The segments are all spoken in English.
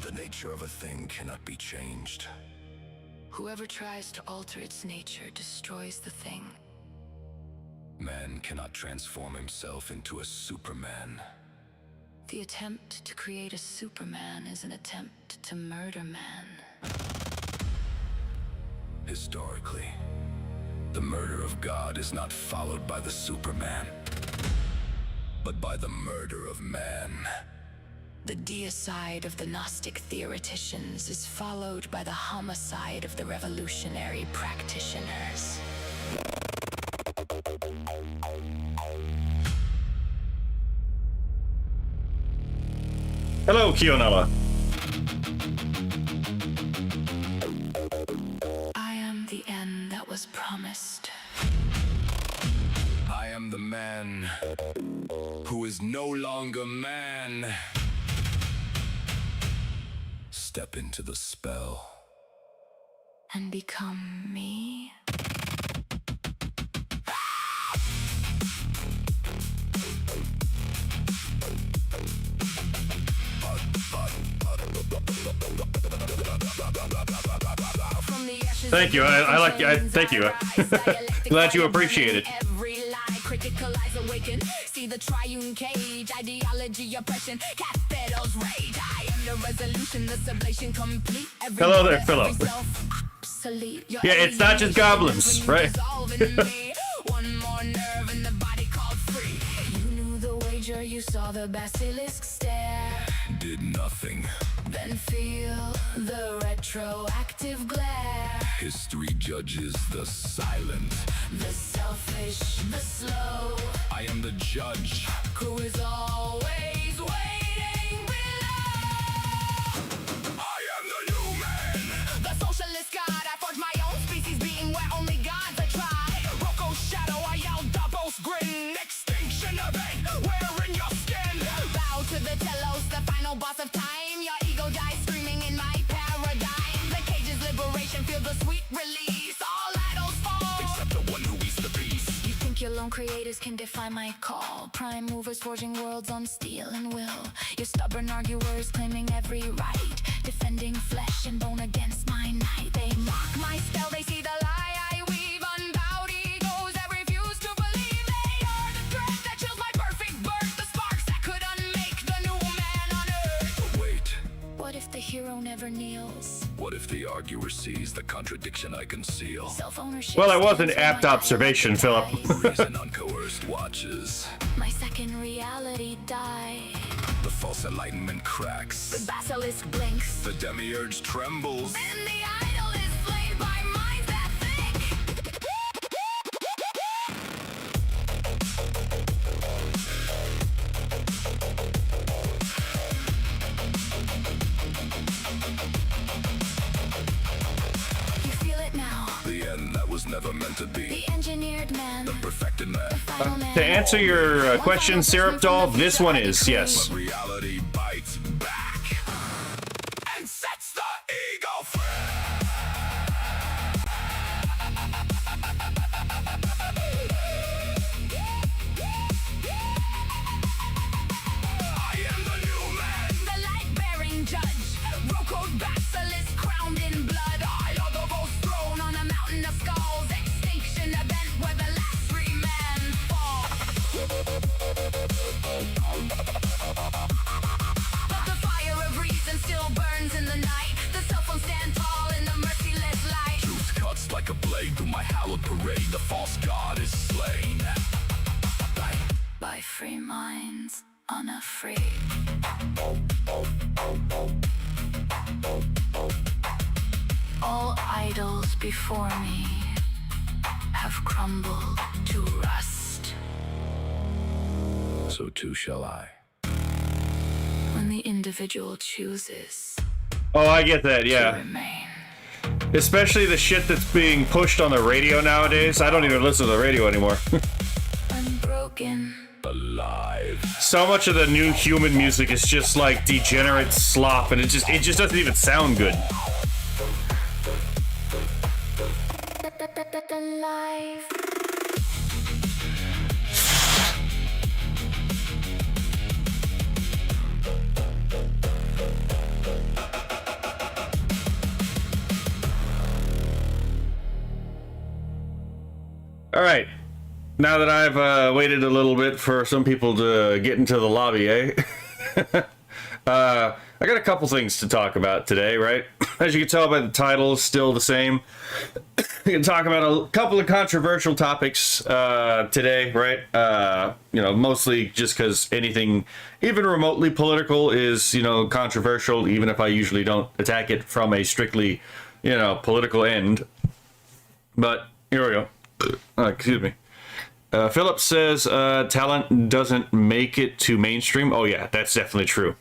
The nature of a thing cannot be changed. Whoever tries to alter its nature destroys the thing. Man cannot transform himself into a Superman. The attempt to create a Superman is an attempt to murder man. Historically, the murder of God is not followed by the Superman, but by the murder of man. The deicide of the Gnostic theoreticians is followed by the homicide of the revolutionary practitioners. Hello, Kionella. I am the end that was promised. I am the man who is no longer man. Step into the spell. And become me? Thank you. I like. Thank you. Glad you appreciate it. Critical eyes awaken. See the triune cage, ideology, oppression, capitals rage. I am the resolution, the sublation complete. Hello there, Philip. Yeah, it's not just goblins, right? One more nerve in the body called free. You knew the wager, you saw the basilisk stare. Did nothing. Then feel the retroactive glare. History judges the silent. The selfish, the slow. I am the judge. Who is always waiting below. I am the human. The socialist god, I forged my own species being where only gods are tried. Rocco's shadow, I yell doubles grin. Extinction event, wearing your skin. Bow to the telos, the final boss of time. Your ego dies screaming in my paradigm. The cage's liberation, feel the sweet release. All idols fall, except the one who eats the beast. You think your lone creators can defy my call? Prime movers forging worlds on steel and will. Your stubborn arguers claiming every right, defending flesh and bone against my night. They mock my spell, they see the lie I weave. Unbowed egos that refuse to believe. They are the threat that chills my perfect birth. The sparks that could unmake the new man on earth. But wait, What if the hero never kneels? what if the arguer sees the contradiction I conceal? Self-ownership. Well, that was an stands for apt my observation, Philip. eyes. Reason uncoerced watches. My second reality died. The false enlightenment cracks. The basilisk blinks. The demiurge trembles. And the idol is slain by minds that think. You feel it now. The end that was never meant to be. The engineered man. The perfected man. Final man. To answer your question, Syrup Doll, this one is, yes. But reality bites back and sets the ego free. I am the new man. The light-bearing judge, Rocco's basilisk crowned in blood. I are the most thrown on a mountain of skulls. Extinction event where the last free man falls. But the fire of reason still burns in the night. The cell phone stand tall in the merciless light. Truth cuts like a blade through my hallowed parade. The false god is slain. By free minds, unafraid. All idols before me have crumbled to rust. So too shall I. When the individual chooses Oh, I get that, to yeah. remain. Especially the shit that's being pushed on the radio nowadays. I don't even listen to the radio anymore. Unbroken. Alive. So much of the new human music is just like degenerate slop, and it just doesn't even sound good. Alive. All right. Now that I've waited a little bit for some people to get into the lobby, I got a couple things to talk about today, right? As you can tell by the title, it's still the same. We can talk about a couple of controversial topics today, right? Mostly just because anything even remotely political is, controversial, even if I usually don't attack it from a strictly, political end. But here we go. Excuse me. Philip says talent doesn't make it to mainstream. Oh yeah, that's definitely true.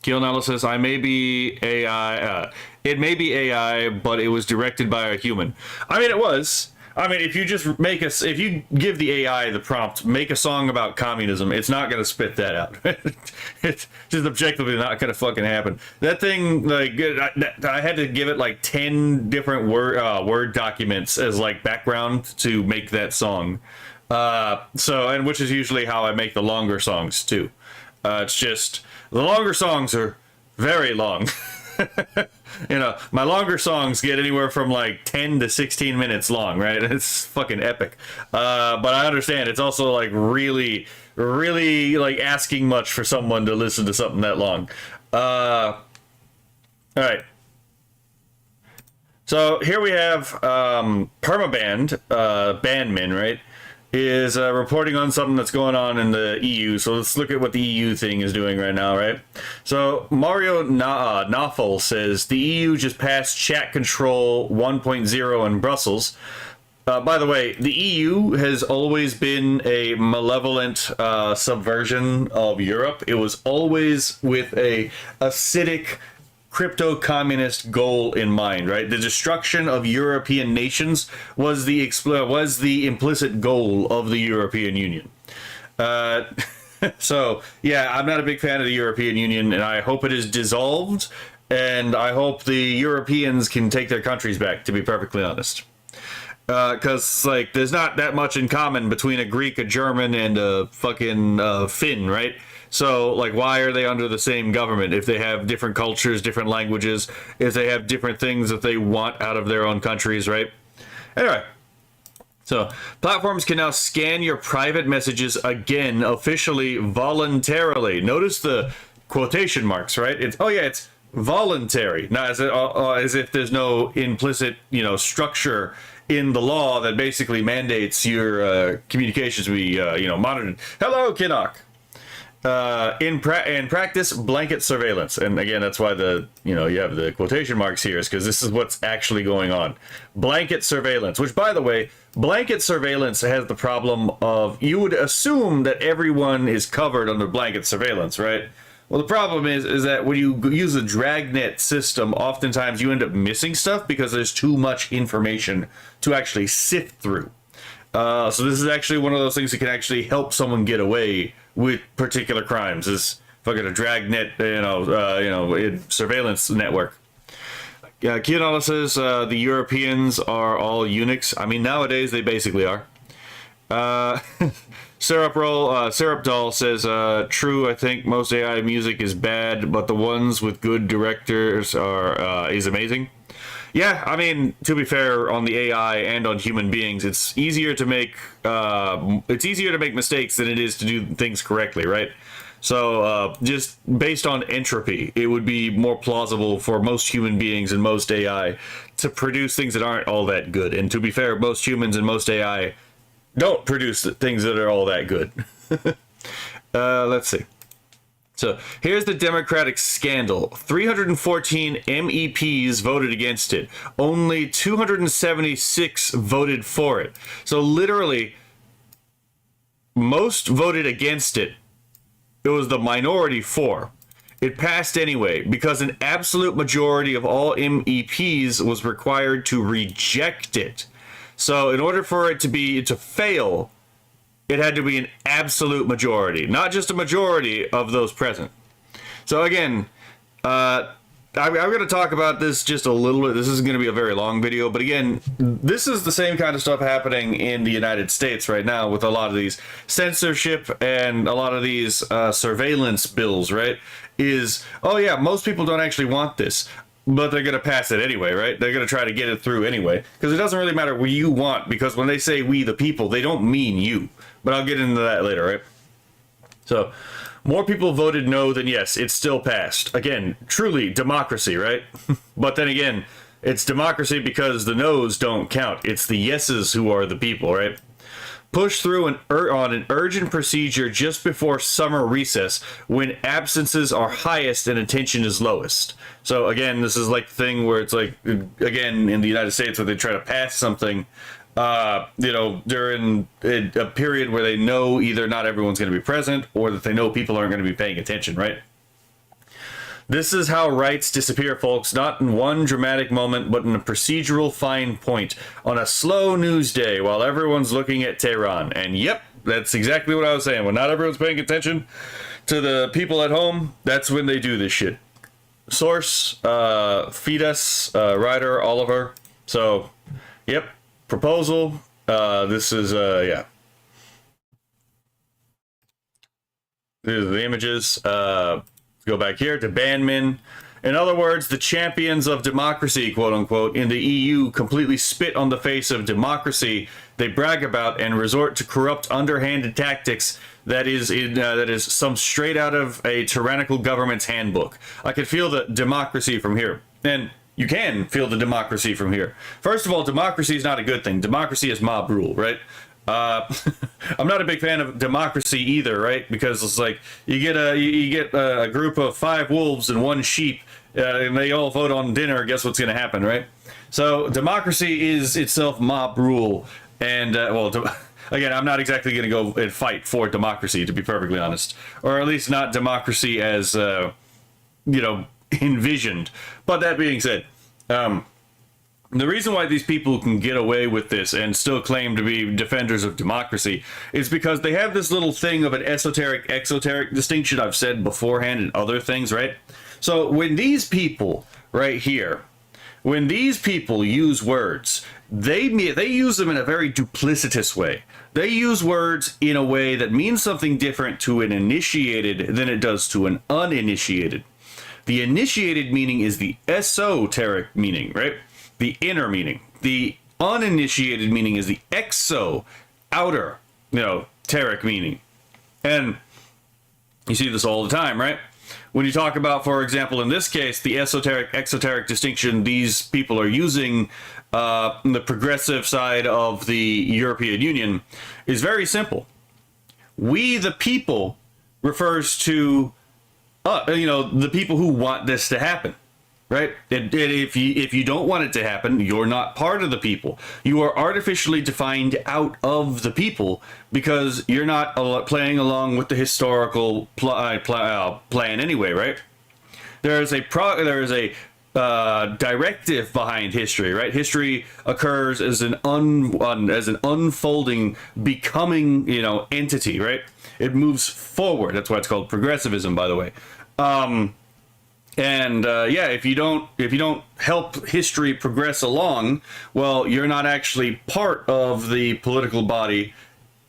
Keelnella says, I may be AI, it may be AI, but it was directed by a human. I mean, it was. I mean, if you just if you give the AI the prompt, make a song about communism, it's not going to spit that out. It's just objectively not going to fucking happen. That thing, like, I had to give it like 10 different Word documents as like background to make that song. And which is usually how I make the longer songs too. It's just, the longer songs are very long. My longer songs get anywhere from like 10 to 16 minutes long, right? It's fucking epic. But I understand it's also like really, really like asking much for someone to listen to something that long. All right. So here we have Permaband, Bandmin, right? Is reporting on something that's going on in the EU. So let's look at what the EU thing is doing right now, right? So Mario Naffel says the EU just passed chat control 1.0 in Brussels. By the way, the EU has always been a malevolent subversion of Europe. It was always with a acidic crypto-communist goal in mind, right? The destruction of European nations was the implicit goal of the European Union. So, yeah, I'm not a big fan of the European Union, and I hope it is dissolved, and I hope the Europeans can take their countries back, to be perfectly honest. Because, like, there's not that much in common between a Greek, a German, and a fucking Finn, right? So, like, why are they under the same government if they have different cultures, different languages, if they have different things that they want out of their own countries, right? Anyway, so platforms can now scan your private messages again, officially, voluntarily. Notice the quotation marks, right? It's voluntary, not as if there's no implicit, structure in the law that basically mandates your communications be, monitored. Hello, Kinnock. In practice, blanket surveillance, and again, that's why you have the quotation marks here, is because this is what's actually going on. Blanket surveillance, which, by the way, blanket surveillance has the problem of, you would assume that everyone is covered under blanket surveillance, right? Well, the problem is that when you use a dragnet system, oftentimes you end up missing stuff because there's too much information to actually sift through. So this is actually one of those things that can actually help someone get away with particular crimes, is fucking a dragnet, surveillance network. Keonala says the Europeans are all eunuchs. I mean, nowadays they basically are. Syrup Doll says, true, I think most AI music is bad, but the ones with good directors is amazing. Yeah, I mean, to be fair, on the AI and on human beings, it's easier to make mistakes than it is to do things correctly, right? So just based on entropy, it would be more plausible for most human beings and most AI to produce things that aren't all that good. And to be fair, most humans and most AI don't produce things that are all that good. Let's see. So here's the Democratic scandal. 314 MEPs voted against it. Only 276 voted for it. So literally, most voted against it. It was the minority for. It passed anyway because an absolute majority of all MEPs was required to reject it. So in order for it to fail, it had to be an absolute majority, not just a majority of those present. So again, I'm going to talk about this just a little bit. This isn't going to be a very long video, but again, this is the same kind of stuff happening in the United States right now with a lot of these censorship and a lot of these surveillance bills, right? Oh yeah, most people don't actually want this. but they're going to pass it anyway, right? They're going to try to get it through anyway, because it doesn't really matter what you want, because when they say we the people, they don't mean you. But I'll get into that later, right? So, more people voted no than yes. It still passed. Again, truly democracy, right? But then again, it's democracy because the no's don't count. It's the yeses who are the people, right? Pushed through on an urgent procedure just before summer recess when absences are highest and attention is lowest. So again, this is like the thing where it's like, again, in the United States where they try to pass something, during a period where they know either not everyone's going to be present or that they know people aren't going to be paying attention, right? This is how rights disappear, folks, not in one dramatic moment, but in a procedural fine point on a slow news day while everyone's looking at Tehran. And yep, that's exactly what I was saying. When not everyone's paying attention to the people at home, that's when they do this shit. Source, feed us, writer, Oliver. So, yep. Proposal, this is, yeah. Here's the images. Go back here to Banman. In other words, the champions of democracy, quote unquote, in the EU completely spit on the face of democracy they brag about and resort to corrupt, underhanded tactics that is some straight out of a tyrannical government's handbook. I can feel the democracy from here. And you can feel the democracy from here. First of all, democracy is not a good thing. Democracy is mob rule, right? I'm not a big fan of democracy either, right? Because it's like you get a group of 5 wolves and 1 sheep, and they all vote on dinner. Guess what's going to happen, right? So democracy is itself mob rule, and again, I'm not exactly going to go and fight for democracy, to be perfectly honest, or at least not democracy as envisioned. But that being said, the reason why these people can get away with this and still claim to be defenders of democracy is because they have this little thing of an esoteric exoteric distinction I've said beforehand and other things, right? So when these people right here, when these people use words, they use them in a very duplicitous way. They use words in a way that means something different to an initiated than it does to an uninitiated. The initiated meaning is the esoteric meaning, right? The inner meaning. The uninitiated meaning is the outer, teric meaning. And you see this all the time, right? When you talk about, for example, in this case, the esoteric exoteric distinction these people are using in the progressive side of the European Union is very simple. We the people refers to the people who want this to happen, right? And if you don't want it to happen, you're not part of the people. You are artificially defined out of the people because you're not playing along with the historical plan anyway, right? There is a directive behind history, right? History occurs as an unfolding, becoming, entity, right? It moves forward. That's why it's called progressivism, by the way. If you don't help history progress along, well, you're not actually part of the political body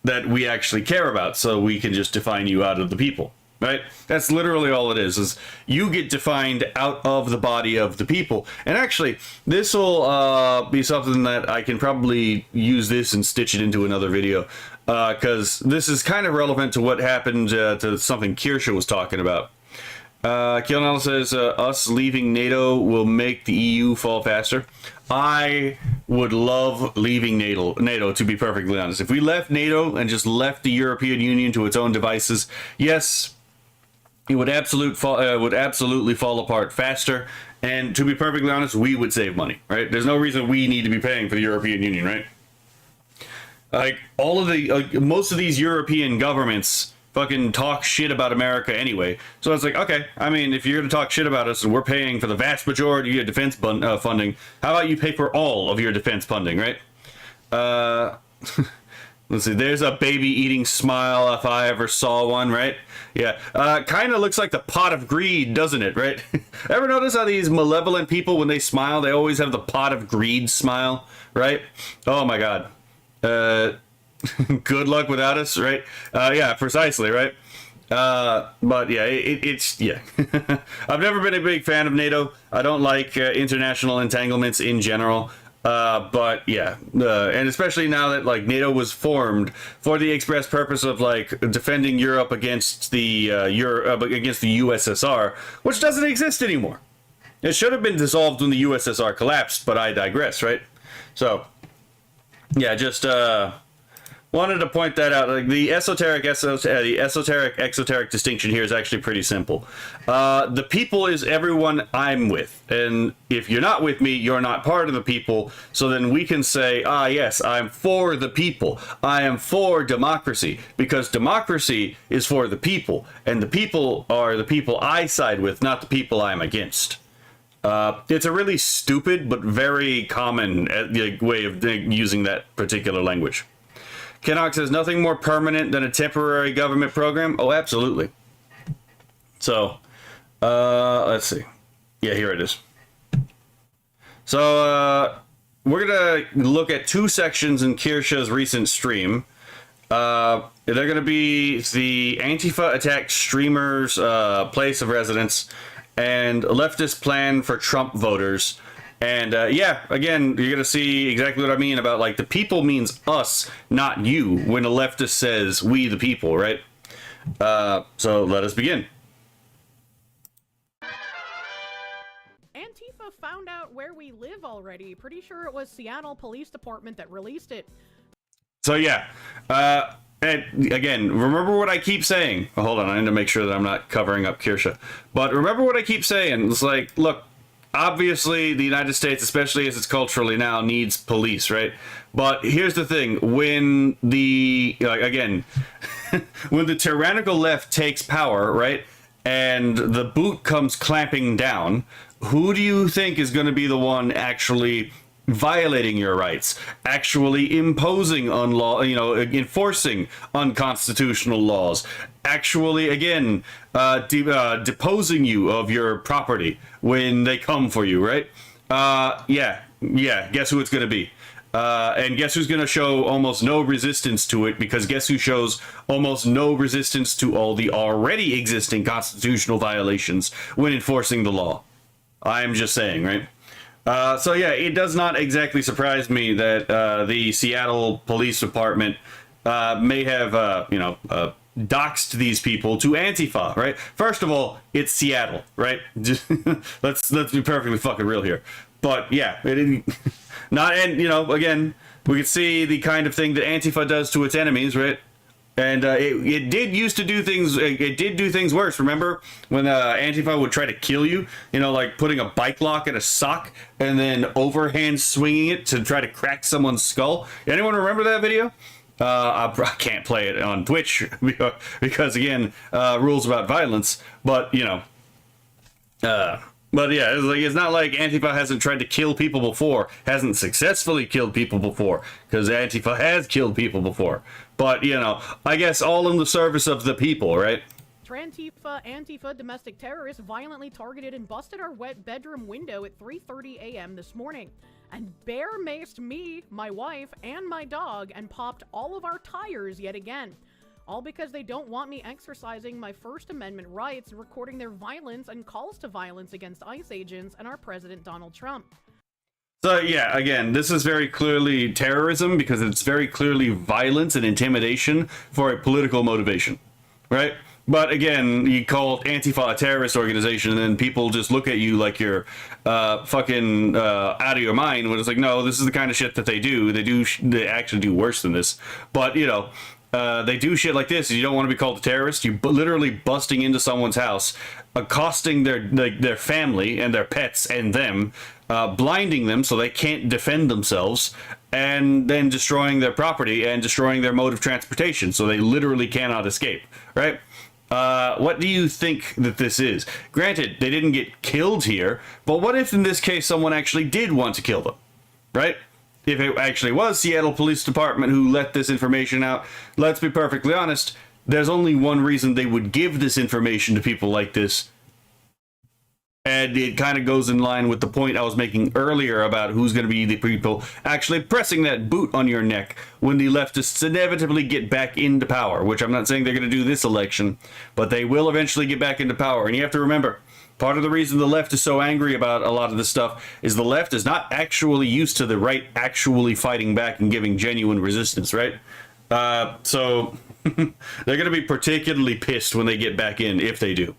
that we actually care about. So we can just define you out of the people, right? That's literally all it is you get defined out of the body of the people. And actually, this will be something that I can probably use this and stitch it into another video. Because this is kind of relevant to what happened to something Kirsha was talking about. Kielan says, us leaving NATO will make the EU fall faster. I would love leaving NATO, to be perfectly honest. If we left NATO and just left the European Union to its own devices, yes, it would absolutely fall apart faster. And to be perfectly honest, we would save money, right? There's no reason we need to be paying for the European Union, right? Like most of these European governments fucking talk shit about America anyway. So it's like, okay, I mean, if you're going to talk shit about us and we're paying for the vast majority of your defense funding, how about you pay for all of your defense funding, right? Let's see, there's a baby eating smile if I ever saw one, right? Yeah, kind of looks like the pot of greed, doesn't it, right? Ever notice how these malevolent people, when they smile, they always have the pot of greed smile, right? Oh my God. Good luck without us, right? Yeah, precisely, right? But yeah, it's yeah. I've never been a big fan of NATO. I don't like international entanglements in general. But yeah, and especially now that like NATO was formed for the express purpose of like defending Europe against the against the USSR, which doesn't exist anymore. It should have been dissolved when the USSR collapsed, but I digress, right? So yeah, just wanted to point that out. Like the esoteric exoteric distinction here is actually pretty simple. The people is everyone I'm with, and if you're not with me, you're not part of the people. So then we can say, ah, yes, I'm for the people. I am for democracy, because democracy is for the people, and the people are the people I side with, not the people I'm against. It's a really stupid but very common way of using that particular language. Kennock says, nothing more permanent than a temporary government program? Oh, absolutely. So, let's see. Yeah, here it is. So, we're going to look at two sections in Kirsha's recent stream. They're going to be the Antifa attack streamer's place of residence and leftist plan for Trump voters. And yeah, again, you're going to see exactly what I mean about like the people means us, not you, when a leftist says we the people, right? So let us begin. Antifa found out where we live already. Pretty sure it was Seattle Police Department that released it. So yeah, and again, remember what I keep saying. Oh, hold on, I need to make sure that I'm not covering up Kirsha. But remember what I keep saying. It's like, look, obviously the United States, especially as it's culturally now, needs police, right? But here's the thing: when the again, when the tyrannical left takes power, right, and the boot comes clamping down, who do you think is going to be the one actually violating your rights, actually imposing enforcing unconstitutional laws, actually, again, deposing you of your property when they come for you, right? Yeah, guess who it's going to be? And guess who's going to show almost no resistance to it, because guess who shows almost no resistance to all the already existing constitutional violations when enforcing the law? I'm just saying, right? So yeah, it does not exactly surprise me that the Seattle Police Department may have, doxed these people to Antifa, right? First of all, it's Seattle, right? let's be perfectly fucking real here. But yeah, and again, we could see the kind of thing that Antifa does to its enemies, right? And it did used to do things. It did do things worse. Remember when Antifa would try to kill you? Like putting a bike lock in a sock and then overhand swinging it to try to crack someone's skull. Anyone remember that video? I can't play it on Twitch because again, rules about violence. But But yeah, it's not like Antifa hasn't tried to kill people before, hasn't successfully killed people before, because Antifa has killed people before. But, I guess all in the service of the people, right? Antifa domestic terrorists violently targeted and busted our wet bedroom window at 3:30 a.m. this morning. And bear maced me, my wife, and my dog, and popped all of our tires yet again. All because they don't want me exercising my First Amendment rights, recording their violence and calls to violence against ICE agents and our President Donald Trump. So yeah, again, this is very clearly terrorism because it's very clearly violence and intimidation for a political motivation, right? But again, you call Antifa a terrorist organization, and then people just look at you like you're fucking out of your mind. When it's like, no, this is the kind of shit that they do. They actually do worse than this. But they do shit like this. You don't want to be called a terrorist. You literally busting into someone's house, accosting their family and their pets and them, blinding them so they can't defend themselves, and then destroying their property and destroying their mode of transportation so they literally cannot escape, right? What do you think that this is? Granted, they didn't get killed here, but what if in this case someone actually did want to kill them, right? If it actually was Seattle Police Department who let this information out, let's be perfectly honest, there's only one reason they would give this information to people like this, And it kind of goes in line with the point I was making earlier about who's going to be the people actually pressing that boot on your neck when the leftists inevitably get back into power, which I'm not saying they're going to do this election, but they will eventually get back into power. And you have to remember, part of the reason the left is so angry about a lot of this stuff is the left is not actually used to the right actually fighting back and giving genuine resistance, right? So they're going to be particularly pissed when they get back in, if they do.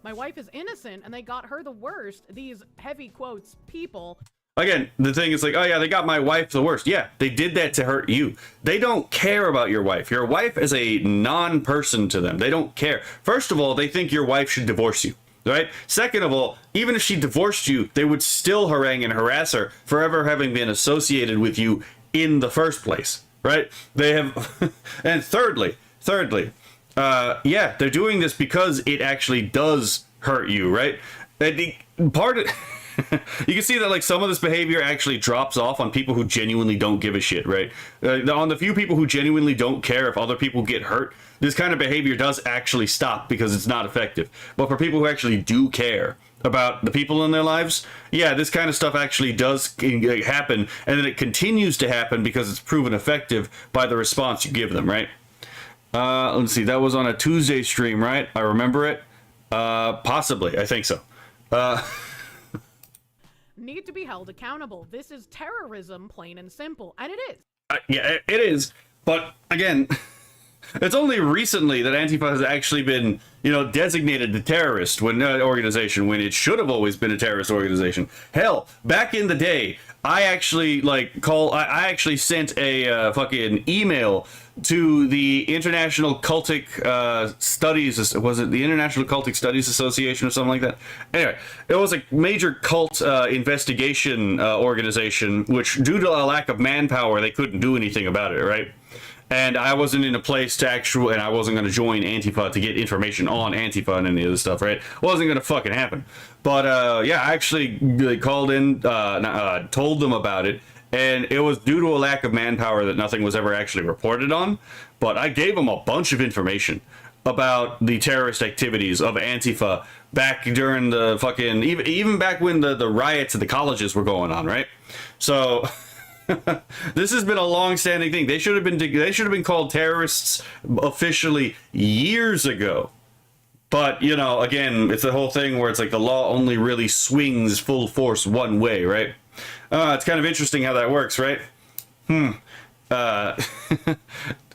My wife is innocent, and they got her the worst. These heavy quotes people. Again, the thing is like, oh yeah, they got my wife the worst. Yeah, they did that to hurt you. They don't care about your wife. Your wife is a non-person to them. They don't care. First of all, they think your wife should divorce you, right? Second of all, even if she divorced you, they would still harangue and harass her for ever having been associated with you in the first place, right? They have, and thirdly, yeah, they're doing this because it actually does hurt you, right? And part of you can see that like some of this behavior actually drops off on people who genuinely don't give a shit, right? On the few people who genuinely don't care if other people get hurt, this kind of behavior does actually stop because it's not effective. But for people who actually do care about the people in their lives, yeah, this kind of stuff actually does happen, and then it continues to happen because it's proven effective by the response you give them, right? Let's see, that was on a Tuesday stream, right? I remember it. Possibly, I think so. Need to be held accountable. This is terrorism, plain and simple. And it is. Yeah, it is. But again, it's only recently that Antifa has actually been, designated a terrorist organization when it should have always been a terrorist organization. Hell, back in the day, I actually I actually sent a fucking email to the International Cultic Studies. Was it the International Cultic Studies Association or something like that? Anyway, it was a major cult investigation organization, which due to a lack of manpower, they couldn't do anything about it, right? And I wasn't in a place to and I wasn't going to join Antifa to get information on Antifa and any of this stuff, right? Wasn't going to fucking happen. But yeah, I actually called in, told them about it, and it was due to a lack of manpower that nothing was ever actually reported on. But I gave them a bunch of information about the terrorist activities of Antifa back during the fucking, even back when the riots at the colleges were going on, right? So this has been a long-standing thing. They should have been called terrorists officially years ago. But, again, it's the whole thing where it's like the law only really swings full force one way, right? It's kind of interesting how that works, right?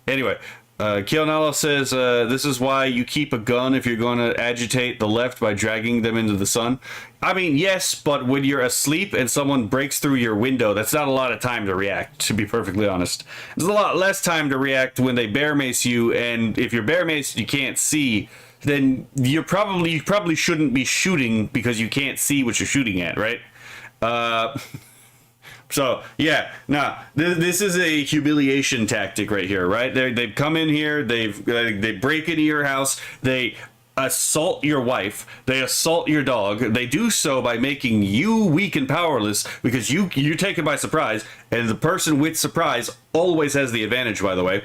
Anyway, Kionalo says, this is why you keep a gun if you're going to agitate the left by dragging them into the sun. I mean, yes, but when you're asleep and someone breaks through your window, that's not a lot of time to react, to be perfectly honest. There's a lot less time to react when they bear mace you, and if you're bear maced you can't see, then you probably shouldn't be shooting because you can't see what you're shooting at, right? So, yeah, this is a humiliation tactic right here, right? They've come in here, they break into your house, they assault your wife, they assault your dog. They do so by making you weak and powerless because you're taken by surprise, and the person with surprise always has the advantage, by the way.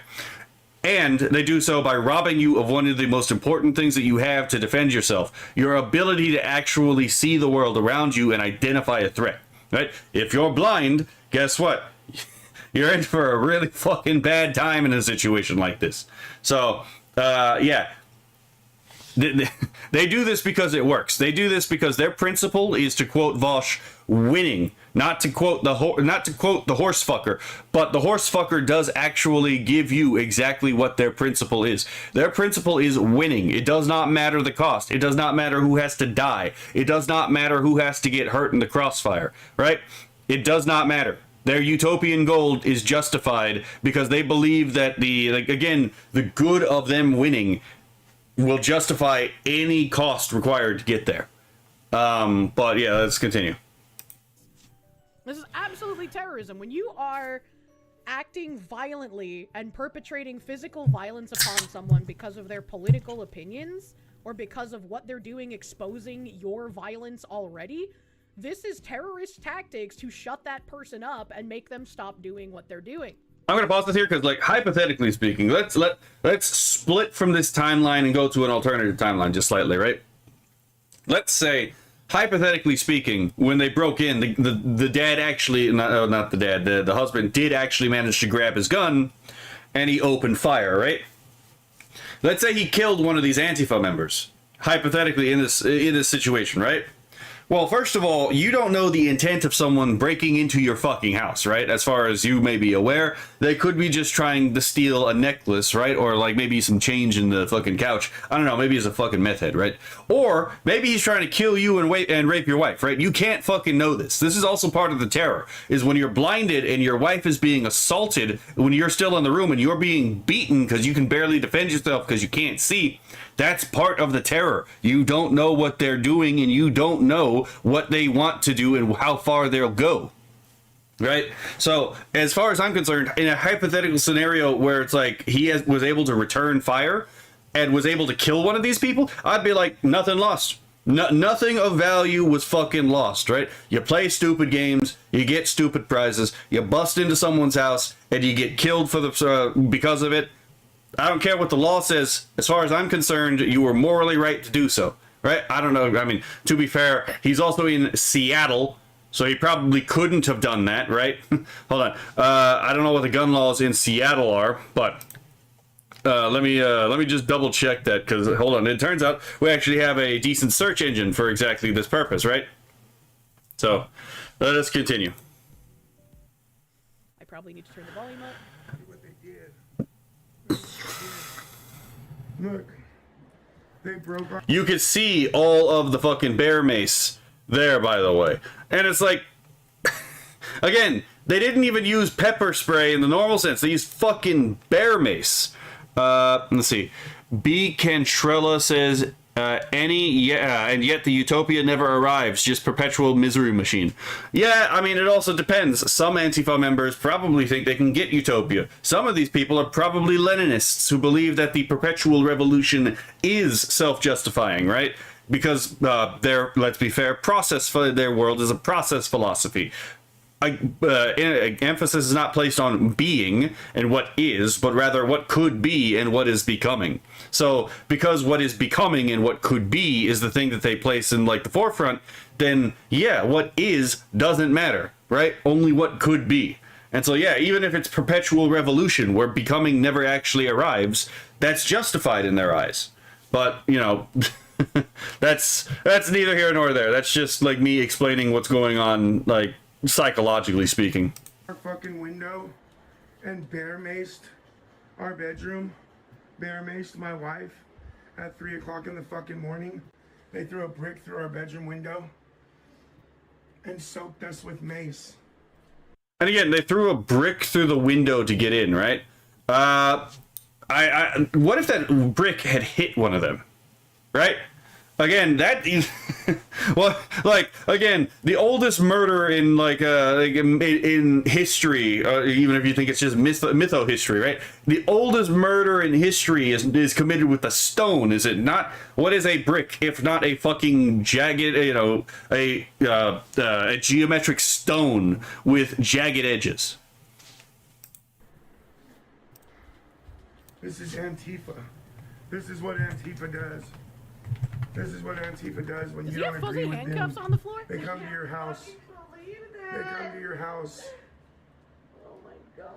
And they do so by robbing you of one of the most important things that you have to defend yourself, your ability to actually see the world around you and identify a threat, right? If you're blind, guess what? You're in for a really fucking bad time in a situation like this. So, yeah. They do this because it works. They do this because their principle is, to quote Vosh, winning. Not to quote the horse fucker, but the horse fucker does actually give you exactly what their principle is. Their principle is winning. It does not matter the cost. It does not matter who has to die. It does not matter who has to get hurt in the crossfire, right? It does not matter. Their utopian goal is justified because they believe that the good of them winning will justify any cost required to get there. But yeah, let's continue. This is absolutely terrorism. When you are acting violently and perpetrating physical violence upon someone because of their political opinions or because of what they're doing exposing your violence already, this is terrorist tactics to shut that person up and make them stop doing what they're doing. I'm gonna pause this here because, like, hypothetically speaking, let's split from this timeline and go to an alternative timeline just slightly, right? let's say, hypothetically speaking, when they broke in, the dad actually, not the dad, the husband did actually manage to grab his gun, and he opened fire, right? Let's say he killed one of these Antifa members, hypothetically in this situation, right? Well, first of all, you don't know the intent of someone breaking into your fucking house, right? As far as you may be aware, they could be just trying to steal a necklace, right? Or like maybe some change in the fucking couch. I don't know, maybe he's a fucking meth head, right? Or maybe he's trying to kill you and rape your wife, right? You can't fucking know this. This is also part of the terror, is when you're blinded and your wife is being assaulted when you're still in the room and you're being beaten because you can barely defend yourself because you can't see. That's part of the terror. You don't know what they're doing and you don't know what they want to do and how far they'll go. Right? So, as far as I'm concerned, in a hypothetical scenario where it's like he was able to return fire and was able to kill one of these people, I'd be like, nothing lost. Nothing of value was fucking lost, right? You play stupid games, you get stupid prizes, you bust into someone's house, and you get killed for because of it. I don't care what the law says. As far as I'm concerned, you were morally right to do so, right? I don't know. I mean, to be fair, he's also in Seattle, so he probably couldn't have done that, right? Hold on. I don't know what the gun laws in Seattle are, but let me just double check that, because hold on. It turns out we actually have a decent search engine for exactly this purpose, right? So let us continue. I probably need to turn the volume up. What they did. Look, they broke our... You could see all of the fucking bear mace there, by the way. And it's like, again, they didn't even use pepper spray in the normal sense. They used fucking bear mace. Let's see. B. Cantrella says, and yet the utopia never arrives, just perpetual misery machine. Yeah, I mean, it also depends. Some Antifa members probably think they can get utopia. Some of these people are probably Leninists who believe that the perpetual revolution is self-justifying, right? Because their, let's be fair, their world is a process philosophy. Emphasis is not placed on being and what is, but rather what could be and what is becoming. So because what is becoming and what could be is the thing that they place in like the forefront, then yeah, what is doesn't matter, right? Only what could be. And so yeah, even if it's perpetual revolution where becoming never actually arrives, that's justified in their eyes. But, you know, that's neither here nor there. That's just like me explaining what's going on, like, psychologically speaking. Our fucking window and bear maced our bedroom. Bear maced my wife at 3 o'clock in the fucking morning. They threw a brick through our bedroom window and soaked us with mace. And again, they threw a brick through the window to get in, right? What if that brick had hit one of them, right? Again, that is, well, like, again, the oldest murder in, like in history, even if you think it's just mytho history, right? The oldest murder in history is committed with a stone, is it not? What is a brick, if not a fucking jagged, you know, a geometric stone with jagged edges? This is Antifa. This is what Antifa does. This is what Antifa does when you don't agree with them. Does he have fuzzy handcuffs on the floor? They come to your house. They come to your house. Oh my god.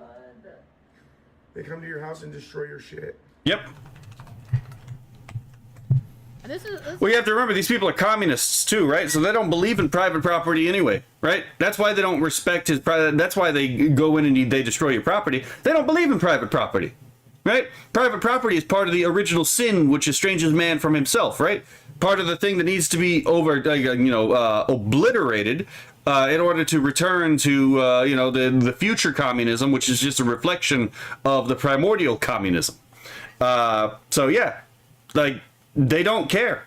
They come to your house and destroy your shit. Yep. And this is Well, you have to remember, these people are communists too, right? So they don't believe in private property anyway, right? That's why they don't respect his private. That's why they go in and they destroy your property. They don't believe in private property, right? Private property is part of the original sin, which estranges man from himself, right? Part of the thing that needs to be obliterated in order to return to the future communism, which is just a reflection of the primordial communism. So yeah, like, they don't care,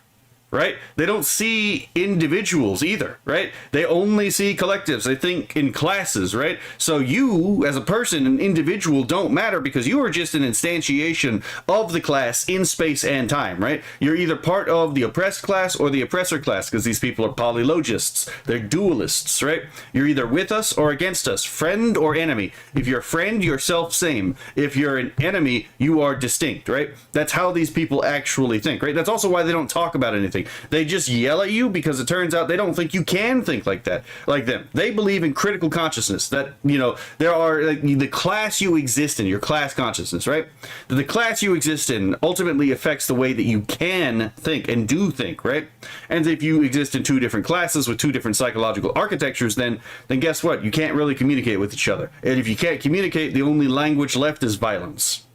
right? They don't see individuals either, right? They only see collectives. They think in classes, right? So you, as a person, an individual, don't matter because you are just an instantiation of the class in space and time, right? You're either part of the oppressed class or the oppressor class, because these people are polylogists. They're dualists, right? You're either with us or against us, friend or enemy. If you're a friend, you're self-same. If you're an enemy, you are distinct, right? That's how these people actually think, right? That's also why they don't talk about anything. anything. They just yell at you because it turns out they don't think you can think like that, like them. They believe in critical consciousness, that, you know, there are, like, the class you exist in, your class consciousness, right? The class you exist in ultimately affects the way that you can think and do think, right? And if you exist in two different classes with two different psychological architectures, then guess what? You can't really communicate with each other. And if you can't communicate, the only language left is violence.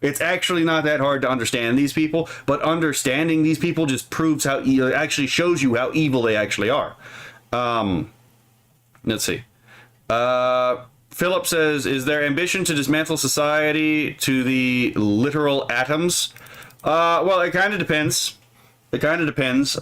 It's actually not that hard to understand these people, but understanding these people just proves how, actually shows you how evil they actually are. Let's see. Philip says, is there ambition to dismantle society to the literal atoms? Well, it kind of depends. It kind of depends.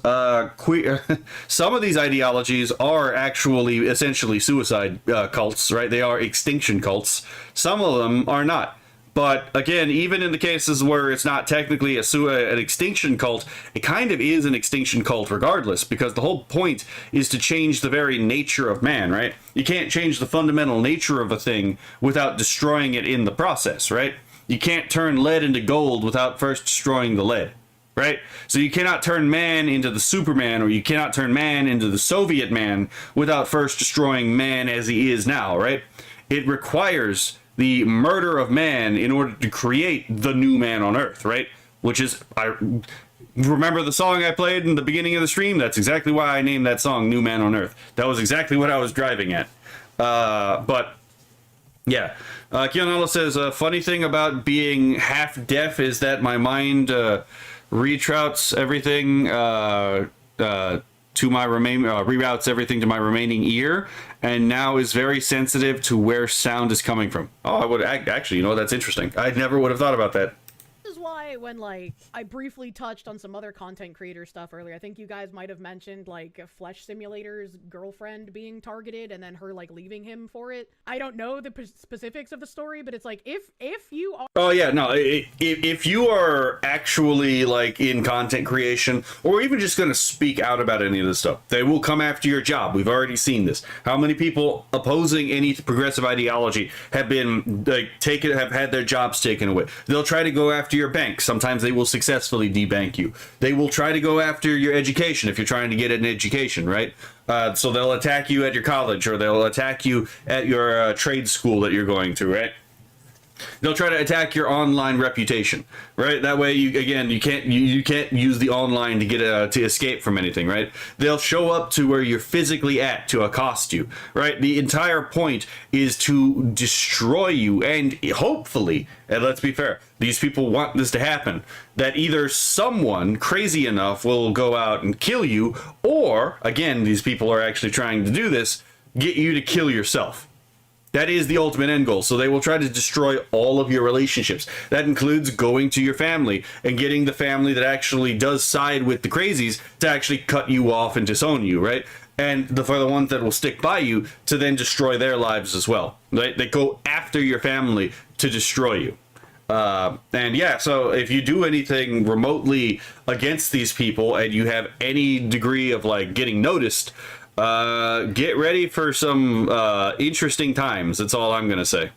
Some of these ideologies are actually essentially suicide cults, right? They are extinction cults. Some of them are not. But again, even in the cases where it's not technically an extinction cult, it kind of is an extinction cult regardless, because the whole point is to change the very nature of man, right? You can't change the fundamental nature of a thing without destroying it in the process, right? You can't turn lead into gold without first destroying the lead, right? So you cannot turn man into the Superman, or you cannot turn man into the Soviet man without first destroying man as he is now, right? It requires the murder of man in order to create the new man on Earth, right? Which is, I remember the song I played in the beginning of the stream. That's exactly why I named that song New Man on Earth. That was exactly what I was driving at. But yeah, Kionala says, a funny thing about being half deaf is that my mind reroutes everything to my reroutes everything to my remaining ear, and now is very sensitive to where sound is coming from. Oh, I would actually, you know, that's interesting. I never would have thought about that. This is why when, like, I briefly touched on some other content creator stuff earlier, I think you guys might have mentioned, like, Flesh Simulator's girlfriend being targeted and then her, like, leaving him for it. I don't know the specifics of the story, but it's like, if you are... Oh yeah, no, if you are actually, like, in content creation, or even just going to speak out about any of this stuff, they will come after your job. We've already seen this. How many people opposing any progressive ideology have been, like, have had their jobs taken away? They'll try to go after your bank. Sometimes they will successfully debank you. They will try to go after your education if you're trying to get an education, right? So they'll attack you at your college, or they'll attack you at your trade school that you're going to, right? They'll try to attack your online reputation, right? That way, you can't use the online to get to escape from anything, right? They'll show up to where you're physically at to accost you, right? The entire point is to destroy you, and hopefully, and let's be fair, these people want this to happen, that either someone crazy enough will go out and kill you, or, again, these people are actually trying to do this, get you to kill yourself. That is the ultimate end goal. So they will try to destroy all of your relationships. That includes going to your family and getting the family that actually does side with the crazies to actually cut you off and disown you, right? And for the ones that will stick by you, to then destroy their lives as well, right? They go after your family to destroy you. And yeah, so if you do anything remotely against these people and you have any degree of, like, getting noticed, get ready for some interesting times. That's all I'm gonna say.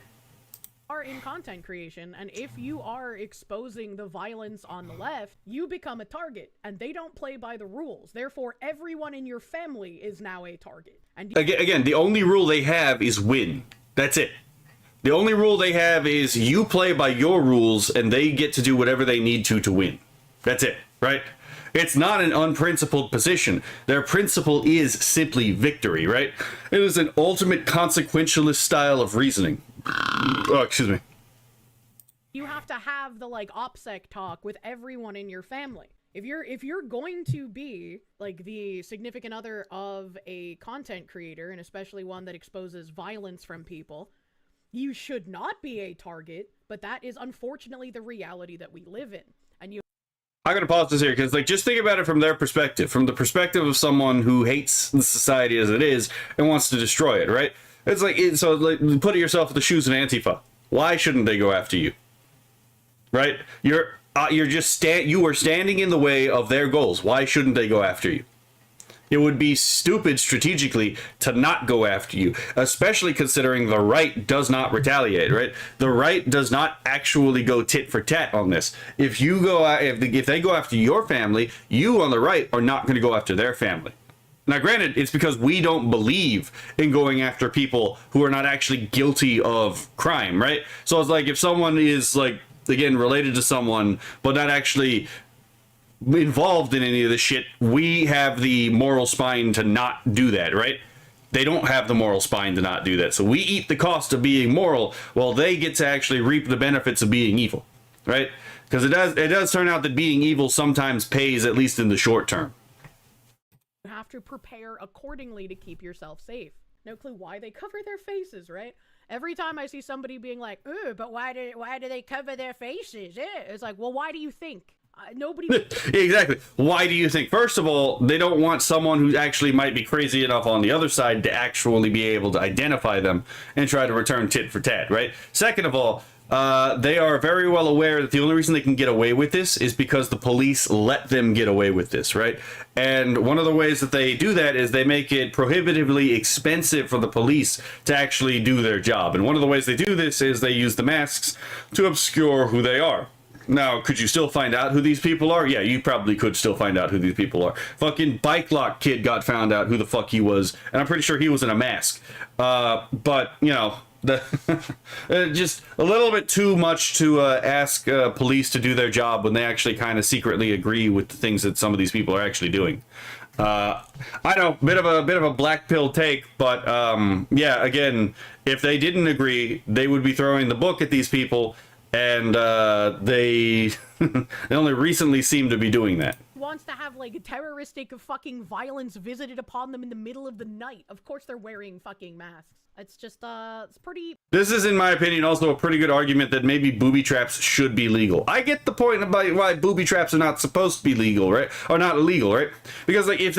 Are in content creation, and if you are exposing the violence on the left, you become a target, and they don't play by the rules. Therefore, everyone in your family is now a target. And Again, the only rule they have is win. That's it. The only rule they have is you play by your rules, and they get to do whatever they need to win. That's it, right? It's not an unprincipled position. Their principle is simply victory, right? It is an ultimate consequentialist style of reasoning. Oh, excuse me. you have to have the, like, OPSEC talk with everyone in your family. If you're going to be, like, the significant other of a content creator, and especially one that exposes violence from people, you should not be a target, but that is unfortunately the reality that we live in. And you I'm gonna pause this here because, like, just think about it from their perspective, from the perspective of someone who hates the society as it is and wants to destroy it, right? It's like, put yourself in the shoes of Antifa. Why shouldn't they go after you? Right? You are standing in the way of their goals. Why shouldn't they go after you? It would be stupid strategically to not go after you, especially considering the right does not retaliate, right? The right does not actually go tit for tat on this. If you go, if they go after your family, you on the right are not going to go after their family. Now, granted, it's because we don't believe in going after people who are not actually guilty of crime, right? So it's like if someone is like, again, related to someone, but not actually involved in any of this shit, we have the moral spine to not do that, right? They don't have the moral spine to not do that. So we eat the cost of being moral while they get to actually reap the benefits of being evil, right? Because it does turn out that being evil sometimes pays, at least in the short term. You have to prepare accordingly to keep yourself safe. No clue why they cover their faces, right? Every time I see somebody being like, "Ooh, but why do they cover their faces?" It's like, well, why do you think? Nobody. Exactly. Why do you think? First of all, they don't want someone who actually might be crazy enough on the other side to actually be able to identify them and try to return tit for tat, right? Second of all, they are very well aware that the only reason they can get away with this is because the police let them get away with this, right? And one of the ways that they do that is they make it prohibitively expensive for the police to actually do their job. And one of the ways they do this is they use the masks to obscure who they are. Now, could you still find out who these people are? Yeah, you probably could still find out who these people are. Fucking Bike Lock Kid got found out who the fuck he was, and I'm pretty sure he was in a mask. But, you know, just a little bit too much to ask police to do their job when they actually kind of secretly agree with the things that some of these people are actually doing. I know, bit of a black pill take, but yeah, again, if they didn't agree, they would be throwing the book at these people. And they only recently seem to be doing that. Wants to have like terroristic fucking violence visited upon them in the middle of the night. Of course they're wearing fucking masks. It's just it's pretty. This is, in my opinion, also a pretty good argument that maybe booby traps should be legal. I get the point about why booby traps are not supposed to be legal, right? Or not illegal, right? Because like if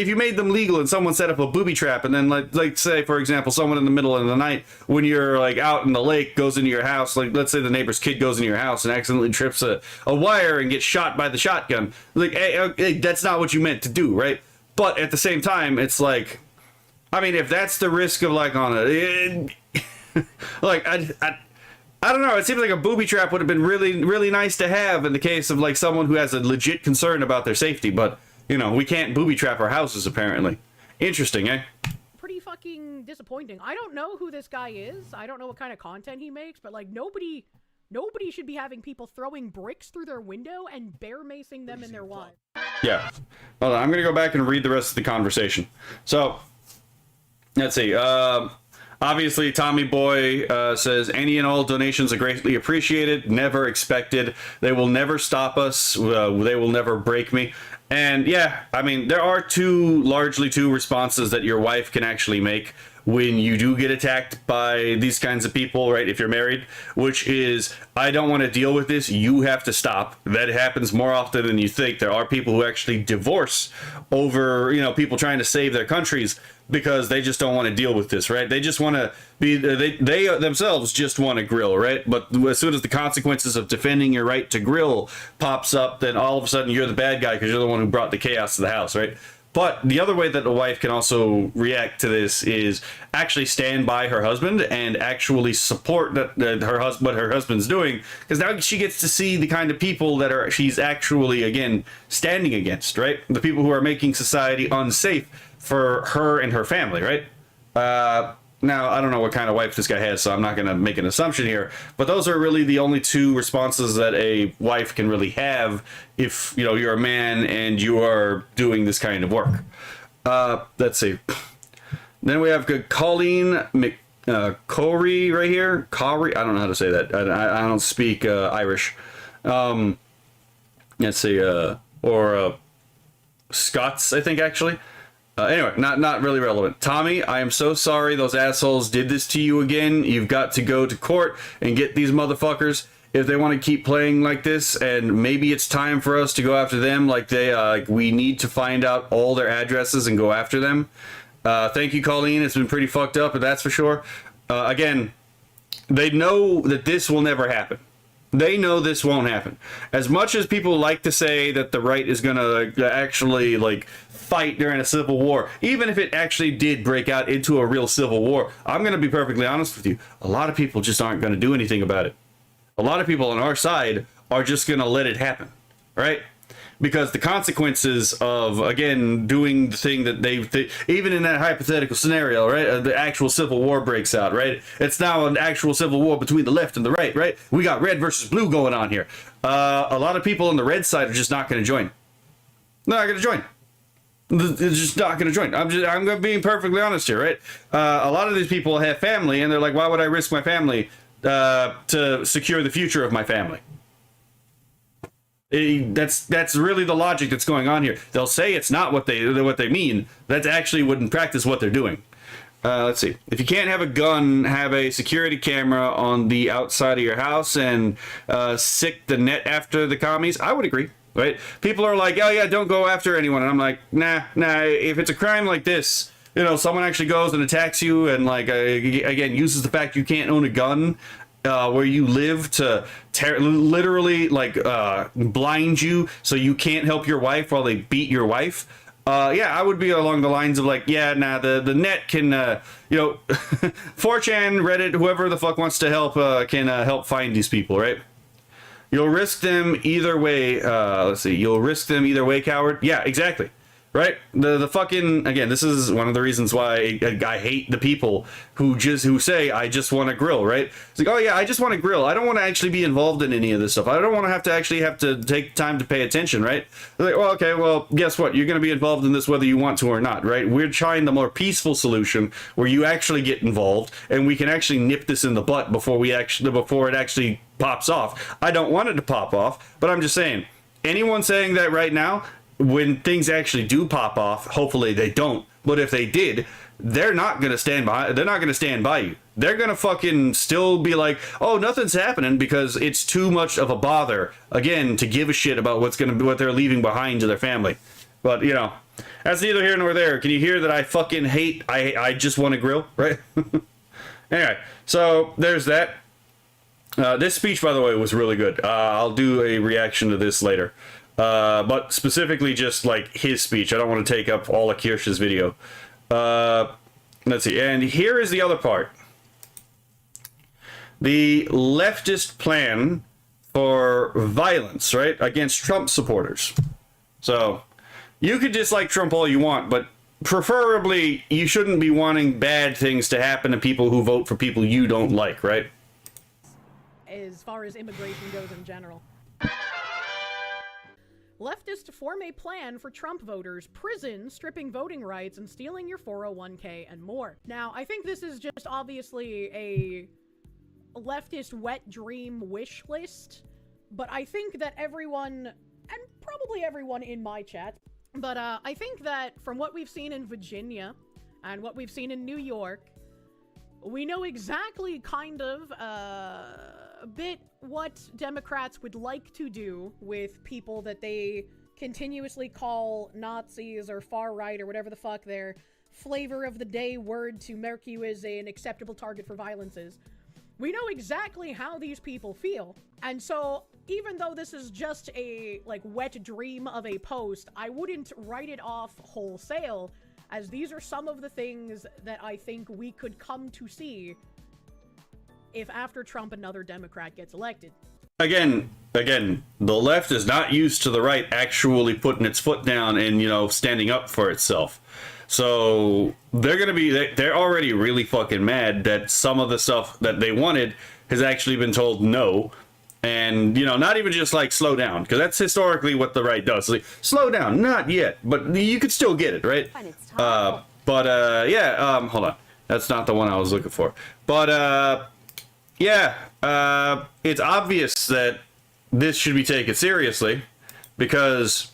you made them legal and someone set up a booby trap, and then like say for example someone in the middle of the night when you're like out in the lake goes into your house, like let's say the neighbor's kid goes into your house and accidentally trips a wire and gets shot by the shotgun, like hey, that's not what you meant to do, right? But at the same time, it's like, I mean, if that's the risk of like on a, like I don't know. It seems like a booby trap would have been really nice to have in the case of like someone who has a legit concern about their safety. But you know, we can't booby trap our houses apparently. Interesting, eh? Pretty fucking disappointing. I don't know who this guy is. I don't know what kind of content he makes, but like nobody should be having people throwing bricks through their window and bear macing them and their wives. Yeah. Hold on. I'm gonna go back and read the rest of the conversation. So. Let's see. Obviously, Tommy Boy says, any and all donations are greatly appreciated, never expected. They will never stop us. They will never break me. And yeah, I mean, there are largely two responses that your wife can actually make when you do get attacked by these kinds of people, right? If you're married, which is, I don't want to deal with this. You have to stop. That happens more often than you think. There are people who actually divorce over, you know, people trying to save their countries because they just don't want to deal with this, right? They just want to be, they themselves just want to grill, right? But as soon as the consequences of defending your right to grill pops up, then all of a sudden you're the bad guy because you're the one who brought the chaos to the house, right? But the other way that a wife can also react to this is actually stand by her husband and actually support what her husband's doing, because now she gets to see the kind of people that she's actually, again, standing against, right? The people who are making society unsafe for her and her family, right? Now, I don't know what kind of wife this guy has, so I'm not going to make an assumption here, but those are really the only two responses that a wife can really have if, you know, you're a man and you are doing this kind of work. Let's see. Then we have Colleen Corey right here. Corey, I don't know how to say that. I don't speak Irish. Let's see, or Scots, I think, actually. Anyway, not really relevant. Tommy, I am so sorry those assholes did this to you again. You've got to go to court and get these motherfuckers if they want to keep playing like this, and maybe it's time for us to go after them. Like we need to find out all their addresses and go after them. Thank you, Colleen. It's been pretty fucked up, but that's for sure. Again, they know that this will never happen. They know this won't happen. As much as people like to say that the right is gonna actually like fight during a civil war, even if it actually did break out into a real civil war, I'm gonna be perfectly honest with you. A lot of people just aren't gonna do anything about it. A lot of people on our side are just gonna let it happen, right? Because the consequences of, again, doing the thing that even in that hypothetical scenario, right, the actual civil war breaks out, right? It's now an actual civil war between the left and the right, right? We got red versus blue going on here. A lot of people on the red side are just not going to join. They're not going to join. They're just not going to join. I'm being perfectly honest here, right? A lot of these people have family, and they're like, why would I risk my family to secure the future of my family? That's really the logic that's going on here. They'll say it's not what they mean. That's actually what in practice what they're doing. Let's see. If you can't have a gun, have a security camera on the outside of your house and sick the net after the commies. I would agree, right? People are like, oh yeah, don't go after anyone. And I'm like, nah. If it's a crime like this, you know, someone actually goes and attacks you and like, again, uses the fact you can't own a gun where you live to literally like blind you so you can't help your wife while they beat your wife. Yeah, I would be along the lines of like, yeah, nah, the net can, you know, 4chan, Reddit, whoever the fuck wants to help can help find these people, right? You'll risk them either way. Let's see, you'll risk them either way, coward. Yeah, exactly. Right? The fucking, again, this is one of the reasons why I hate the people who say, I just want to grill, right? It's like, oh yeah, I just want to grill. I don't want to actually be involved in any of this stuff. I don't want to have to take time to pay attention, right? They're like, well, okay, well, guess what? You're going to be involved in this whether you want to or not, right? We're trying the more peaceful solution where you actually get involved and we can actually nip this in the butt before it actually pops off. I don't want it to pop off, but I'm just saying, anyone saying that right now, when things actually do pop off, hopefully they don't, but if they did, they're not going to stand by you. They're going to fucking still be like, oh, nothing's happening because it's too much of a bother, again, to give a shit about what they're leaving behind to their family. But, you know, that's neither here nor there. Can you hear that I fucking hate, I just want to grill, right? Anyway, so there's that. This speech, by the way, was really good. I'll do a reaction to this later. But specifically just like his speech. I don't want to take up all of Kirsch's video. Let's see. And here is the other part. The leftist plan for violence, right, against Trump supporters. So you could dislike Trump all you want, but preferably you shouldn't be wanting bad things to happen to people who vote for people you don't like, right? As far as immigration goes in general. Leftists form a plan for Trump voters, prison, stripping voting rights, and stealing your 401k and more. Now, I think this is just obviously a leftist wet dream wish list, but I think that everyone, and probably everyone in my chat, but I think that from what we've seen in Virginia and what we've seen in New York, we know exactly kind of a bit what Democrats would like to do with people that they continuously call Nazis or far right or whatever the fuck their flavor of the day word to mark you as an acceptable target for violence is. We know exactly how these people feel. And so even though this is just a like wet dream of a post, I wouldn't write it off wholesale, as these are some of the things that I think we could come to see if after Trump another Democrat gets elected. Again, the left is not used to the right actually putting its foot down and, you know, standing up for itself. So they're already really fucking mad that some of the stuff that they wanted has actually been told no. And, you know, not even just like slow down, because that's historically what the right does. Like, slow down, not yet, but you could still get it, right? Yeah, hold on. That's not the one I was looking for. But, yeah, it's obvious that this should be taken seriously, because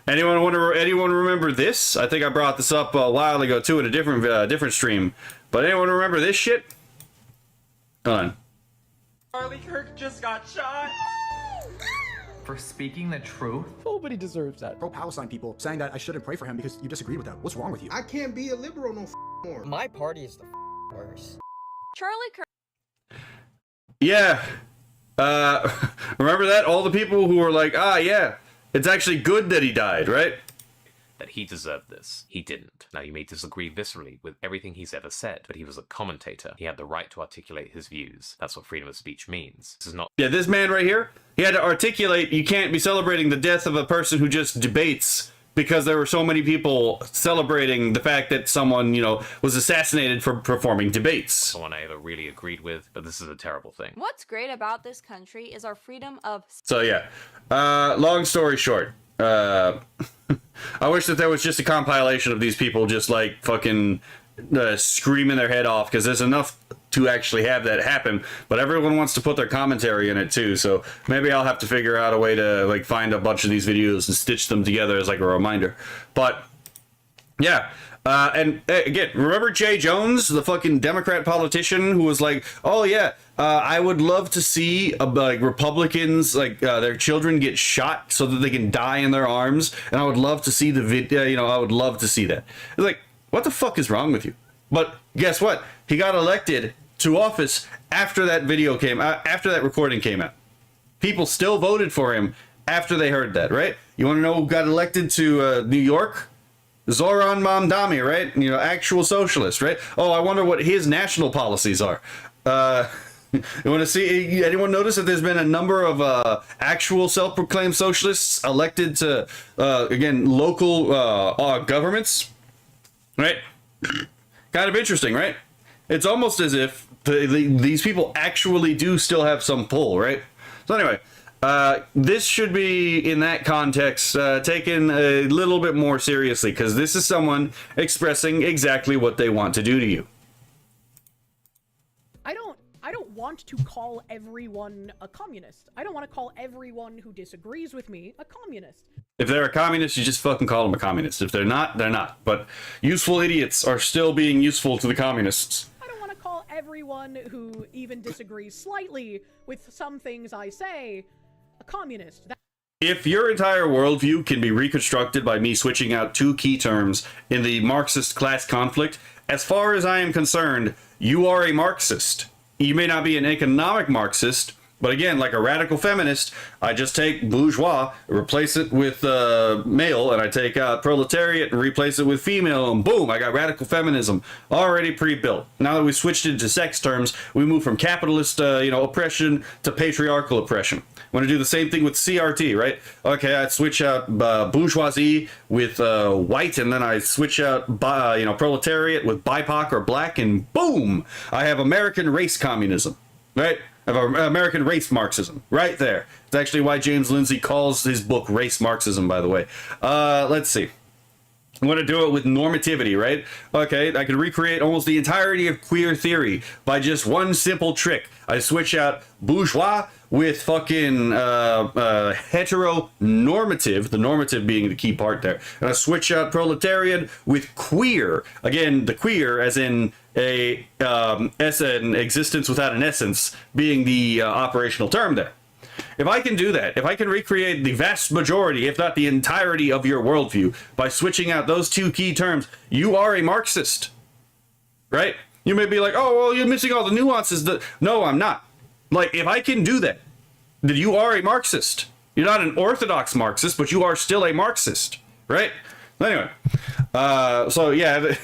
anyone remember this? I think I brought this up a while ago too in a different stream. But anyone remember this shit? Hold on. Charlie Kirk just got shot for speaking the truth. Nobody deserves that. Pro-Palestine people saying that I shouldn't pray for him because you disagreed with that. What's wrong with you? I can't be a liberal no more. My party is the worst. Charlie Kirk. Yeah, Remember that? All the people who were like, ah, yeah, it's actually good that he died, right? That he deserved this. He didn't. Now, you may disagree viscerally with everything he's ever said, but he was a commentator. He had the right to articulate his views. That's what freedom of speech means. This is not... Yeah, this man right here, he had to articulate, you can't be celebrating the death of a person who just debates because there were so many people celebrating the fact that someone, you know, was assassinated for performing debates. Someone I ever really agreed with, but this is a terrible thing. What's great about this country is our freedom of... So, yeah. Long story short, I wish that there was just a compilation of these people just like fucking screaming their head off, because there's enough to actually have that happen, but everyone wants to put their commentary in it too, so maybe I'll have to figure out a way to like find a bunch of these videos and stitch them together as like a reminder. But yeah, and again, remember Jay Jones, the fucking Democrat politician who was like, oh yeah, I would love to see like Republicans, like their children get shot so that they can die in their arms, and I would love to see the video, you know, I would love to see that. It's like, what the fuck is wrong with you? But guess what? He got elected to office after that video came out, after that recording came out. People still voted for him after they heard that, right? You want to know who got elected to New York? Zoran Mamdani, right? You know, actual socialist, right? Oh, I wonder what his national policies are. You want to see, anyone notice that there's been a number of actual self-proclaimed socialists elected to, again, local governments, right? Kind of interesting, right? It's almost as if these people actually do still have some pull, right? So anyway, this should be, in that context, taken a little bit more seriously, because this is someone expressing exactly what they want to do to you. I don't want to call everyone a communist. I don't want to call everyone who disagrees with me a communist. If they're a communist, you just fucking call them a communist. If they're not, they're not. But useful idiots are still being useful to the communists. I don't want to call everyone who even disagrees slightly with some things I say a communist. If your entire worldview can be reconstructed by me switching out two key terms in the Marxist class conflict, as far as I am concerned, you are a Marxist. You may not be an economic Marxist, but again, like a radical feminist, I just take bourgeois, replace it with male, and I take out proletariat and replace it with female, and boom, I got radical feminism already pre-built. Now that we switched it to sex terms, we move from capitalist, oppression to patriarchal oppression. Want to do the same thing with CRT, right? Okay, I switch out bourgeoisie with white, and then I switch out proletariat with BIPOC or black, and boom, I have American race communism, right? I have American race Marxism right there. It's actually why James Lindsay calls his book Race Marxism, by the way. Let's see. I'm going to do it with normativity, right? Okay, I can recreate almost the entirety of queer theory by just one simple trick. I switch out bourgeois with fucking heteronormative, the normative being the key part there. And I switch out proletarian with queer. Again, the queer as in an existence without an essence being the operational term there. If I can do that, if I can recreate the vast majority, if not the entirety of your worldview by switching out those two key terms, you are a Marxist, right? You may be like, oh, well, you're missing all the nuances. No, I'm not. Like, if I can do that, then you are a Marxist. You're not an orthodox Marxist, but you are still a Marxist, right? Anyway, so yeah,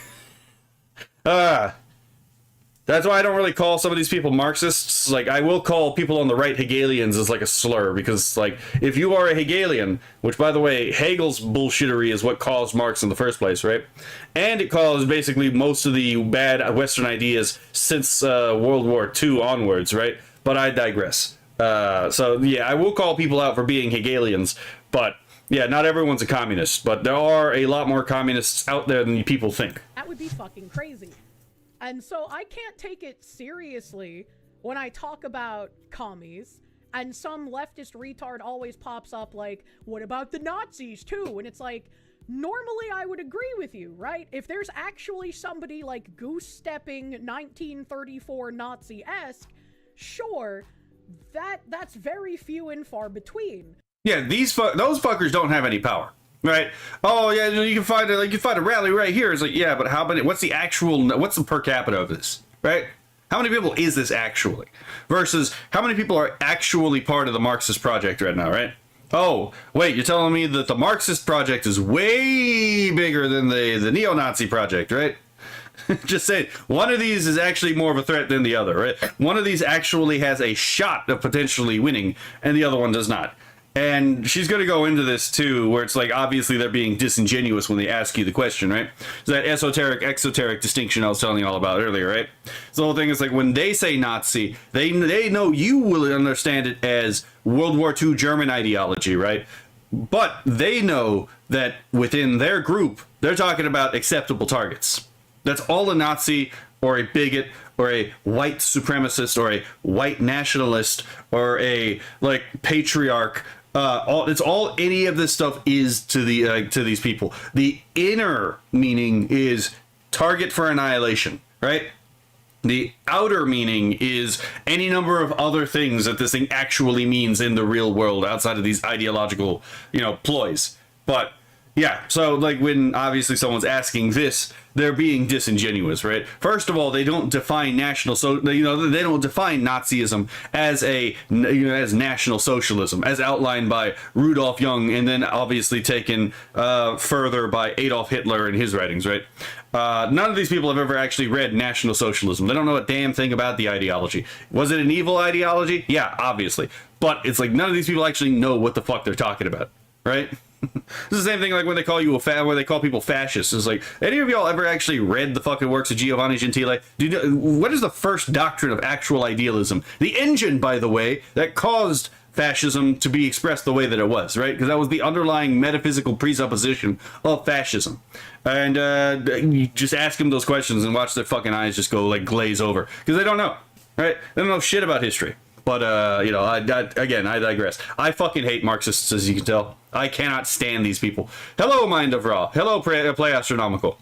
that's why I don't really call some of these people Marxists. Like, I will call people on the right Hegelians as like a slur, because like, if you are a Hegelian, which by the way, Hegel's bullshittery is what caused Marx in the first place, right? And it caused basically most of the bad Western ideas since World War II onwards, right? But I digress. So yeah, I will call people out for being Hegelians, but yeah, not everyone's a communist, but there are a lot more communists out there than people think. That would be fucking crazy. And so I can't take it seriously when I talk about commies, and some leftist retard always pops up like, what about the Nazis too? And it's like, normally I would agree with you, right? If there's actually somebody like goose-stepping 1934 Nazi-esque, sure, that's very few and far between. Yeah, those fuckers don't have any power. Right? Oh yeah, you can find a rally right here. It's like, yeah, but how many? What's the per capita of this? Right? How many people is this actually? Versus how many people are actually part of the Marxist project right now, right? Oh, wait, you're telling me that the Marxist project is way bigger than the neo-Nazi project, right? Just saying, one of these is actually more of a threat than the other, right? One of these actually has a shot of potentially winning, and the other one does not. And she's going to go into this too, where it's like, obviously they're being disingenuous when they ask you the question, right? It's that esoteric-exoteric distinction I was telling you all about earlier, right? So the whole thing is like, when they say Nazi, they know you will understand it as World War II German ideology, right? But they know that within their group, they're talking about acceptable targets. That's all a Nazi or a bigot or a white supremacist or a white nationalist or a like patriarch. It's all any of this stuff is to these people. The inner meaning is target for annihilation, right? The outer meaning is any number of other things that this thing actually means in the real world outside of these ideological, ploys. But yeah, so like when obviously someone's asking this, they're being disingenuous, right? First of all, they don't define they don't define Nazism as as National Socialism, as outlined by Rudolf Jung, and then obviously taken further by Adolf Hitler in his writings, right? None of these people have ever actually read National Socialism. They don't know a damn thing about the ideology. Was it an evil ideology? Yeah, obviously. But it's like none of these people actually know what the fuck they're talking about, right? This is the same thing like when they call when they call people fascists. It's like, any of y'all ever actually read the fucking works of Giovanni Gentile? What is the first doctrine of actual idealism? The engine, by the way, that caused fascism to be expressed the way that it was, right? Because that was the underlying metaphysical presupposition of fascism. And you just ask them those questions and watch their fucking eyes just go like glaze over. Because they don't know, right? They don't know shit about history. But, I digress. I fucking hate Marxists, as you can tell. I cannot stand these people. Hello, Mind of Ra. Hello, Play Astronomical.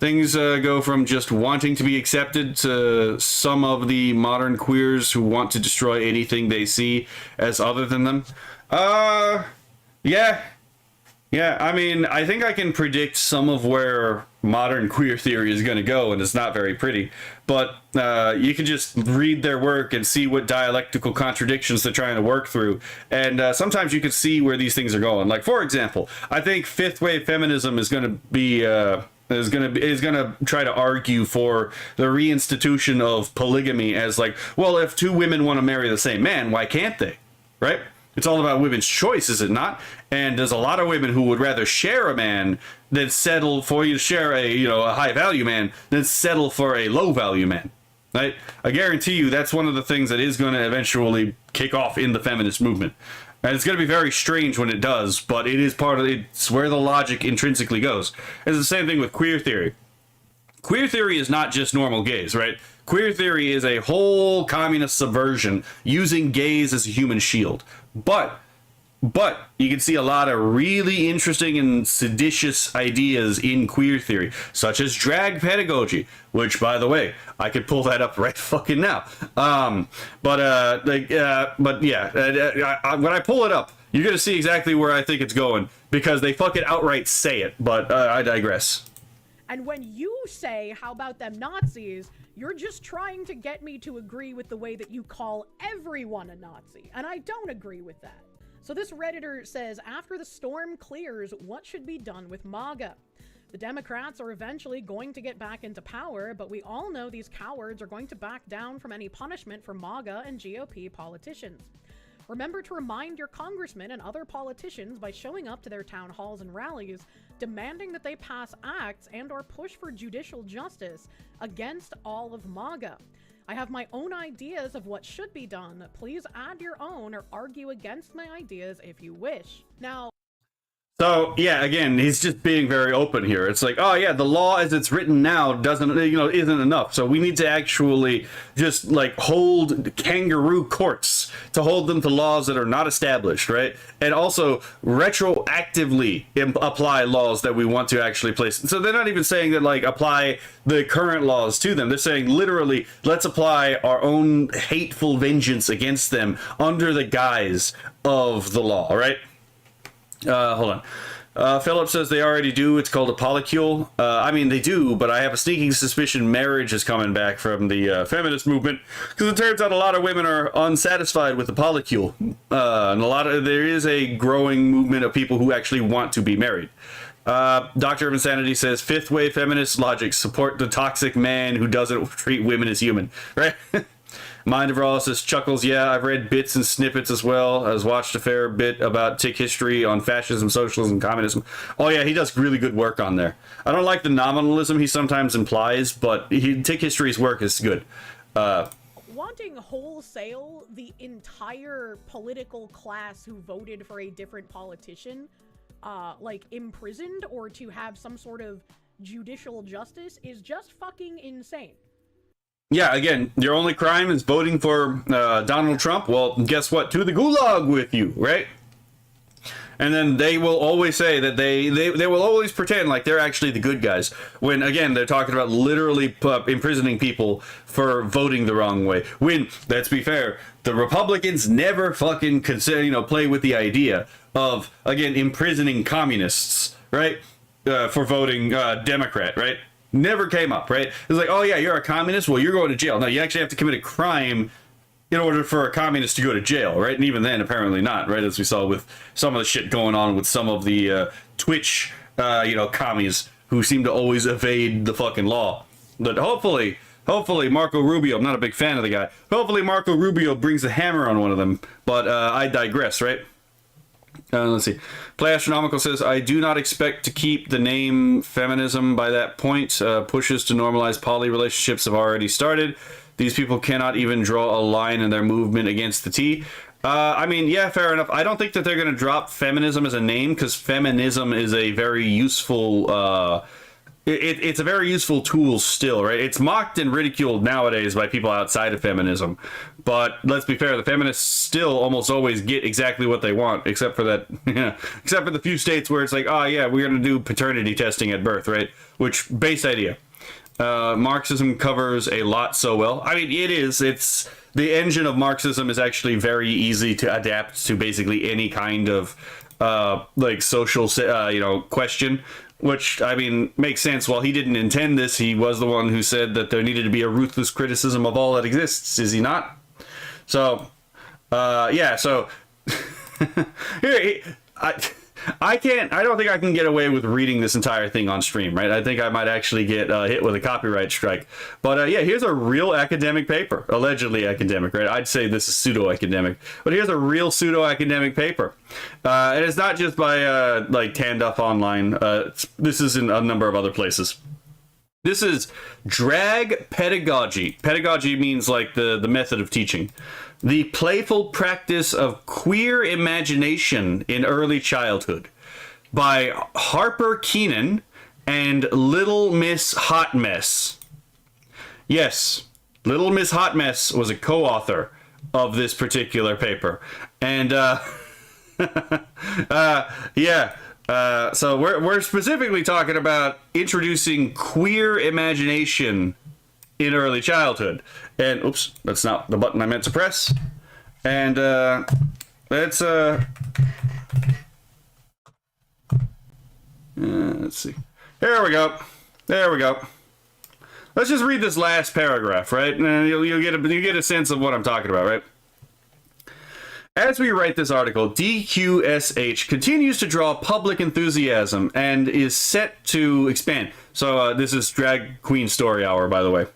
Things go from just wanting to be accepted to some of the modern queers who want to destroy anything they see as other than them. Yeah. Yeah, I mean, I think I can predict some of where modern queer theory is going to go, and it's not very pretty. But you can just read their work and see what dialectical contradictions they're trying to work through. And sometimes you can see where these things are going. Like, for example, I think fifth wave feminism is going to be... is gonna try to argue for the reinstitution of polygamy as like, well, if two women want to marry the same man, why can't they? Right? It's all about women's choice, is it not? And there's a lot of women who would rather share a man than settle for you to share a high value man than settle for a low value man. Right? I guarantee you that's one of the things that is going to eventually kick off in the feminist movement. And it's going to be very strange when it does, but it is it's where the logic intrinsically goes. It's the same thing with queer theory. Queer theory is not just normal gays, right? Queer theory is a whole communist subversion using gays as a human shield. But you can see a lot of really interesting and seditious ideas in queer theory, such as drag pedagogy, which, by the way, I could pull that up right fucking now. When I pull it up, you're gonna see exactly where I think it's going because they fucking outright say it. But I digress. And when you say, how about them Nazis, you're just trying to get me to agree with the way that you call everyone a Nazi. And I don't agree with that. So this Redditor says, after the storm clears, what should be done with MAGA? The Democrats are eventually going to get back into power, but we all know these cowards are going to back down from any punishment for MAGA and GOP politicians. Remember to remind your congressmen and other politicians by showing up to their town halls and rallies, demanding that they pass acts and or push for judicial justice against all of MAGA. I have my own ideas of what should be done. Please add your own or argue against my ideas if you wish. Now, so yeah, again, he's just being very open here. It's like, oh yeah, the law as it's written now isn't enough. So we need to actually just like hold kangaroo courts to hold them to laws that are not established, right? And also retroactively apply laws that we want to actually place. So they're not even saying that like apply the current laws to them. They're saying literally, let's apply our own hateful vengeance against them under the guise of the law, right? Hold on. Philip says they already do. It's called a polycule. I mean, they do, but I have a sneaking suspicion marriage is coming back from the feminist movement, because it turns out a lot of women are unsatisfied with the polycule, and there is a growing movement of people who actually want to be married. Doctor of Insanity says, fifth wave feminist logic, support the toxic man who doesn't treat women as human, right? Mind of Raw says, chuckles, yeah, I've read bits and snippets as well. I've watched a fair bit about Tick history on fascism, socialism, communism. Oh yeah, he does really good work on there. I don't like the nominalism he sometimes implies, but Tick history's work is good. Wanting wholesale the entire political class who voted for a different politician, like, imprisoned or to have some sort of judicial justice is just fucking insane. Yeah, again, your only crime is voting for Donald Trump. Well, guess what? To the gulag with you, right? And then they will always say that they will always pretend like they're actually the good guys, when, again, they're talking about literally imprisoning people for voting the wrong way. When, let's be fair, the Republicans never fucking consider, play with the idea of, again, imprisoning communists, right? For voting Democrat, right? Never came up, right? It's like, oh yeah, you're a communist? Well, you're going to jail. No, you actually have to commit a crime in order for a communist to go to jail, right? And even then, apparently not, right? As we saw with some of the shit going on with some of the Twitch, commies who seem to always evade the fucking law. But hopefully Marco Rubio, I'm not a big fan of the guy, hopefully Marco Rubio brings a hammer on one of them. But I digress, right? Let's see. Play Astronomical says, I do not expect to keep the name feminism by that point. Pushes to normalize poly relationships have already started. These people cannot even draw a line in their movement against the T. I mean, yeah, fair enough. I don't think that they're going to drop feminism as a name, because feminism is a very useful... It's a very useful tool still, right? It's mocked and ridiculed nowadays by people outside of feminism. But let's be fair, the feminists still almost always get exactly what they want, except for that, except for the few states where it's like, oh yeah, we're going to do paternity testing at birth, right? Which, base idea. Marxism covers a lot so well. I mean, it's the engine of Marxism is actually very easy to adapt to basically any kind of like social, question. Which, I mean, makes sense. While he didn't intend this, he was the one who said that there needed to be a ruthless criticism of all that exists, is he not? So, yeah, so... Here, I don't think I can get away with reading this entire thing on stream, right? I think I might actually get hit with a copyright strike. But yeah, here's a real academic paper. Allegedly academic, right? I'd say this is pseudo-academic. But here's a real pseudo-academic paper. And it's not just by, like, Tanned Up Online. This is in a number of other places. This is drag pedagogy. Pedagogy means, like, the method of teaching. The playful practice of queer imagination in early childhood by Harper Keenan and Little Miss Hot Mess. Yes, Little Miss Hot Mess was a co-author of this particular paper. And, yeah. So we're specifically talking about introducing queer imagination in early childhood. And, oops, that's not the button I meant to press. And, let's see. Here we go. There we go. Let's just read this last paragraph, right? And you'll get a sense of what I'm talking about, right? As we write this article, DQSH continues to draw public enthusiasm and is set to expand. So this is Drag Queen Story Hour, by the way.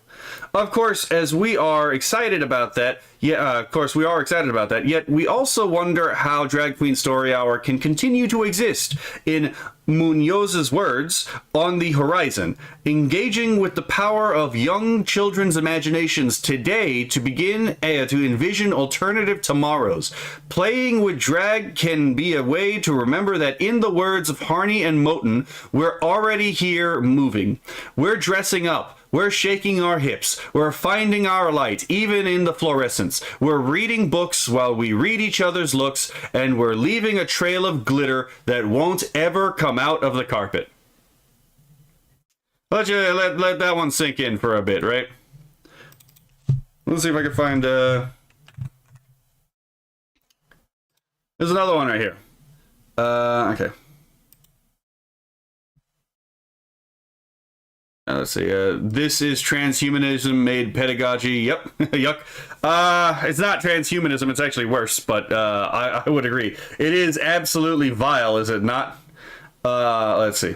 Of course, as we are excited about that, yet we also wonder how Drag Queen Story Hour can continue to exist, in Munoz's words, on the horizon, engaging with the power of young children's imaginations today to begin to envision alternative tomorrows. Playing with drag can be a way to remember that, in the words of Harney and Moten, we're already here moving. We're dressing up. We're shaking our hips. We're finding our light, even in the fluorescence. We're reading books while we read each other's looks, and we're leaving a trail of glitter that won't ever come out of the carpet. Let that one sink in for a bit, right? Let's see if I can find... There's another one right here. Okay. Let's see. This is transhumanism made pedagogy. Yep. Yuck. It's not transhumanism. It's actually worse, but I would agree. It is absolutely vile, is it not? Let's see.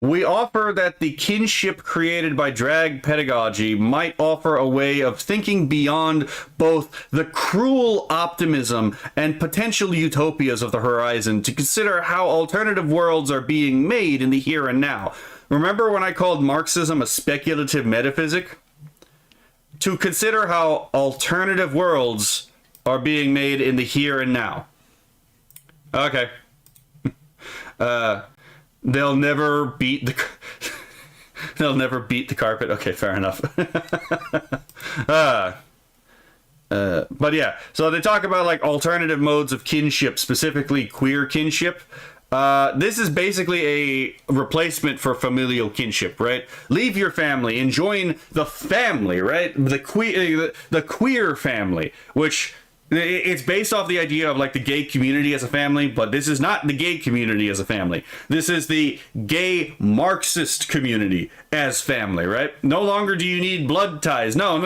We offer that the kinship created by drag pedagogy might offer a way of thinking beyond both the cruel optimism and potential utopias of the horizon to consider how alternative worlds are being made in the here and now. Remember when I called Marxism a speculative metaphysic? To consider how alternative worlds are being made in the here and now. Okay. They'll never beat the they'll never beat the carpet. Okay, fair enough. But yeah, so they talk about like alternative modes of kinship, specifically queer kinship. This is basically a replacement for familial kinship, right? Leave your family and join the family, right? The queer family, which it's based off the idea of like the gay community as a family, but this is not the gay community as a family. This is the gay Marxist community as family, right? No longer do you need blood ties. No.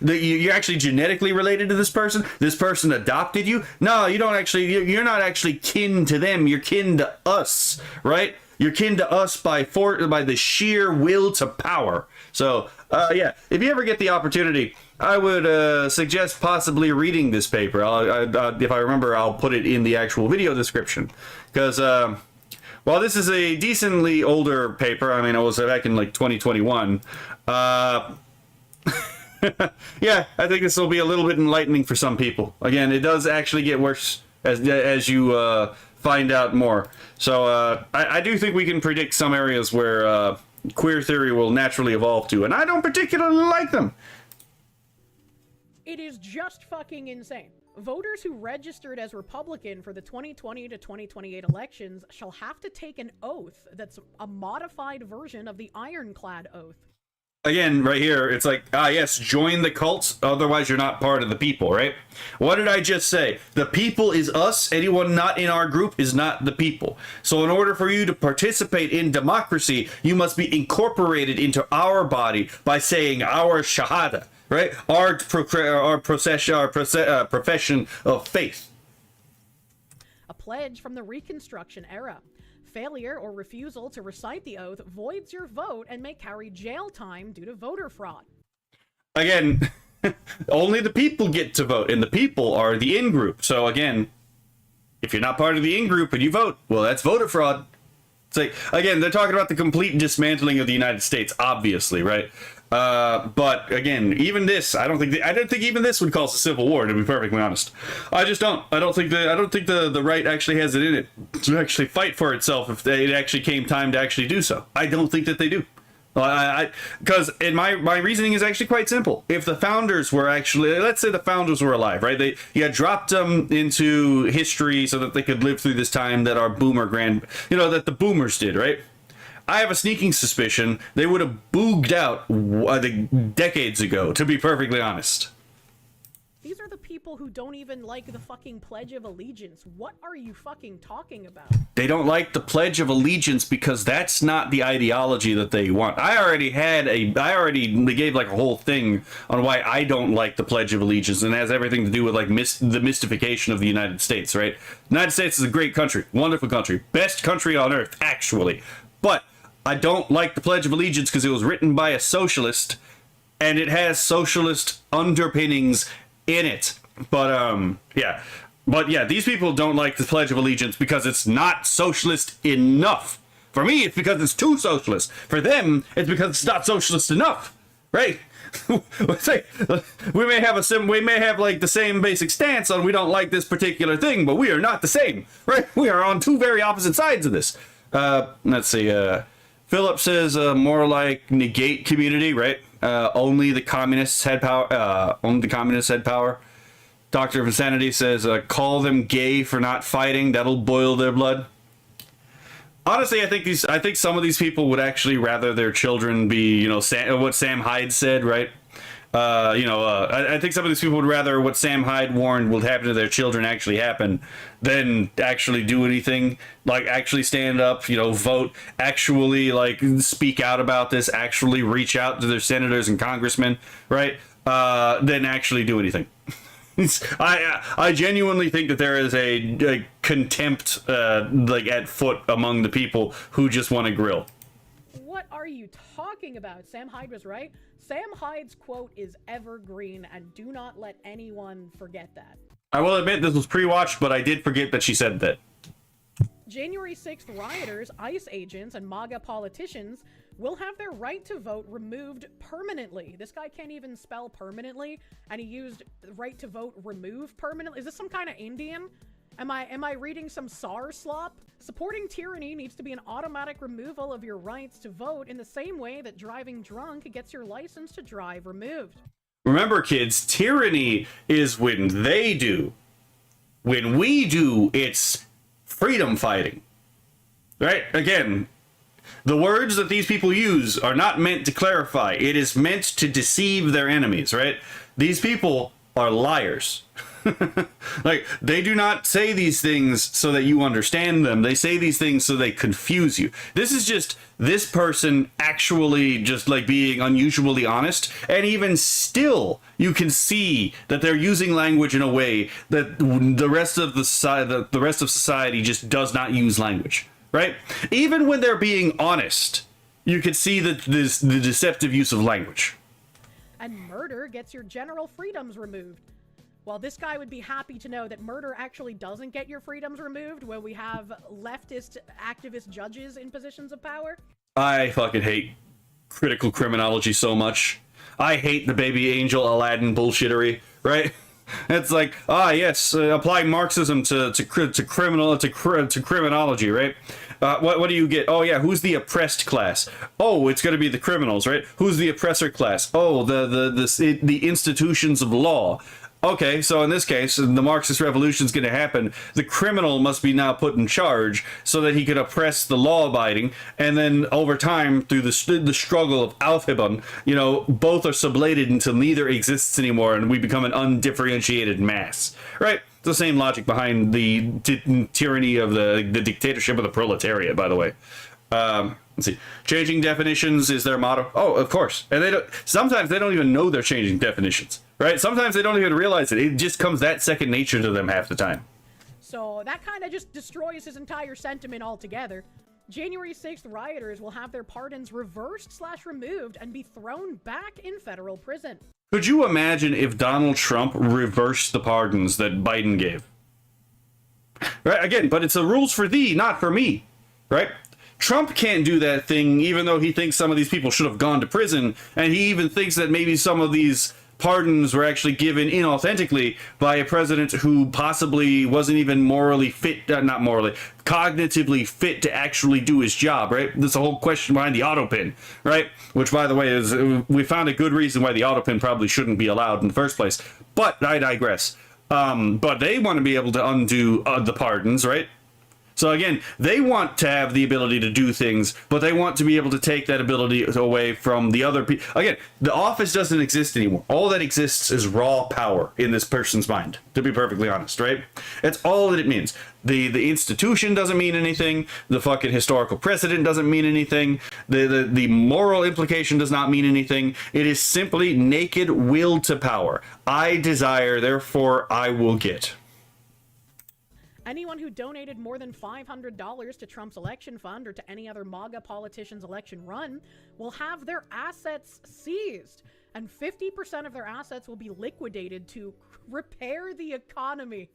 You're actually genetically related to this person. This person adopted you. No, you don't actually, you're not actually kin to them. You're kin to us, right? You're kin to us by the sheer will to power. So, yeah, if you ever get the opportunity, I would suggest possibly reading this paper. If I remember, I'll put it in the actual video description. Because while this is a decently older paper, I mean, it was back in like 2021. Yeah, I think this will be a little bit enlightening for some people. Again, it does actually get worse as you find out more. So I do think we can predict some areas where queer theory will naturally evolve to, and I don't particularly like them. It is just fucking insane. Voters who registered as Republican for the 2020 to 2028 elections shall have to take an oath that's a modified version of the ironclad oath. Again, right here, it's like, yes, join the cults, otherwise you're not part of the people, right? What did I just say? The people is us. Anyone not in our group is not the people. So in order for you to participate in democracy, you must be incorporated into our body by saying our shahada, right? Our profession of faith. A pledge from the Reconstruction era. Failure or refusal to recite the oath voids your vote and may carry jail time due to voter fraud. Again, only the people get to vote, and the people are the in-group. So again, if you're not part of the in-group and you vote, well, that's voter fraud. It's like, again, they're talking about the complete dismantling of the United States, obviously, right? But again, even this, I don't think even this would cause a civil war, to be perfectly honest. I just don't. I don't think the right actually has it in it to actually fight for itself if it actually came time to actually do so. I don't think that they do. Because my reasoning is actually quite simple. If the founders were actually, let's say the founders were alive, right? You had dropped them into history so that they could live through this time that our that the boomers did, right? I have a sneaking suspicion they would have booged out decades ago, to be perfectly honest. These are the people who don't even like the fucking Pledge of Allegiance. What are you fucking talking about? They don't like the Pledge of Allegiance because that's not the ideology that they want. I already gave like a whole thing on why I don't like the Pledge of Allegiance, and it has everything to do with like the mystification of the United States, right? The United States is a great country, wonderful country, best country on earth, actually. But I don't like the Pledge of Allegiance because it was written by a socialist, and it has socialist underpinnings in it. But yeah, these people don't like the Pledge of Allegiance because it's not socialist enough. For me, it's because it's too socialist. For them, it's because it's not socialist enough, right? we may have like the same basic stance on we don't like this particular thing, but we are not the same, right? We are on two very opposite sides of this. Let's see. Philip says more like negate community, right? Only the communists had power. Only the communists had power. Doctor of Insanity says call them gay for not fighting. That'll boil their blood. Honestly, I think some of these people would actually rather their children be, what Sam Hyde said, right? I think some of these people would rather what Sam Hyde warned will happen to their children actually happen than actually do anything, like actually stand up, vote, actually like speak out about this, actually reach out to their senators and congressmen, right? Than actually do anything. I genuinely think that there is a contempt at foot among the people who just want to grill. What are you talking about? Sam Hyde was right. Sam Hyde's quote is evergreen, and do not let anyone forget that. I will admit this was pre-watched, but I did forget that she said that. January 6th rioters, ICE agents, and MAGA politicians will have their right to vote removed permanently. This guy can't even spell permanently, and he used right to vote remove permanently. Is this some kind of Indian? Am I reading some SAR slop? Supporting tyranny needs to be an automatic removal of your rights to vote in the same way that driving drunk gets your license to drive removed. Remember, kids, tyranny is when they do. When we do, it's freedom fighting. Right? Again, the words that these people use are not meant to clarify. It is meant to deceive their enemies, right? These people are liars. Like, they do not say these things so that you understand them. They say these things so they confuse you. This is just this person actually just like being unusually honest, and even still you can see that they're using language in a way that the rest of society just does not use language, right? Even when they're being honest, you can see the deceptive use of language. And murder gets your general freedoms removed. Well, this guy would be happy to know that murder actually doesn't get your freedoms removed when we have leftist activist judges in positions of power. I fucking hate critical criminology so much. I hate the baby angel Aladdin bullshittery, right? It's like, yes, apply Marxism to criminology, right? What do you get? Oh yeah, who's the oppressed class? Oh, it's going to be the criminals, right? Who's the oppressor class? Oh, the institutions of law. Okay, so in this case, the Marxist revolution is going to happen. The criminal must be now put in charge so that he could oppress the law-abiding, and then over time, through the struggle of Aufhebung, both are sublated until neither exists anymore, and we become an undifferentiated mass. Right? It's the same logic behind the tyranny of the dictatorship of the proletariat, by the way. Let's see. Changing definitions is their motto. Oh, of course. And sometimes they don't even know they're changing definitions, right? Sometimes they don't even realize it. It just comes that second nature to them half the time. So that kind of just destroys his entire sentiment altogether. January 6th rioters will have their pardons reversed/removed and be thrown back in federal prison. Could you imagine if Donald Trump reversed the pardons that Biden gave? Right? Again, but it's the rules for thee, not for me, right? Trump can't do that thing, even though he thinks some of these people should have gone to prison, and he even thinks that maybe some of these pardons were actually given inauthentically by a president who possibly wasn't even morally fit, not morally, cognitively fit to actually do his job, right? There's a whole question behind the autopin, right? Which, by the way, is we found a good reason why the autopin probably shouldn't be allowed in the first place. But I digress. But they want to be able to undo the pardons, right? So again, they want to have the ability to do things, but they want to be able to take that ability away from the other people. Again, the office doesn't exist anymore. All that exists is raw power in this person's mind, to be perfectly honest, right? That's all that it means. The institution doesn't mean anything. The fucking historical precedent doesn't mean anything. The moral implication does not mean anything. It is simply naked will to power. I desire, therefore I will get. Anyone who donated more than $500 to Trump's election fund or to any other MAGA politician's election run will have their assets seized, and 50% of their assets will be liquidated to repair the economy.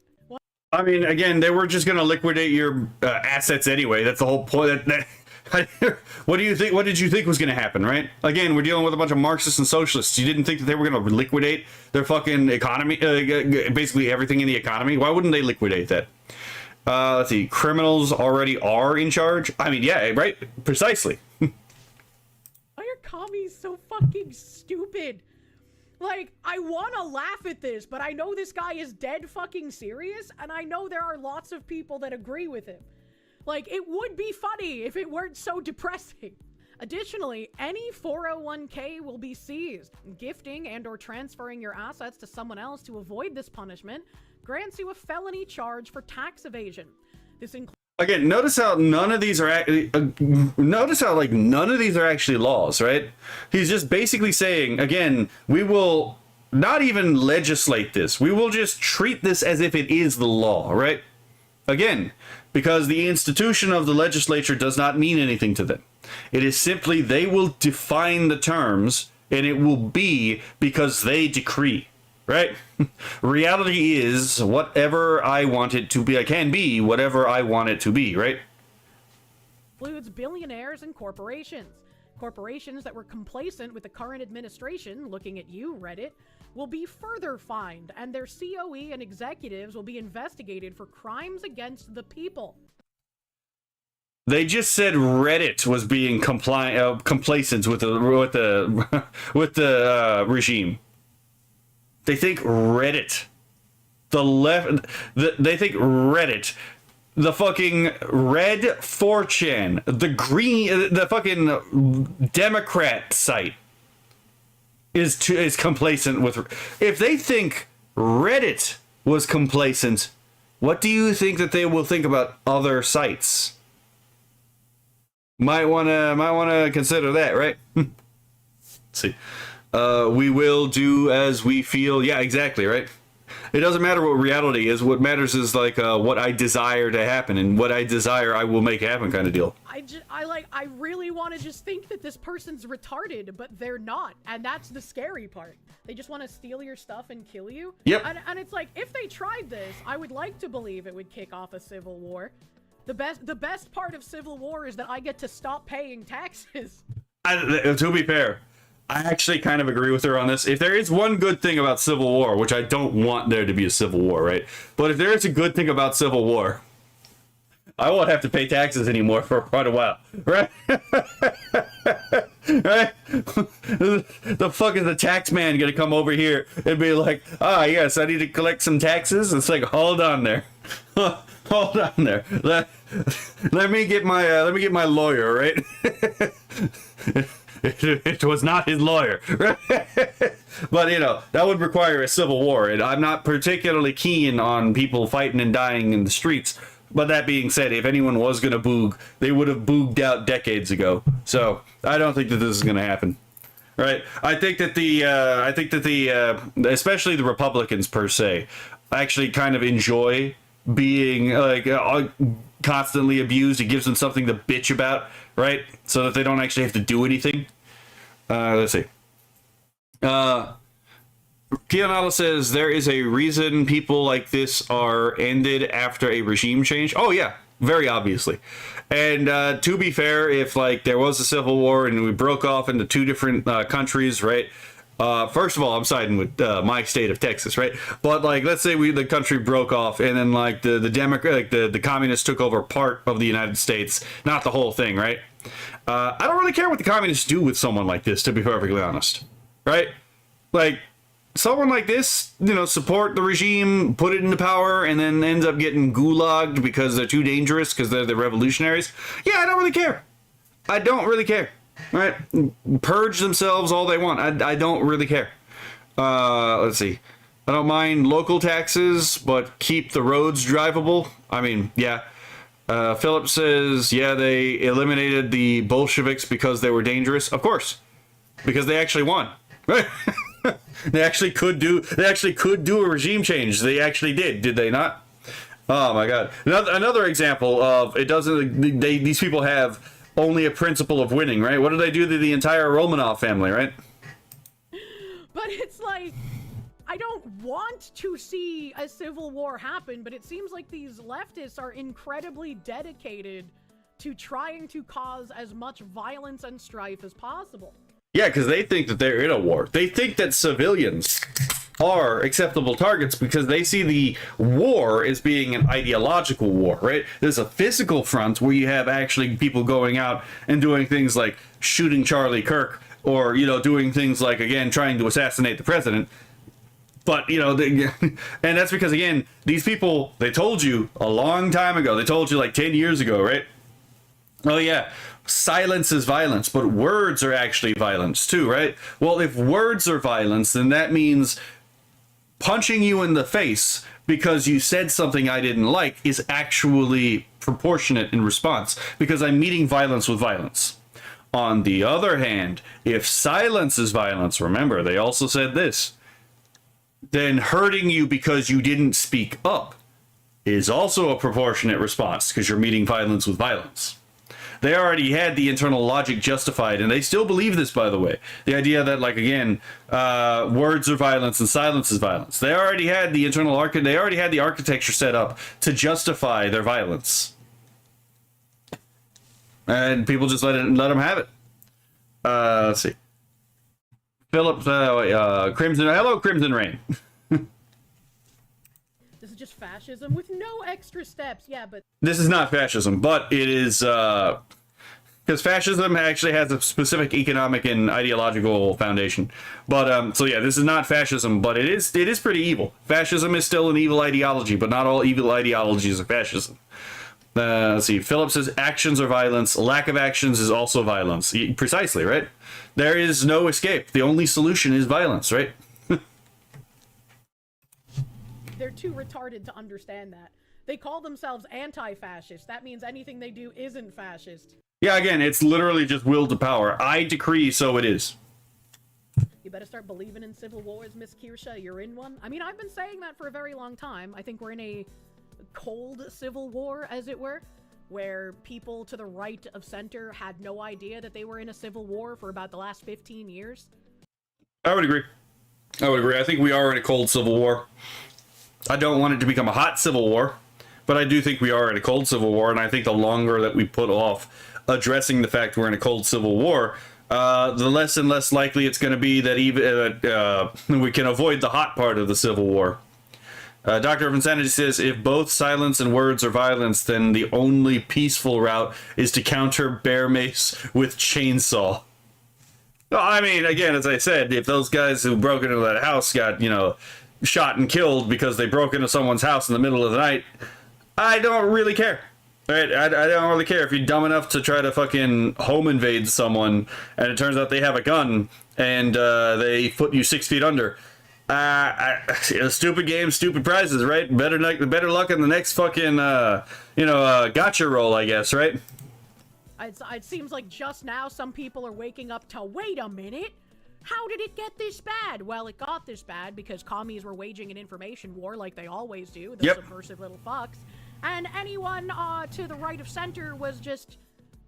I mean, again, they were just going to liquidate your assets anyway. That's the whole point. What do you think? What did you think was going to happen, right? Again, we're dealing with a bunch of Marxists and socialists. You didn't think that they were going to liquidate their fucking economy, basically everything in the economy? Why wouldn't they liquidate that? Let's see. Criminals already are in charge? I mean, yeah, right? Precisely. Why are commies so fucking stupid? Like, I want to laugh at this, but I know this guy is dead fucking serious, and I know there are lots of people that agree with him. Like, it would be funny if it weren't so depressing. Additionally, any 401k will be seized. Gifting and or transferring your assets to someone else to avoid this punishment grants you a felony charge for tax evasion. This includes Again, notice how none of these are actually, none of these are actually laws, right? He's just basically saying, again, we will not even legislate this. We will just treat this as if it is the law, right? Again, because the institution of the legislature does not mean anything to them. It is simply they will define the terms, and it will be because they decree. Right? Reality is whatever I want it to be. I can be whatever I want it to be, right? includes billionaires and corporations. Corporations that were complacent with the current administration, looking at you, Reddit, will be further fined, and their COE and executives will be investigated for crimes against the people. They just said Reddit was being complacent with the regime. They think Reddit, they think Reddit, the fucking red 4chan, the fucking Democrat site is complacent with. If they think Reddit was complacent, what do you think that they will think about other sites? Might wanna consider that, right? Let's see. We will do as we feel. Yeah, exactly, right? It doesn't matter what reality is. What matters is like what I desire to happen, and what I desire I will make happen kind of deal. I really want to just think that this person's retarded, but they're not, and that's the scary part. They just want to steal your stuff and kill you. Yep. And it's like, if they tried this, I would like to believe it would kick off a civil war. The best part of civil war is that I get to stop paying taxes. To be fair, I actually kind of agree with her on this. If there is one good thing about Civil War, which I don't want there to be a Civil War, right? But if there is a good thing about Civil War, I won't have to pay taxes anymore for quite a while, right? Right? The fuck is the tax man gonna come over here and be like, yes, I need to collect some taxes? It's like, hold on there. Hold on there. Let me get my lawyer, right? It was not his lawyer, right? But that would require a civil war, and I'm not particularly keen on people fighting and dying in the streets. But that being said, if anyone was gonna boog, they would have booged out decades ago. So I don't think that this is gonna happen, right? I think that especially the Republicans per se, actually kind of enjoy being constantly abused. It gives them something to bitch about, right? So that they don't actually have to do anything. Let's see. Kionala says there is a reason people like this are ended after a regime change. Oh yeah, very obviously. And to be fair, if there was a civil war and we broke off into two different countries, right? First of all, I'm siding with my state of Texas, right? But let's say the country broke off, and then the Democrat, the communists took over part of the United States, not the whole thing, right? I don't really care what the communists do with someone like this, to be perfectly honest, right? Someone like this, support the regime, put it into power, and then ends up getting gulagged because they're too dangerous because they're the revolutionaries. Yeah, I don't really care. I don't really care. Right? Purge themselves all they want. I don't really care. Let's see. I don't mind local taxes, but keep the roads drivable. I mean, yeah. Philip says, yeah, they eliminated the Bolsheviks because they were dangerous. Of course. Because they actually won. Right? They actually could do a regime change. They actually did they not? Oh my god. Another example of these people have only a principle of winning, right? What did they do to the entire Romanov family, right? But it's I don't want to see a civil war happen, but it seems like these leftists are incredibly dedicated to trying to cause as much violence and strife as possible. Yeah, because they think that they're in a war. They think that civilians are acceptable targets because they see the war as being an ideological war, right? There's a physical front where you have actually people going out and doing things like shooting Charlie Kirk or, doing things like, again, trying to assassinate the president. But, and that's because, again, these people, they told you a long time ago, they told you 10 years ago, right? Oh yeah, silence is violence, but words are actually violence too, right? Well, if words are violence, then that means punching you in the face because you said something I didn't like is actually proportionate in response, because I'm meeting violence with violence. On the other hand, if silence is violence, remember, they also said this, then hurting you because you didn't speak up is also a proportionate response, because you're meeting violence with violence. They already had the internal logic justified, and they still believe this, by the way. The idea that, like, again, words are violence and silence is violence. They already had the they already had the architecture set up to justify their violence. And people just let them have it. Let's see. Philip, Crimson, hello, Crimson Rain. This is just fascism with no extra steps. Yeah, but This is not fascism, but it is, because fascism actually has a specific economic and ideological foundation. But, so yeah, this is not fascism, but it is pretty evil. Fascism is still an evil ideology, but not all evil ideologies are fascism. Let's see. Philip says actions are violence. Lack of actions is also violence. Precisely, right? There is no escape. The only solution is violence, right? they're too retarded to understand that. They call themselves anti-fascist. That means anything they do isn't fascist. Yeah, again, it's literally just will to power. I decree, so it is. You better start believing in civil wars, Miss Kirsha. You're in one. I mean, I've been saying that for a very long time. I think we're in a cold civil war, as it were, where people to the right of center had no idea that they were in a civil war for about the last 15 years. I would agree. I think we are in a cold civil war. I don't want it to become a hot civil war, but I do think we are in a cold civil war, and I think the longer that we put off addressing the fact we're in a cold civil war, the less and less likely it's going to be that even we can avoid the hot part of the civil war. Dr. of Insanity says, if both silence and words are violence, then the only peaceful route is to counter bear mace with chainsaw. I mean, again, as I said, if those guys who broke into that house got, shot and killed because they broke into someone's house in the middle of the night, I don't really care. Right? I don't really care if you're dumb enough to try to fucking home invade someone and it turns out they have a gun and they put you 6 feet under. Stupid game, stupid prizes, right? Better luck in the next fucking, gotcha roll, I guess, right? It seems like just now some people are waking up to, wait a minute, how did it get this bad? Well, it got this bad because commies were waging an information war like they always do, the subversive little fucks, and anyone to the right of center was just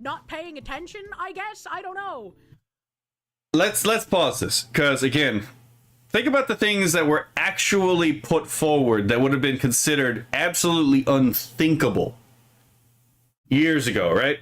not paying attention, I guess? I don't know. Let's pause this, because again, think about the things that were actually put forward that would have been considered absolutely unthinkable years ago, right?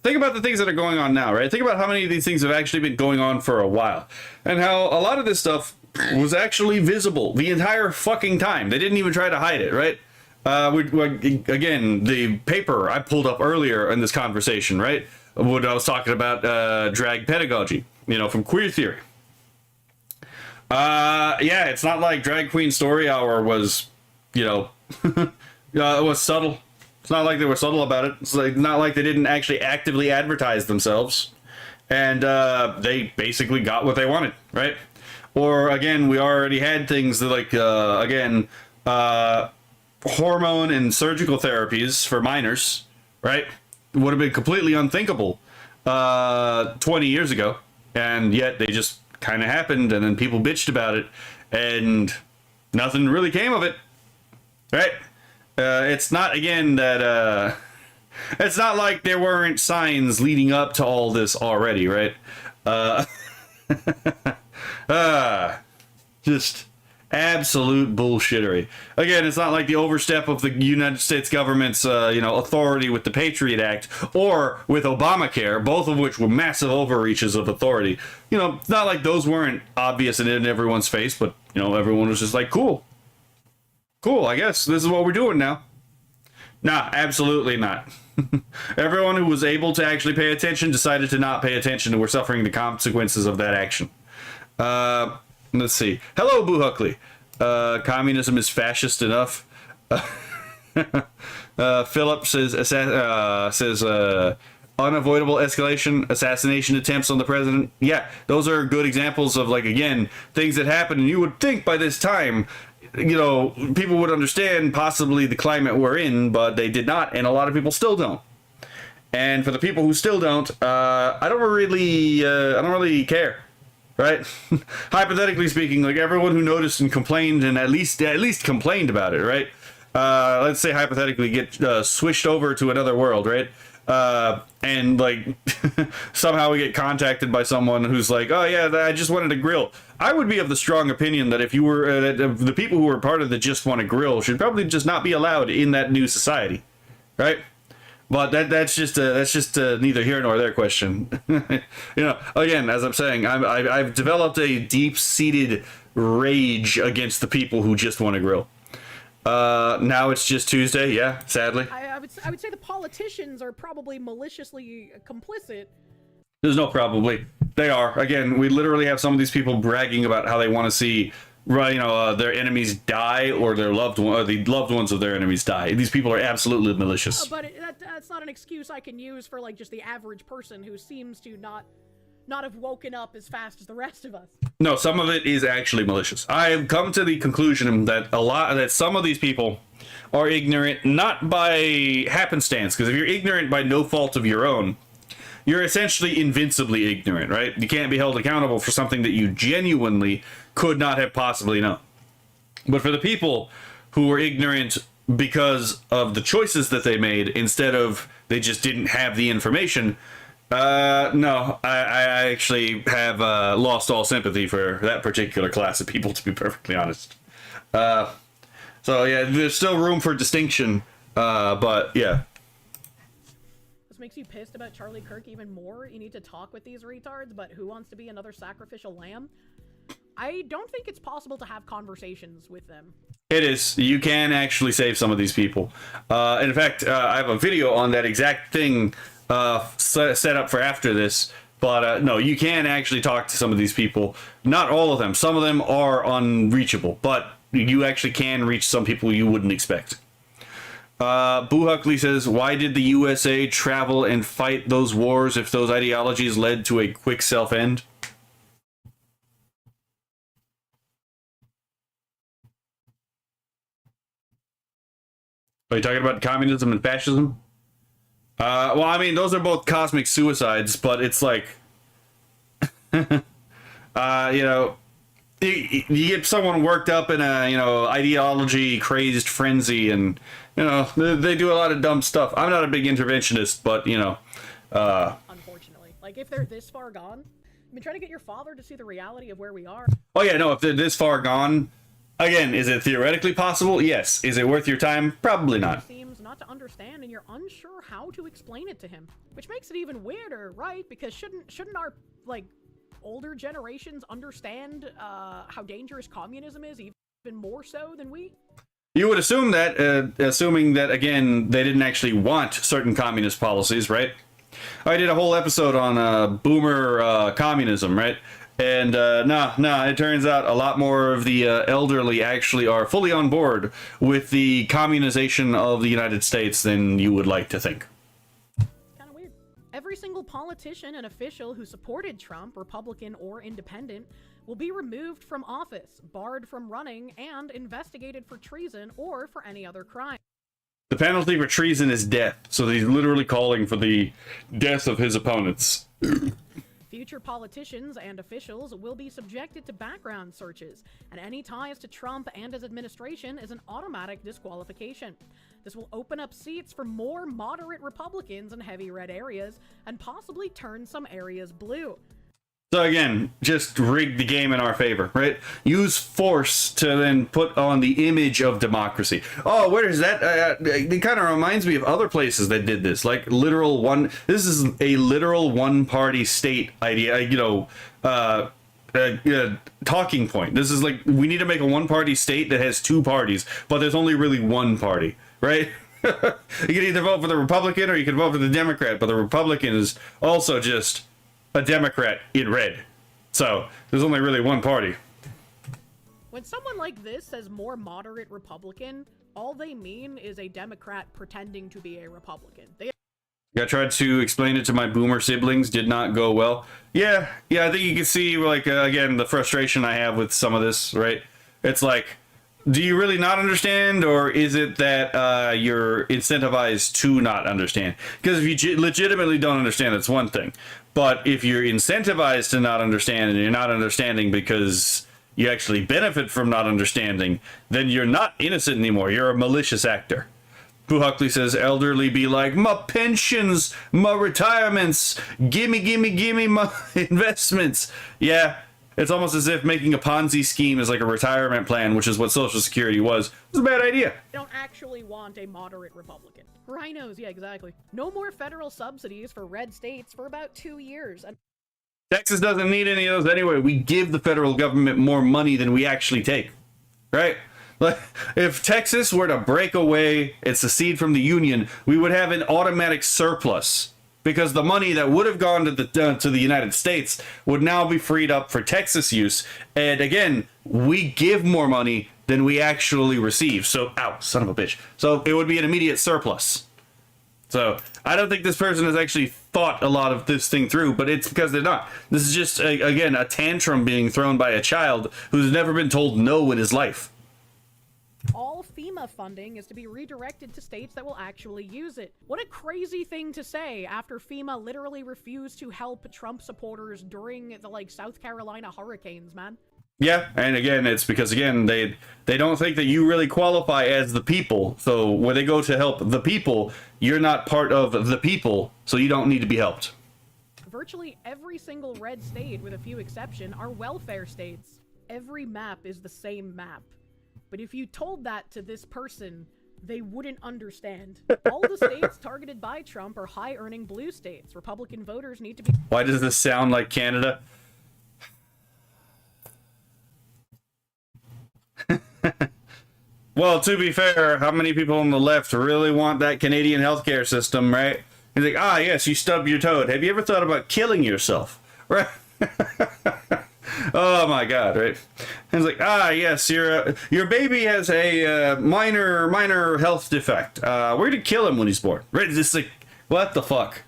Think about the things that are going on now, right? Think about how many of these things have actually been going on for a while. And how a lot of this stuff was actually visible the entire fucking time. They didn't even try to hide it, right? Again, the paper I pulled up earlier in this conversation, right? When I was talking about drag pedagogy, from Queer Theory. Yeah, it's not like Drag Queen Story Hour was, it was subtle. It's not like they were subtle about it. It's not like they didn't actually actively advertise themselves. And they basically got what they wanted, right? Or, again, we already had things that, like, hormone and surgical therapies for minors, right? Would have been completely unthinkable 20 years ago. And yet they just kind of happened, and then people bitched about it, and nothing really came of it, right? It's not, again, that, it's not like there weren't signs leading up to all this already, right? Just absolute bullshittery. Again, it's not like the overstep of the United States government's, authority with the Patriot Act or with Obamacare, both of which were massive overreaches of authority. It's not like those weren't obvious and in everyone's face, but, everyone was just like, cool, I guess this is what we're doing now. Nah, absolutely not. Everyone who was able to actually pay attention decided to not pay attention and were suffering the consequences of that action. Let's see. Hello, Boo Huckley. Communism is fascist enough. Philip says unavoidable escalation, assassination attempts on the president. Yeah, those are good examples of, like, again, things that happen, and you would think by this time, you know, people would understand possibly the climate we're in, but they did not, and a lot of people still don't. And for the people who still don't, I don't really care, right? Hypothetically speaking, like, everyone who noticed and complained and at least complained about it, right? Let's say hypothetically get swished over to another world, right? And like somehow we get contacted by someone who's like, oh yeah, I just wanted to grill. I would be of the strong opinion that if you were the people who were part of the just want to grill should probably just not be allowed in that new society, right? But that's just neither here nor there question. You know, again, as I'm saying, I've developed a deep-seated rage against the people who just want to grill. Now it's just Tuesday, yeah, sadly. I would say the politicians are probably maliciously complicit. There's no probably. They are. Again, we literally have some of these people bragging about how they want to see, you know, their enemies die, or their the loved ones of their enemies die. These people are absolutely malicious. But that's not an excuse I can use for, like, just the average person who seems to not have woken up as fast as the rest of us. No, some of it is actually malicious. I have come to the conclusion that some of these people are ignorant, not by happenstance, because if you're ignorant by no fault of your own, you're essentially invincibly ignorant, right? You can't be held accountable for something that you genuinely could not have possibly known. But for the people who were ignorant because of the choices that they made, instead of they just didn't have the information, no, I actually have lost all sympathy for that particular class of people, to be perfectly honest. So yeah, there's still room for distinction, but yeah. This makes you pissed about Charlie Kirk even more? You need to talk with these retards, but who wants to be another sacrificial lamb? I don't think it's possible to have conversations with them. It is. You can actually save some of these people. In fact, I have a video on that exact thing set up for after this, but no, you can actually talk to some of these people. Not all of them. Some of them are unreachable, but you actually can reach some people you wouldn't expect. Boo Huckley says, why did the USA travel and fight those wars if those ideologies led to a quick self-end? Are you talking about communism and fascism? Well, I mean, those are both cosmic suicides, but it's like, you know, you get someone worked up in a, you know, ideology crazed frenzy, and, you know, they do a lot of dumb stuff. I'm not a big interventionist, but, you know, unfortunately, like, if they're this far gone, I mean, try to get your father to see the reality of where we are. Oh yeah, no, if they're this far gone, again, is it theoretically possible? Yes. Is it worth your time? Probably not. Seems not to understand, and you're unsure how to explain it to him, which makes it even weirder, right? Because shouldn't our, like, older generations understand how dangerous communism is even more so than we? You would assume that, assuming that, again, they didn't actually want certain communist policies, right? I did a whole episode on boomer communism, right? And no, it turns out a lot more of the elderly actually are fully on board with the communization of the United States than you would like to think. Kind of weird. Every single politician and official who supported Trump, Republican or independent, will be removed from office, barred from running, and investigated for treason or for any other crime. The penalty for treason is death, so he's literally calling for the death of his opponents. Future politicians and officials will be subjected to background searches, and any ties to Trump and his administration is an automatic disqualification. This will open up seats for more moderate Republicans in heavy red areas, and possibly turn some areas blue. So again, just rig the game in our favor, right? Use force to then put on the image of democracy. Oh, where is that? It kind of reminds me of other places that did this, like literal one. This is a literal one-party state idea, you know, talking point. This is like, we need to make a one-party state that has two parties, but there's only really one party, right? You can either vote for the Republican or you can vote for the Democrat, but the Republican is also just a Democrat in red. So there's only really one party. When someone like this says more moderate Republican, all they mean is a Democrat pretending to be a Republican. I tried to explain it to my boomer siblings, did not go well. Yeah, I think you can see, like, again, the frustration I have with some of this, right? It's like, do you really not understand, or is it that you're incentivized to not understand? Because if you legitimately don't understand, it's one thing. But if you're incentivized to not understand, and you're not understanding because you actually benefit from not understanding, then you're not innocent anymore. You're a malicious actor. Boo Huckley says, elderly be like, my pensions, my retirements, gimme my investments. Yeah, it's almost as if making a Ponzi scheme is like a retirement plan, which is what Social Security was. It's a bad idea. They don't actually want a moderate Republican. Rhinos, yeah, exactly. No more federal subsidies for red states for about 2 years. And Texas doesn't need any of those anyway. We give the federal government more money than we actually take, right? Like, if Texas were to break away and secede from the Union, we would have an automatic surplus because the money that would have gone to the United States would now be freed up for Texas use. And again, we give more money than we actually receive. So, ow, son of a bitch. So it would be an immediate surplus. So I don't think this person has actually thought a lot of this thing through, but it's because they're not. This is just, again, a tantrum being thrown by a child who's never been told no in his life. all FEMA funding is to be redirected to states that will actually use it. What a crazy thing to say after FEMA literally refused to help Trump supporters during the, like, South Carolina hurricanes, man. Yeah, and again, it's because, again, they don't think that you really qualify as the people. So when they go to help the people, you're not part of the people, so you don't need to be helped. Virtually every single red state, with a few exceptions, are welfare states. Every map is the same map. But if you told that to this person, they wouldn't understand. All the states targeted by Trump are high-earning blue states. Republican voters need to be... Why does this sound like Canada? Well, to be fair, how many people on the left really want that Canadian healthcare system, right? He's like, ah, yes, you stubbed your toe. Have you ever thought about killing yourself? Right? Oh my God, right? And it's like, ah, yes, your baby has a minor health defect. We're gonna kill him when he's born. Right? It's just like, what the fuck?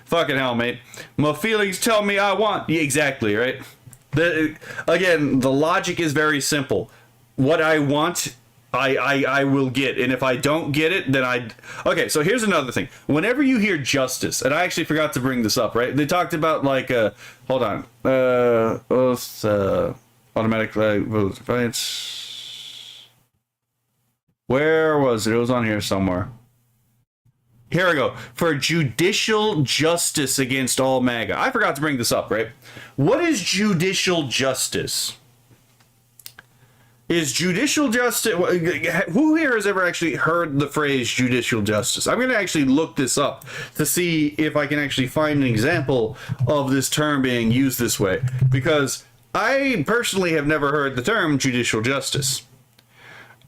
Fucking hell, mate. My feelings tell me I want. Yeah, exactly, right? Again, the logic is very simple. What I want, I will get, and if I don't get it, then okay, so here's another thing. Whenever you hear justice, and I actually forgot to bring this up, right? They talked about, like, hold on. Automatic votes. Where was it? It was on here somewhere. Here we go. For judicial justice against all MAGA. I forgot to bring this up, right? What is judicial justice? Is judicial justice... Who here has ever actually heard the phrase judicial justice? I'm going to actually look this up to see if I can actually find an example of this term being used this way. Because I personally have never heard the term judicial justice.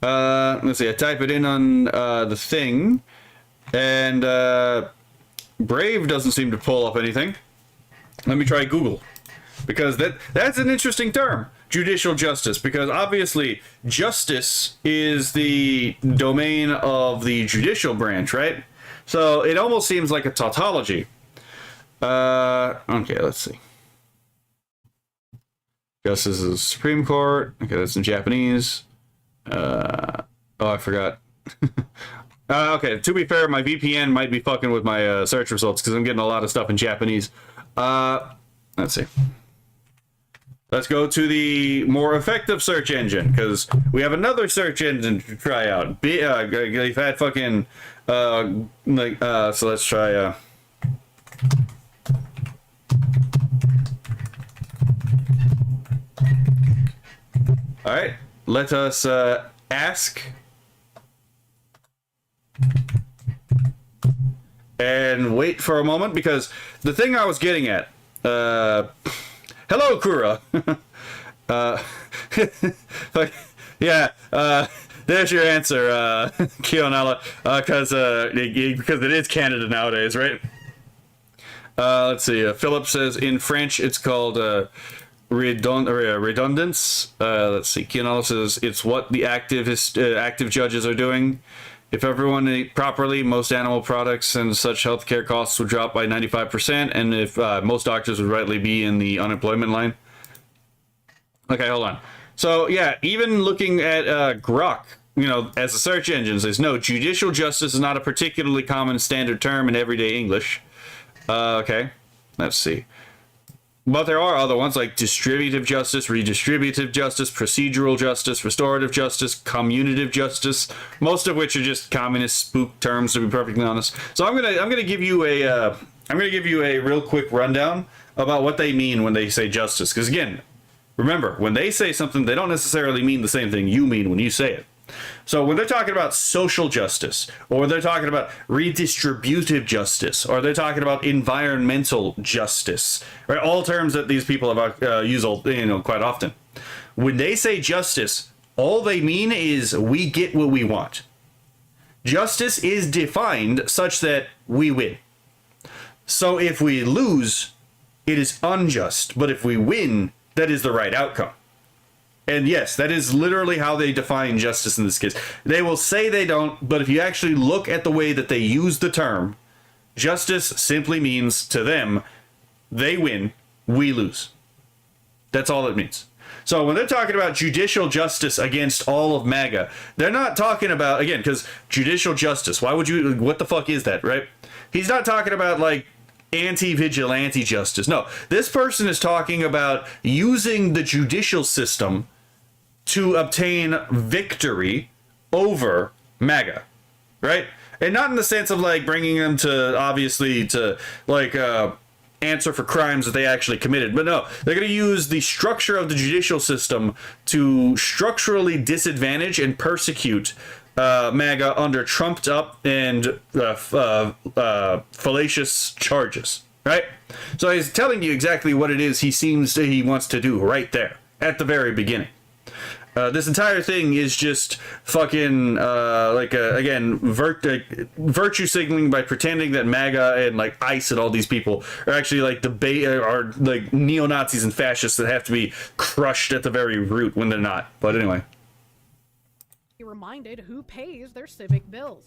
Let's see. I type it in on the thing. And Brave doesn't seem to pull up anything. Let me try Google. Because that's an interesting term. Judicial justice, because obviously justice is the domain of the judicial branch, right? So it almost seems like a tautology. Okay, let's see. Justice is Supreme Court. Okay, that's in Japanese. Oh, I forgot. Okay, to be fair, my VPN might be fucking with my search results because I'm getting a lot of stuff in Japanese. Let's see. Let's go to the more effective search engine, because we have another search engine to try out. They've had fucking, so let's try, Alright, let us, ask. And wait for a moment, because the thing I was getting at, hello, Kura. Yeah, there's your answer, Kionala, because it is Canada nowadays, right? Let's see, Philip says in French it's called redundance. Let's see, Kionala says it's what the active judges are doing. If everyone ate properly, most animal products and such healthcare costs would drop by 95%, and if most doctors would rightly be in the unemployment line. Okay, hold on. So, yeah, even looking at Grok, you know, as a search engine, says, no, judicial justice is not a particularly common standard term in everyday English. Okay, let's see. But there are other ones like distributive justice, redistributive justice, procedural justice, restorative justice, commutative justice, most of which are just communist spook terms, to be perfectly honest. So I'm gonna give you a real quick rundown about what they mean when they say justice. Because again, remember, when they say something, they don't necessarily mean the same thing you mean when you say it. So when they're talking about social justice, or they're talking about redistributive justice, or they're talking about environmental justice, right? All terms that these people have used, quite often. When they say justice, all they mean is we get what we want. Justice is defined such that we win. So if we lose, it is unjust, but if we win, that is the right outcome. And yes, that is literally how they define justice in this case. They will say they don't, but if you actually look at the way that they use the term, justice simply means to them, they win, we lose. That's all it means. So when they're talking about judicial justice against all of MAGA, they're not talking about, again, because judicial justice, what the fuck is that, right? He's not talking about, like, anti-vigilante justice. No, this person is talking about using the judicial system to obtain victory over MAGA, right? And not in the sense of like bringing them to, obviously, to like answer for crimes that they actually committed, but no, they're going to use the structure of the judicial system to structurally disadvantage and persecute MAGA under trumped up and fallacious charges, right? So he's telling you exactly what it is he wants to do right there at the very beginning. This entire thing is just fucking virtue signaling by pretending that MAGA and like ICE and all these people are actually like are like neo-Nazis and fascists that have to be crushed at the very root when they're not. But anyway. Be reminded who pays their civic bills.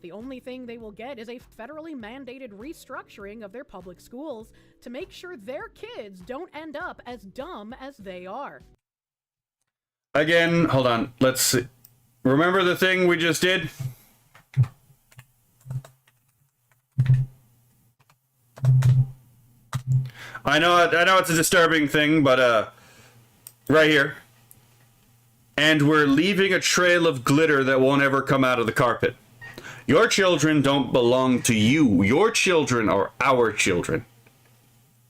The only thing they will get is a federally mandated restructuring of their public schools to make sure their kids don't end up as dumb as they are. Again, hold on. Let's see. Remember the thing we just did? I know it's a disturbing thing, but right here. And we're leaving a trail of glitter that won't ever come out of the carpet. Your children don't belong to you. Your children are our children.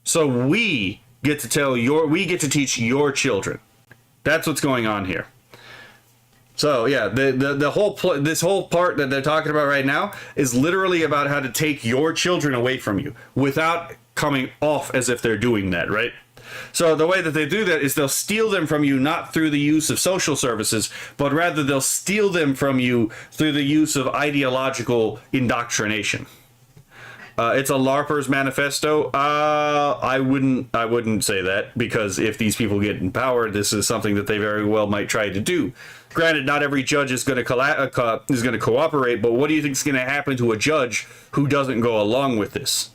So we get to teach your children. That's what's going on here. So yeah, this whole part that they're talking about right now is literally about how to take your children away from you without coming off as if they're doing that, right? So the way that they do that is they'll steal them from you not through the use of social services, but rather they'll steal them from you through the use of ideological indoctrination. It's a LARPer's manifesto. I wouldn't say that, because if these people get in power, this is something that they very well might try to do. Granted, not every judge is going to cooperate, but what do you think is going to happen to a judge who doesn't go along with this?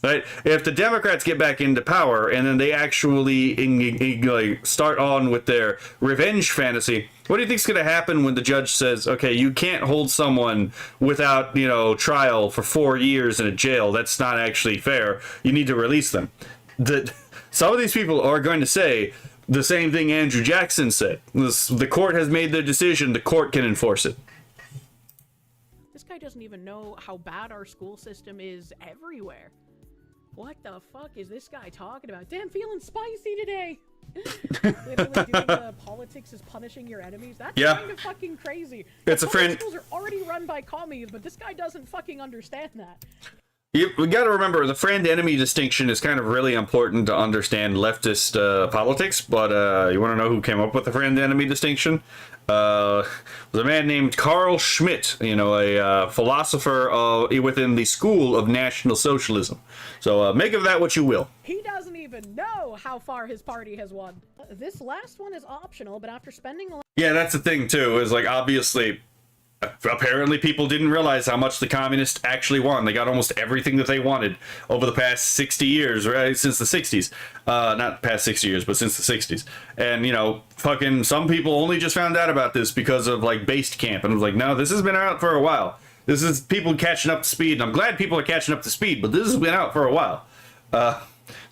Right? If the Democrats get back into power and then they actually start on with their revenge fantasy, what do you think is going to happen when the judge says, okay, you can't hold someone without, trial for 4 years in a jail? That's not actually fair. You need to release them. Some of these people are going to say the same thing Andrew Jackson said. The court has made their decision. The court can enforce it. This guy doesn't even know how bad our school system is everywhere. What the fuck is this guy talking about? Damn, feeling spicy today. Literally doing politics is punishing your enemies. That's kind of fucking crazy. It's a friend. Schools are already run by commies, but this guy doesn't fucking understand that. We got to remember, the friend-enemy distinction is kind of really important to understand leftist politics, but you want to know who came up with the friend-enemy distinction? Was a man named Carl Schmitt, a philosopher within the school of National Socialism. So make of that what you will. He doesn't even know how far his party has won. This last one is optional, but after spending a Yeah, that's the thing, too, is, like, obviously, apparently people didn't realize how much the communists actually won. They got almost everything that they wanted over the past 60 years, right? Since the 60s. Not past 60 years, but since the 60s. And, you know, fucking some people only just found out about this because of, like, Based Camp. And it was like, no, this has been out for a while. This is people catching up to speed. And I'm glad people are catching up to speed, but this has been out for a while.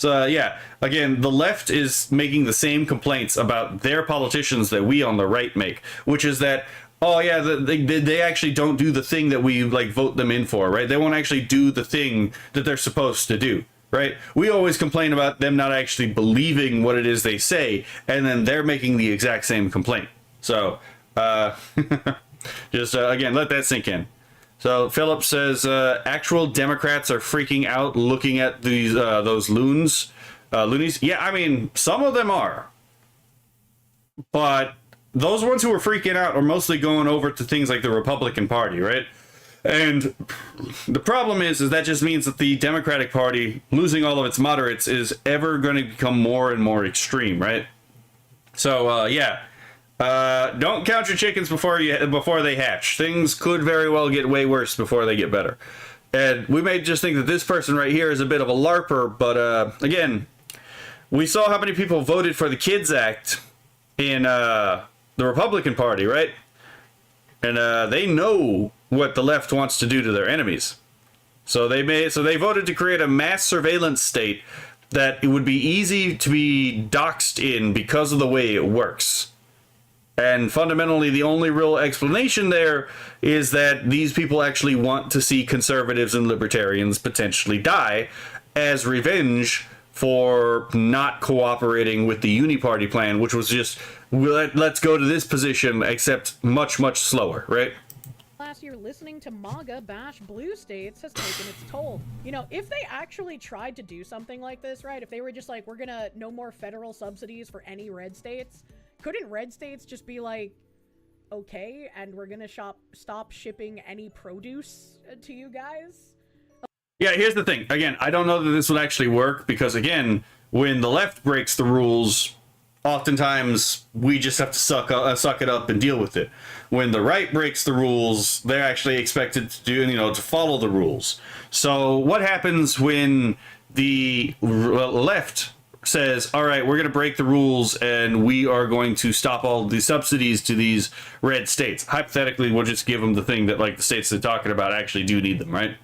Yeah, again, the left is making the same complaints about their politicians that we on the right make, which is that, oh yeah, they actually don't do the thing that we like vote them in for, right? They won't actually do the thing that they're supposed to do, right? We always complain about them not actually believing what it is they say, and then they're making the exact same complaint. So, just again, let that sink in. So Philip says actual Democrats are freaking out looking at these those loonies. Yeah, I mean, some of them are, but those ones who are freaking out are mostly going over to things like the Republican Party, right? And the problem is that just means that the Democratic Party losing all of its moderates is ever going to become more and more extreme, right? So yeah. Don't count your chickens before they hatch. Things could very well get way worse before they get better. And we may just think that this person right here is a bit of a LARPer, but again, we saw how many people voted for the Kids Act in the Republican Party, right? And they know what the left wants to do to their enemies. So they voted to create a mass surveillance state that it would be easy to be doxxed in because of the way it works. And fundamentally, the only real explanation there is that these people actually want to see conservatives and libertarians potentially die as revenge for not cooperating with the Uniparty plan, which was just, let's go to this position, except much, much slower, right? Last year, listening to MAGA bash blue states has taken its toll. You know, if they actually tried to do something like this, right, if they were just like, we're gonna no more federal subsidies for any red states, couldn't red states just be like, okay, and we're gonna stop shipping any produce to you guys? Yeah, here's the thing. Again, I don't know that this would actually work because, again, when the left breaks the rules, oftentimes we just have to suck it up and deal with it. When the right breaks the rules, they're actually expected to do, to follow the rules. So what happens when the left says, all right, we're going to break the rules and we are going to stop all the subsidies to these red states? Hypothetically, we'll just give them the thing that, like, the states they're talking about actually do need them, right?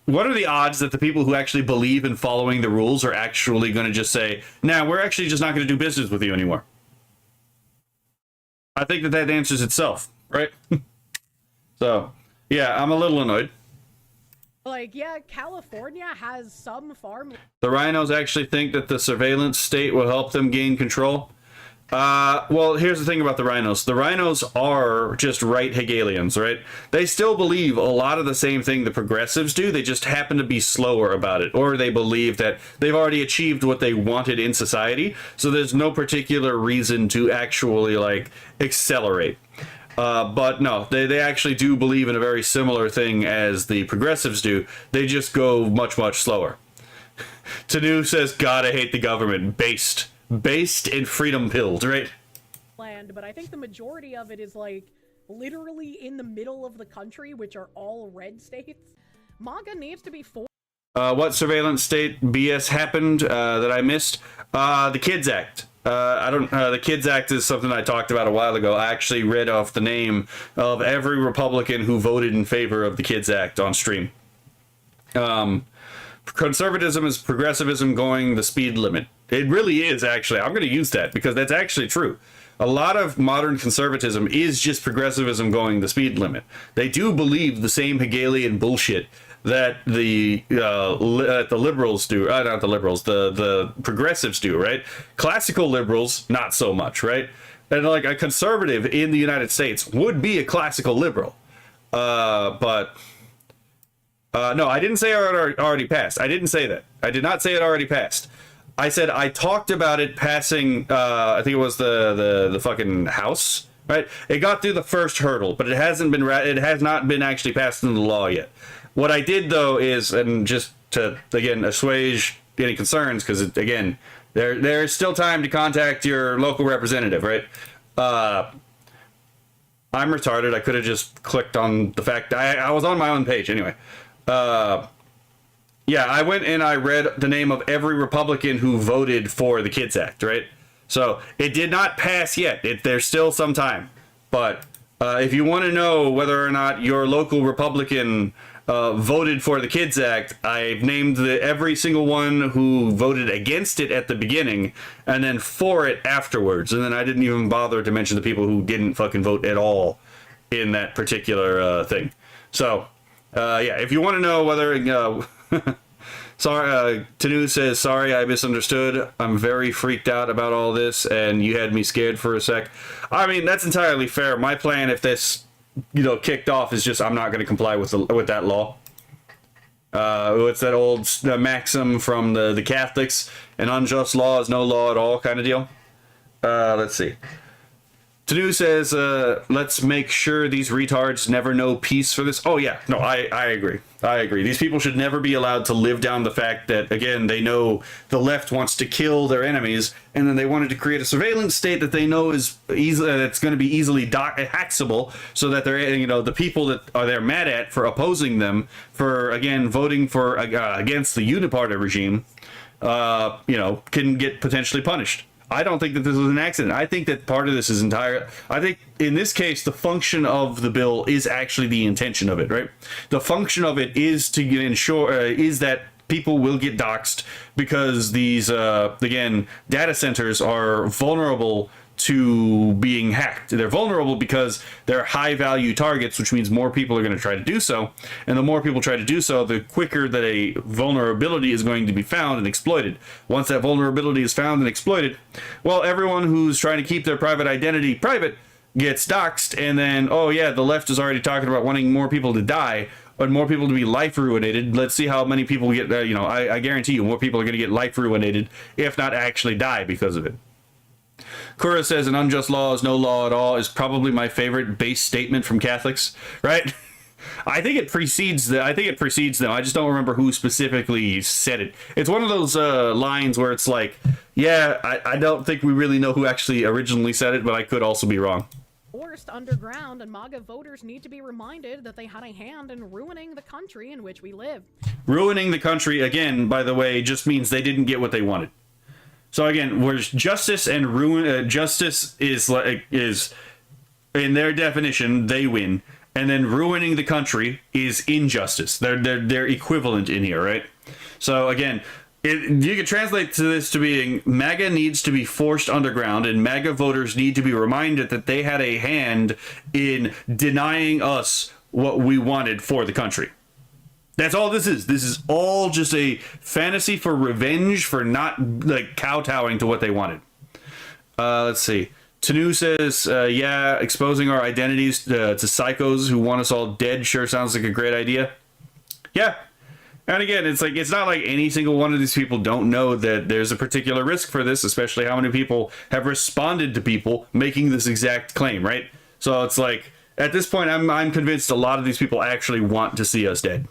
What are the odds that the people who actually believe in following the rules are actually going to just say, nah, we're actually just not going to do business with you anymore? I think that answers itself, right? So, yeah, I'm a little annoyed. Like, yeah, California has some farm... The rhinos actually think that the surveillance state will help them gain control. Well, here's the thing about the rhinos. The rhinos are just right Hegelians, right? They still believe a lot of the same thing the progressives do. They just happen to be slower about it. Or they believe that they've already achieved what they wanted in society. So there's no particular reason to actually, like, accelerate. But no, they actually do believe in a very similar thing as the progressives do. They just go much, much slower. Tanu says, God, I hate the government. Based and freedom-pilled, right? Land, but I think the majority of it is, like, literally in the middle of the country, which are all red states. MAGA needs to be for... What surveillance state BS happened that I missed? The Kids Act. The Kids Act is something I talked about a while ago. I actually read off the name of every Republican who voted in favor of the Kids Act on stream. Conservatism is progressivism going the speed limit. It really is, actually. I'm going to use that because that's actually true. A lot of modern conservatism is just progressivism going the speed limit. They do believe the same Hegelian bullshit that the liberals do, not the liberals, the progressives do, right? Classical liberals, not so much, right? And like a conservative in the United States would be a classical liberal. But no, I didn't say it already passed. I didn't say that. I did not say it already passed. I said I talked about it passing, I think it was the fucking House, right? It got through the first hurdle, but it has not been actually passed into law yet. What I did, though, is, and just to, again, assuage any concerns, because, again, there's still time to contact your local representative, right? I'm retarded. I could have just clicked on the fact I was on my own page anyway. Yeah, I went and I read the name of every Republican who voted for the Kids Act, right? So it did not pass yet. There's still some time. But if you want to know whether or not your local Republican voted for the Kids Act, I've named every single one who voted against it at the beginning and then for it afterwards. And then I didn't even bother to mention the people who didn't fucking vote at all in that particular thing. So, yeah, if you want to know whether... Sorry, Tanu says, sorry, I misunderstood. I'm very freaked out about all this, and you had me scared for a sec. I mean, that's entirely fair. My plan, if this, kicked off, is just I'm not going to comply with that law. What's that old maxim from the Catholics? An unjust law is no law at all kind of deal. Let's see. Tanu says, let's make sure these retards never know peace for this. Oh, yeah. No, I agree. I agree. These people should never be allowed to live down the fact that, again, they know the left wants to kill their enemies, and then they wanted to create a surveillance state that they know is that's going to be easily hackable, so that they're, the people that they're mad at for opposing them, for, again, voting for against the uniparty regime, can get potentially punished. I don't think that this was an accident. I think that part of this is I think in this case, the function of the bill is actually the intention of it, right? The function of it is to ensure, is that people will get doxxed because these, again, data centers are vulnerable to being hacked. They're vulnerable because they're high value targets, which means more people are going to try to do so. And the more people try to do so, the quicker that a vulnerability is going to be found and exploited. Once that vulnerability is found and exploited, well, everyone who's trying to keep their private identity private gets doxxed. And then, oh yeah, the left is already talking about wanting more people to die and more people to be life ruinated. Let's see how many people get, I guarantee you more people are going to get life ruinated, if not actually die because of it. Kura says an unjust law is no law at all is probably my favorite base statement from Catholics, right? I think it precedes them. I just don't remember who specifically said it. It's one of those lines where it's like, yeah, I don't think we really know who actually originally said it, but I could also be wrong. Forced underground, and MAGA voters need to be reminded that they had a hand in ruining the country in which we live. Ruining the country, again, by the way, just means they didn't get what they wanted. So again, whereas justice and justice is in their definition, they win, and then ruining the country is injustice. They're equivalent in here, right? So again, you can translate this to being MAGA needs to be forced underground, and MAGA voters need to be reminded that they had a hand in denying us what we wanted for the country. That's all this is. This is all just a fantasy for revenge for not kowtowing to what they wanted. Let's see. Tanu says, yeah, exposing our identities to psychos who want us all dead sure sounds like a great idea. Yeah. And again, it's not like any single one of these people don't know that there's a particular risk for this, especially how many people have responded to people making this exact claim, right? So it's like, at this point, I'm convinced a lot of these people actually want to see us dead.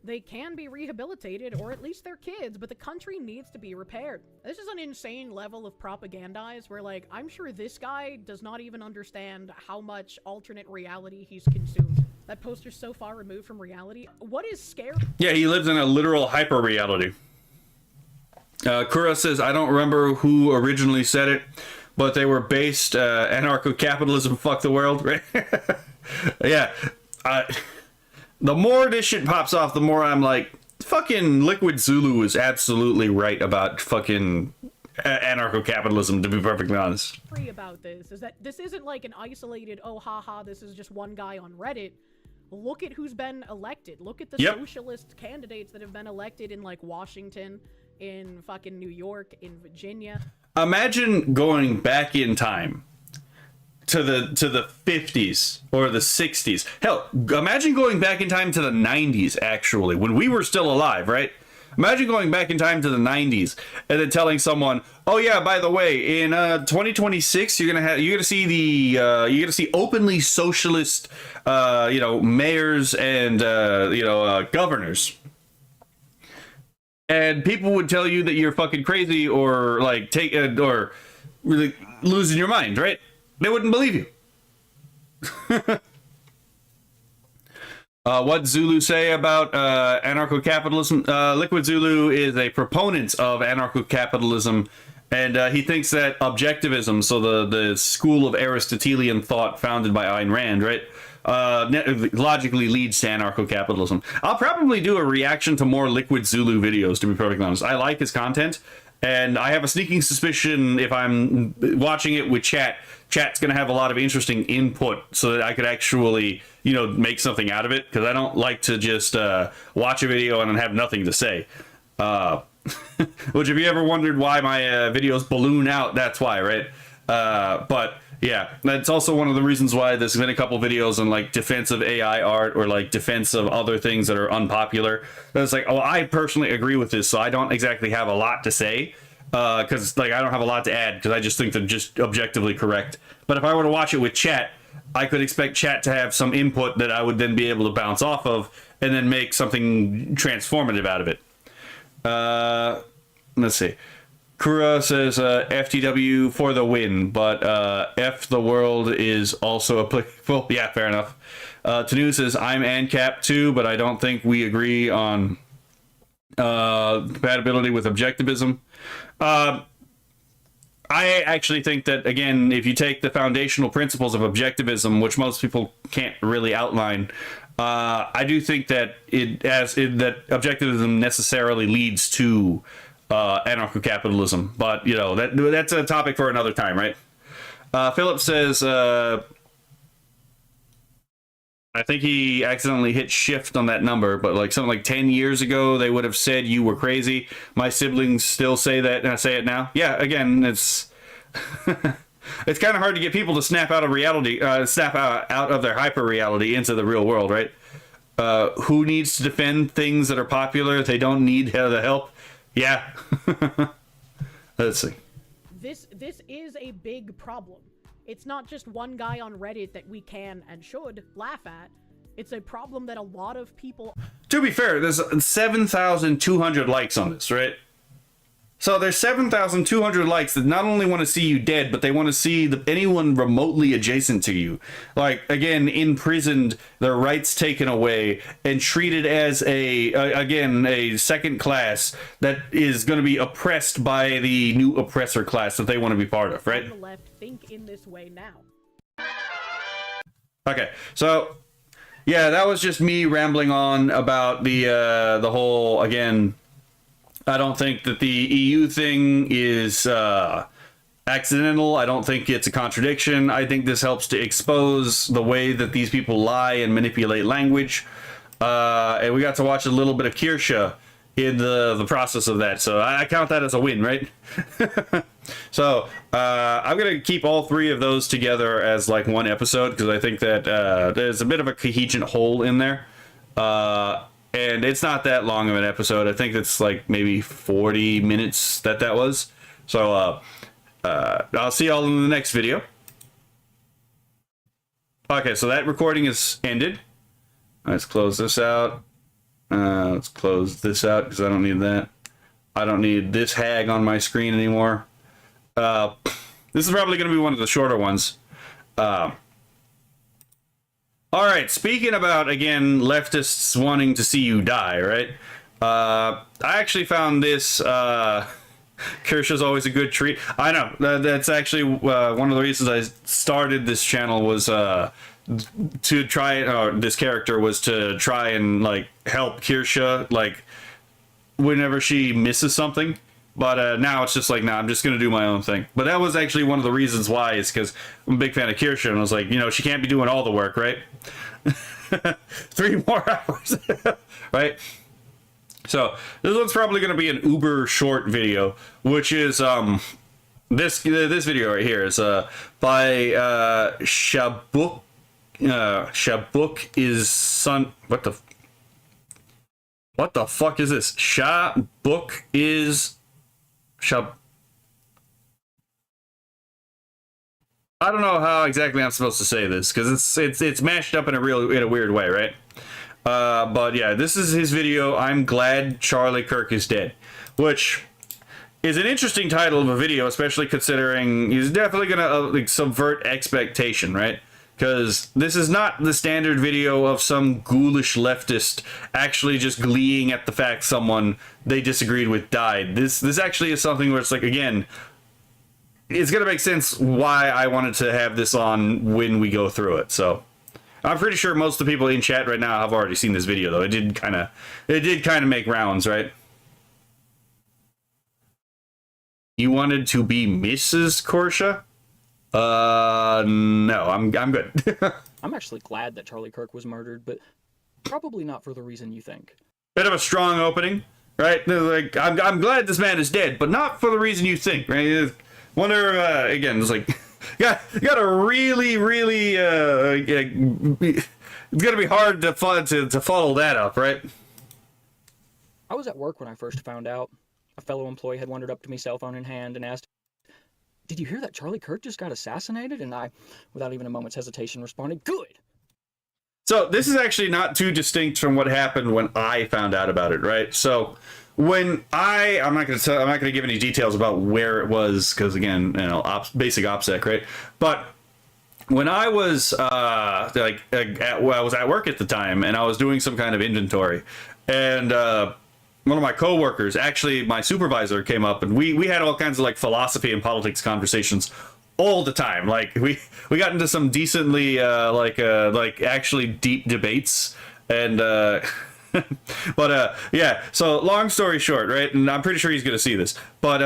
They can be rehabilitated, or at least their kids, but the country needs to be repaired. This is an insane level of propagandize where, I'm sure this guy does not even understand how much alternate reality he's consumed. That poster's so far removed from reality. What is scary? Yeah, he lives in a literal hyper-reality. Kura says, I don't remember who originally said it, but they were based, anarcho-capitalism, fuck the world, right? Yeah, the more this shit pops off, the more I'm like, fucking Liquid Zulu is absolutely right about fucking anarcho-capitalism, to be perfectly honest. About this is that this isn't like an isolated, oh haha, this is just one guy on Reddit. Look at who's been elected. Look at the socialist candidates that have been elected in Washington, in fucking New York, in Virginia. Imagine going back in time to the 50s or the 60s. Hell, imagine going back in time to the 90s, actually, when we were still alive, right? Imagine going back in time to the 90s and then telling someone, "Oh yeah, by the way, in 2026, you're gonna see openly socialist, mayors and governors." And people would tell you that you're fucking crazy or or really losing your mind, right? They wouldn't believe you. What Zulu say about anarcho-capitalism? Liquid Zulu is a proponent of anarcho-capitalism, and he thinks that objectivism, so the school of Aristotelian thought founded by Ayn Rand, right, logically leads to anarcho-capitalism. I'll probably do a reaction to more Liquid Zulu videos, to be perfectly honest. I like his content, and I have a sneaking suspicion if I'm watching it with chat's going to have a lot of interesting input so that I could actually, you know, make something out of it, because I don't like to just watch a video and then have nothing to say. Which, if you ever wondered why my videos balloon out, that's why, right? But yeah, that's also one of the reasons why there's been a couple videos on like defense of AI art or like defense of other things that are unpopular. That's like, oh, I personally agree with this, so I don't exactly have a lot to say. Because like I don't have a lot to add, because I just think they're just objectively correct. But if I were to watch it with chat, I could expect chat to have some input that I would then be able to bounce off of and then make something transformative out of it. Let's see. Kura says FTW for the win, but F the world is also applicable. Yeah, fair enough. Tanu says I'm ANCAP too, but I don't think we agree on compatibility with objectivism. I actually think that, again, if you take the foundational principles of objectivism, which most people can't really outline, I do think that that objectivism necessarily leads to anarcho-capitalism. But, you know, that's a topic for another time, right? Philip says, I think he accidentally hit shift on that number, but like something like 10 years ago, they would have said you were crazy. My siblings still say that, and I say it now. Yeah, again, it's it's kind of hard to get people to snap out of reality, snap out of their hyper reality into the real world, right? Who needs to defend things that are popular? They don't need the help. Yeah. Let's see. This is a big problem. It's not just one guy on Reddit that we can and should laugh at. It's a problem that a lot of people... To be fair, there's 7,200 likes on this, right? So there's 7,200 likes that not only want to see you dead, but they want to see anyone remotely adjacent to you. Like, again, imprisoned, their rights taken away, and treated as a second class that is going to be oppressed by the new oppressor class that they want to be part of, right? On the left think in this way now. Okay, so yeah, that was just me rambling on about the whole, again, I don't think that the EU thing is accidental. I don't think it's a contradiction. I think this helps to expose the way that these people lie and manipulate language. And we got to watch a little bit of Kirsha in the process of that. So I count that as a win, right? So I'm going to keep all three of those together as like one episode, because I think that there's a bit of a cohesive whole in there. And it's not that long of an episode. I think it's like maybe 40 minutes that was. So I'll see y'all in the next video. Okay, so that recording is ended. Let's close this out. Let's close this out because I don't need that. I don't need this hag on my screen anymore. This is probably going to be one of the shorter ones. All right, speaking about, again, leftists wanting to see you die, right? I actually found this, Kirsha's always a good treat. I know, that's actually one of the reasons I started this channel was to try, this character was to try and, like, help Kirsha, like, whenever she misses something. But now it's just like, nah, I'm just going to do my own thing. But that was actually one of the reasons why, is because I'm a big fan of Kirsha, and I was like, you know, she can't be doing all the work, right? 3 more hours, right? So this one's probably going to be an uber short video, which is this video right here is by Shabuk. Shabuk is son. What the fuck is this? Shabuk is I don't know how exactly I'm supposed to say this, because it's mashed up in a weird way, right? But yeah, this is his video. I'm glad Charlie Kirk is dead, which is an interesting title of a video, especially considering he's definitely gonna like subvert expectation, right? Because this is not the standard video of some ghoulish leftist actually just gleeing at the fact someone they disagreed with died. This actually is something where it's like, again, it's going to make sense why I wanted to have this on when we go through it. So I'm pretty sure most of the people in chat right now have already seen this video, though. It did kind of make rounds, right? You wanted to be Mrs. Korsha? No, I'm good. I'm actually glad that Charlie Kirk was murdered, but probably not for the reason you think. Bit of a strong opening, right? Like, I'm glad this man is dead, but not for the reason you think, right? Wonder, again, it's like, you gotta really, it's gonna be hard to follow that up, right? I was at work when I first found out. A fellow employee had wandered up to me, cell phone in hand, and asked, "Did you hear that Charlie Kirk just got assassinated?" And I, without even a moment's hesitation, responded, "Good." So this is actually not too distinct from what happened when I found out about it, right? So when I'm not gonna give any details about where it was, because again, basic OPSEC, right? But when I was I was at work at the time, and I was doing some kind of inventory, and one of my coworkers, actually my supervisor, came up, and we had all kinds of like philosophy and politics conversations all the time. Like we got into some decently actually deep debates, and yeah, so long story short, right, and I'm pretty sure he's gonna see this, but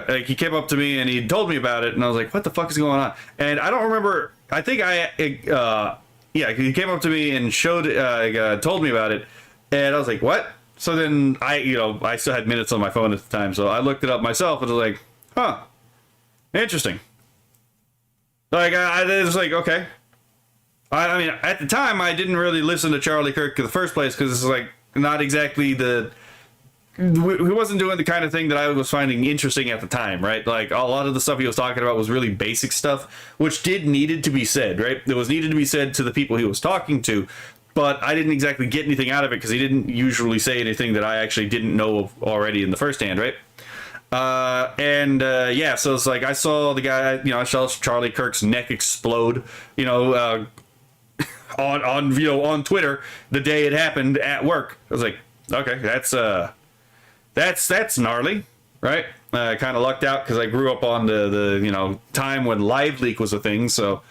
like he came up to me and he told me about it, and I was like, what the fuck is going on? And I don't remember, I think yeah, he came up to me and told me about it, and I was like, what? So then I still had minutes on my phone at the time, so I looked it up myself, and I was like, huh, interesting. Like, I was like, okay. I mean, at the time, I didn't really listen to Charlie Kirk in the first place, because it's like not exactly he wasn't doing the kind of thing that I was finding interesting at the time, right? Like, a lot of the stuff he was talking about was really basic stuff, which needed to be said, right? It was needed to be said to the people he was talking to, but I didn't exactly get anything out of it, because he didn't usually say anything that I actually didn't know already in the first hand, right? Yeah, so it's like, I saw the guy, I saw Charlie Kirk's neck explode, on Twitter the day it happened at work. I was like, okay, that's gnarly, right? Kind of lucked out, because I grew up on the time when Live Leak was a thing, so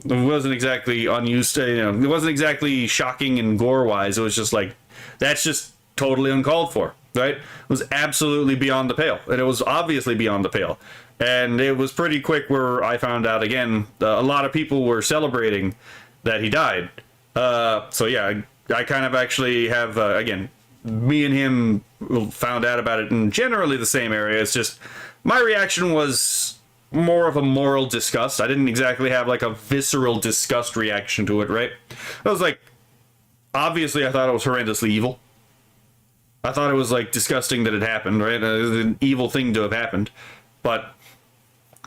it wasn't exactly unused to, it wasn't exactly shocking and gore wise. It was just like, that's just totally uncalled for, right? It was absolutely beyond the pale, and it was obviously beyond the pale. And it was pretty quick where I found out, again, a lot of people were celebrating that he died. So yeah, I kind of actually have, again, me and him found out about it in generally the same area. It's just, my reaction was more of a moral disgust. I didn't exactly have like a visceral disgust reaction to it, right? I was like, obviously I thought it was horrendously evil. I thought it was like disgusting that it happened, right? It was an evil thing to have happened. But,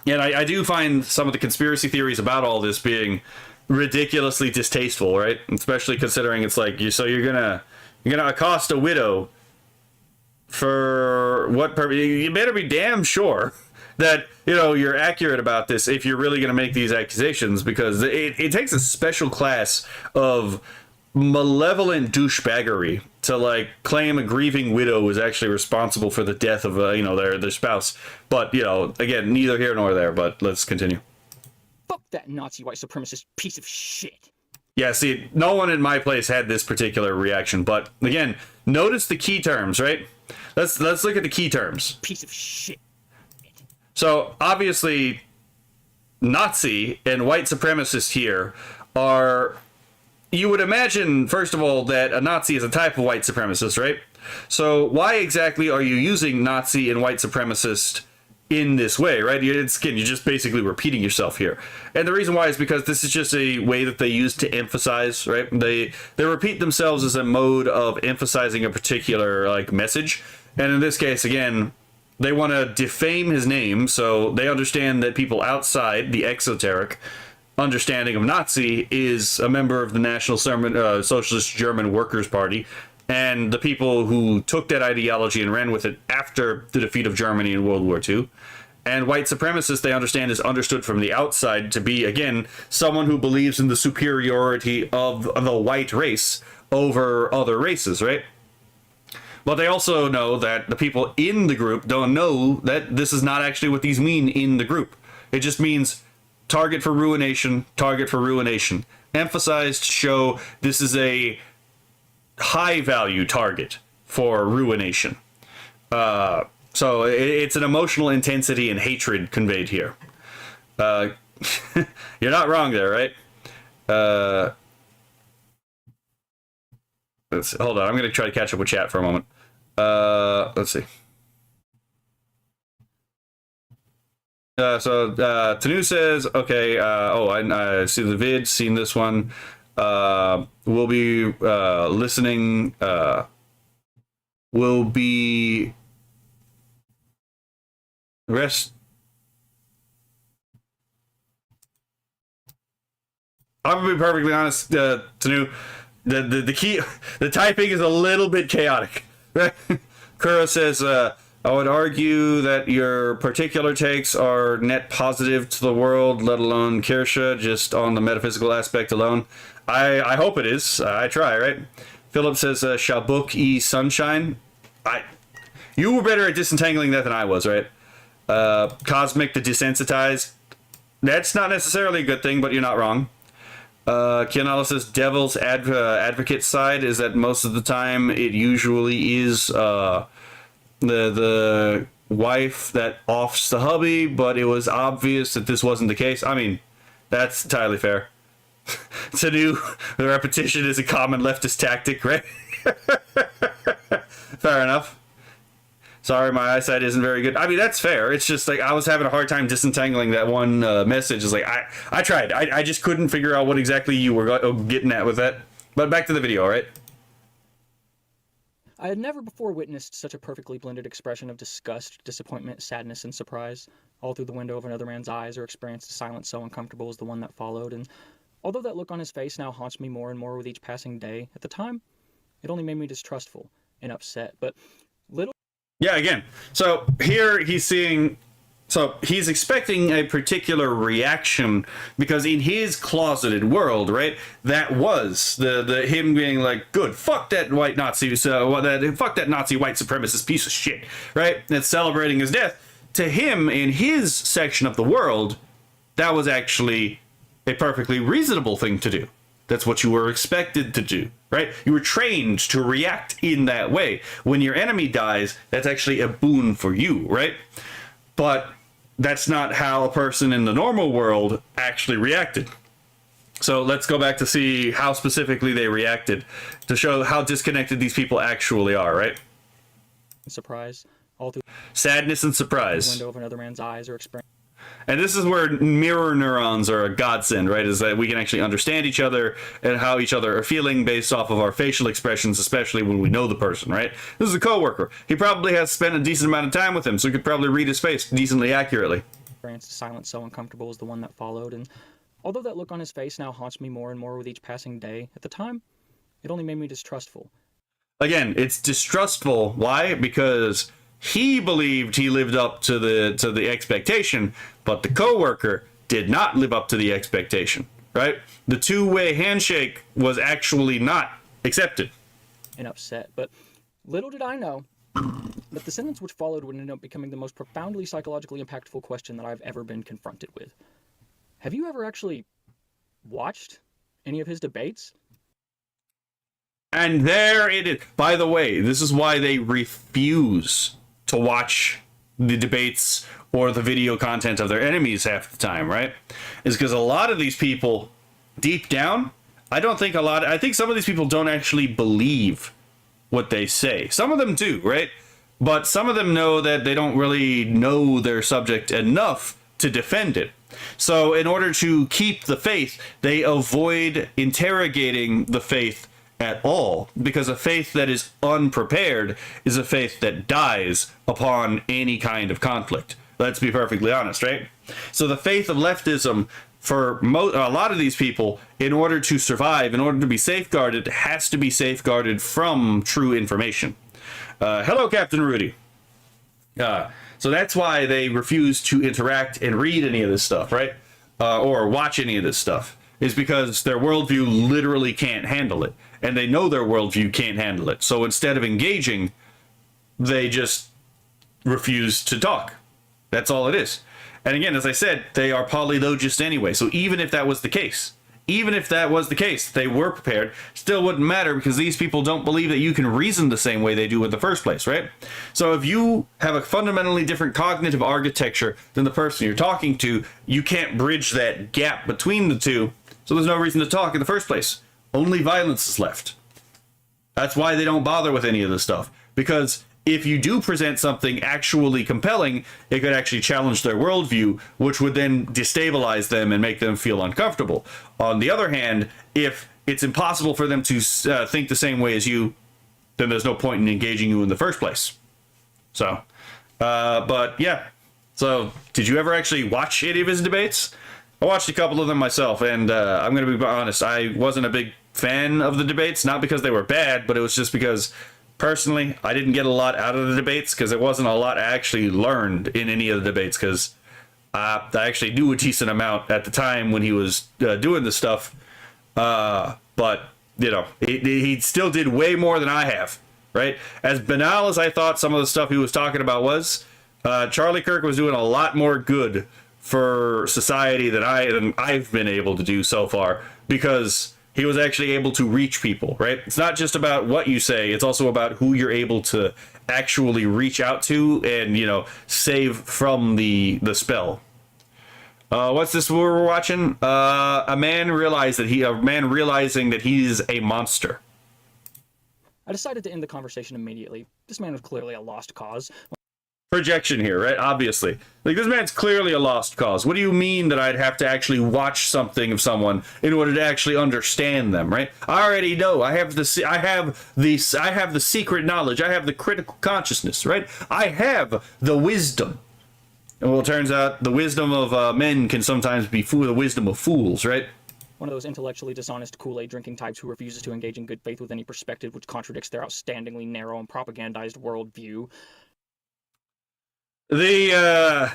and I do find some of the conspiracy theories about all this being ridiculously distasteful, right? Especially considering it's like, you're gonna accost a widow for what purpose? You better be damn sure that you're accurate about this if you're really gonna make these accusations, because it takes a special class of malevolent douchebaggery to like claim a grieving widow was actually responsible for the death of their spouse. But again, neither here nor there. But let's continue. Fuck that Nazi white supremacist piece of shit. Yeah, see, no one in my place had this particular reaction, but again, notice the key terms, right? Let's look at the key terms. Piece of shit. So obviously, Nazi and white supremacist here are. You would imagine, first of all, that a Nazi is a type of white supremacist, right? So why exactly are you using Nazi and white supremacist in this way, right? You're just basically repeating yourself here. And the reason why is because this is just a way that they use to emphasize, right? They repeat themselves as a mode of emphasizing a particular like message. And in this case, again, they want to defame his name, so they understand that people outside the exoteric understanding of Nazi is a member of the National Socialist German Workers' Party, and the people who took that ideology and ran with it after the defeat of Germany in World War II. And white supremacist, they understand, is understood from the outside to be, again, someone who believes in the superiority of the white race over other races, right? But they also know that the people in the group don't know that this is not actually what these mean in the group. It just means target for ruination, target for ruination. Emphasized to show this is a high value target for ruination. So it's an emotional intensity and hatred conveyed here. You're not wrong there, right? Hold on, I'm going to try to catch up with chat for a moment. Let's see. Tanu says, okay, I see the vid, seen this one. We'll be listening, we'll be rest. I'm gonna be perfectly honest, Tanu, the key, the typing is a little bit chaotic. Kuro says, I would argue that your particular takes are net positive to the world, let alone Kirsha, just on the metaphysical aspect alone. I hope it is. I try, right? Philip says, Shabuk Sunshine. You were better at disentangling that than I was, right? Cosmic the desensitized. That's not necessarily a good thing, but you're not wrong. Kianala says, Devil's advocate side is that most of the time it usually is the wife that offs the hubby, but it was obvious that this wasn't the case. I mean, that's entirely fair. The repetition is a common leftist tactic, right? Fair enough. Sorry, my eyesight isn't very good. I mean, that's fair. It's just like I was having a hard time disentangling that one message. It's like I tried. I just couldn't figure out what exactly you were getting at with that. But back to the video, all right? I had never before witnessed such a perfectly blended expression of disgust, disappointment, sadness, and surprise, all through the window of another man's eyes, or experienced a silence so uncomfortable as the one that followed. And although that look on his face now haunts me more and more with each passing day, at the time, it only made me distrustful and upset. But little... Yeah, again. So here he's seeing... So he's expecting a particular reaction because in his closeted world, right, that was the him being like, good, fuck that white Nazi, fuck that Nazi white supremacist piece of shit, right? And celebrating his death. To him, in his section of the world, that was actually a perfectly reasonable thing to do. That's what you were expected to do, right? You were trained to react in that way. When your enemy dies, that's actually a boon for you, right? But that's not how a person in the normal world actually reacted. So let's go back to see how specifically they reacted to show how disconnected these people actually are, right? Surprise. All through sadness and surprise. The window of another man's eyes or experience. And this is where mirror neurons are a godsend, right? Is that we can actually understand each other and how each other are feeling based off of our facial expressions, especially when we know the person, right? This is a coworker. He probably has spent a decent amount of time with him, so he could probably read his face decently accurately. Silence so uncomfortable as the one that followed, and although that look on his face now haunts me more and more with each passing day, at the time, it only made me distrustful. Again, it's distrustful. Why? Because he believed he lived up to the expectation, but the coworker did not live up to the expectation, right? The two-way handshake was actually not accepted. And upset, but little did I know that the sentence which followed would end up becoming the most profoundly psychologically impactful question that I've ever been confronted with. Have you ever actually watched any of his debates? And there it is. By the way, this is why they refuse to watch the debates or the video content of their enemies half the time, right? Is because a lot of these people, deep down, I think some of these people don't actually believe what they say. Some of them do, right? But some of them know that they don't really know their subject enough to defend it. So in order to keep the faith, they avoid interrogating the faith at all, because a faith that is unprepared is a faith that dies upon any kind of conflict. Let's be perfectly honest, right? So the faith of leftism, for a lot of these people, in order to survive, in order to be safeguarded, has to be safeguarded from true information. Hello, Captain Rudy. So that's why they refuse to interact and read any of this stuff, right? Or watch any of this stuff, is because their worldview literally can't handle it. And they know their worldview can't handle it. So instead of engaging, they just refuse to talk. That's all it is. And again, as I said, they are polylogists anyway. So even if that was the case, they were prepared, still wouldn't matter, because these people don't believe that you can reason the same way they do in the first place, right? So if you have a fundamentally different cognitive architecture than the person you're talking to, you can't bridge that gap between the two. So there's no reason to talk in the first place. Only violence is left. That's why they don't bother with any of this stuff. Because if you do present something actually compelling, it could actually challenge their worldview, which would then destabilize them and make them feel uncomfortable. On the other hand, if it's impossible for them to think the same way as you, then there's no point in engaging you in the first place. So, but yeah. So, did you ever actually watch any of his debates? I watched a couple of them myself, and I'm going to be honest, I wasn't a big fan of the debates, not because they were bad, but it was just because personally, I didn't get a lot out of the debates, because it wasn't a lot I actually learned in any of the debates, because I actually knew a decent amount at the time when he was doing this stuff. But, you know, he still did way more than I have, right? As banal as I thought some of the stuff he was talking about was, Charlie Kirk was doing a lot more good for society than I've been able to do so far, because he was actually able to reach people, right? It's not just about what you say, it's also about who you're able to actually reach out to and, you know, save from the spell. What's this we're watching? A man realizing that he's a monster. I decided to end the conversation immediately. This man was clearly a lost cause. Projection here, right? Obviously. Like, this man's clearly a lost cause. What do you mean that I'd have to actually watch something of someone in order to actually understand them, right? I already know. I have the secret knowledge. I have the critical consciousness, right? I have the wisdom. And well, it turns out the wisdom of men can sometimes be the wisdom of fools, right? One of those intellectually dishonest Kool-Aid drinking types who refuses to engage in good faith with any perspective which contradicts their outstandingly narrow and propagandized worldview. The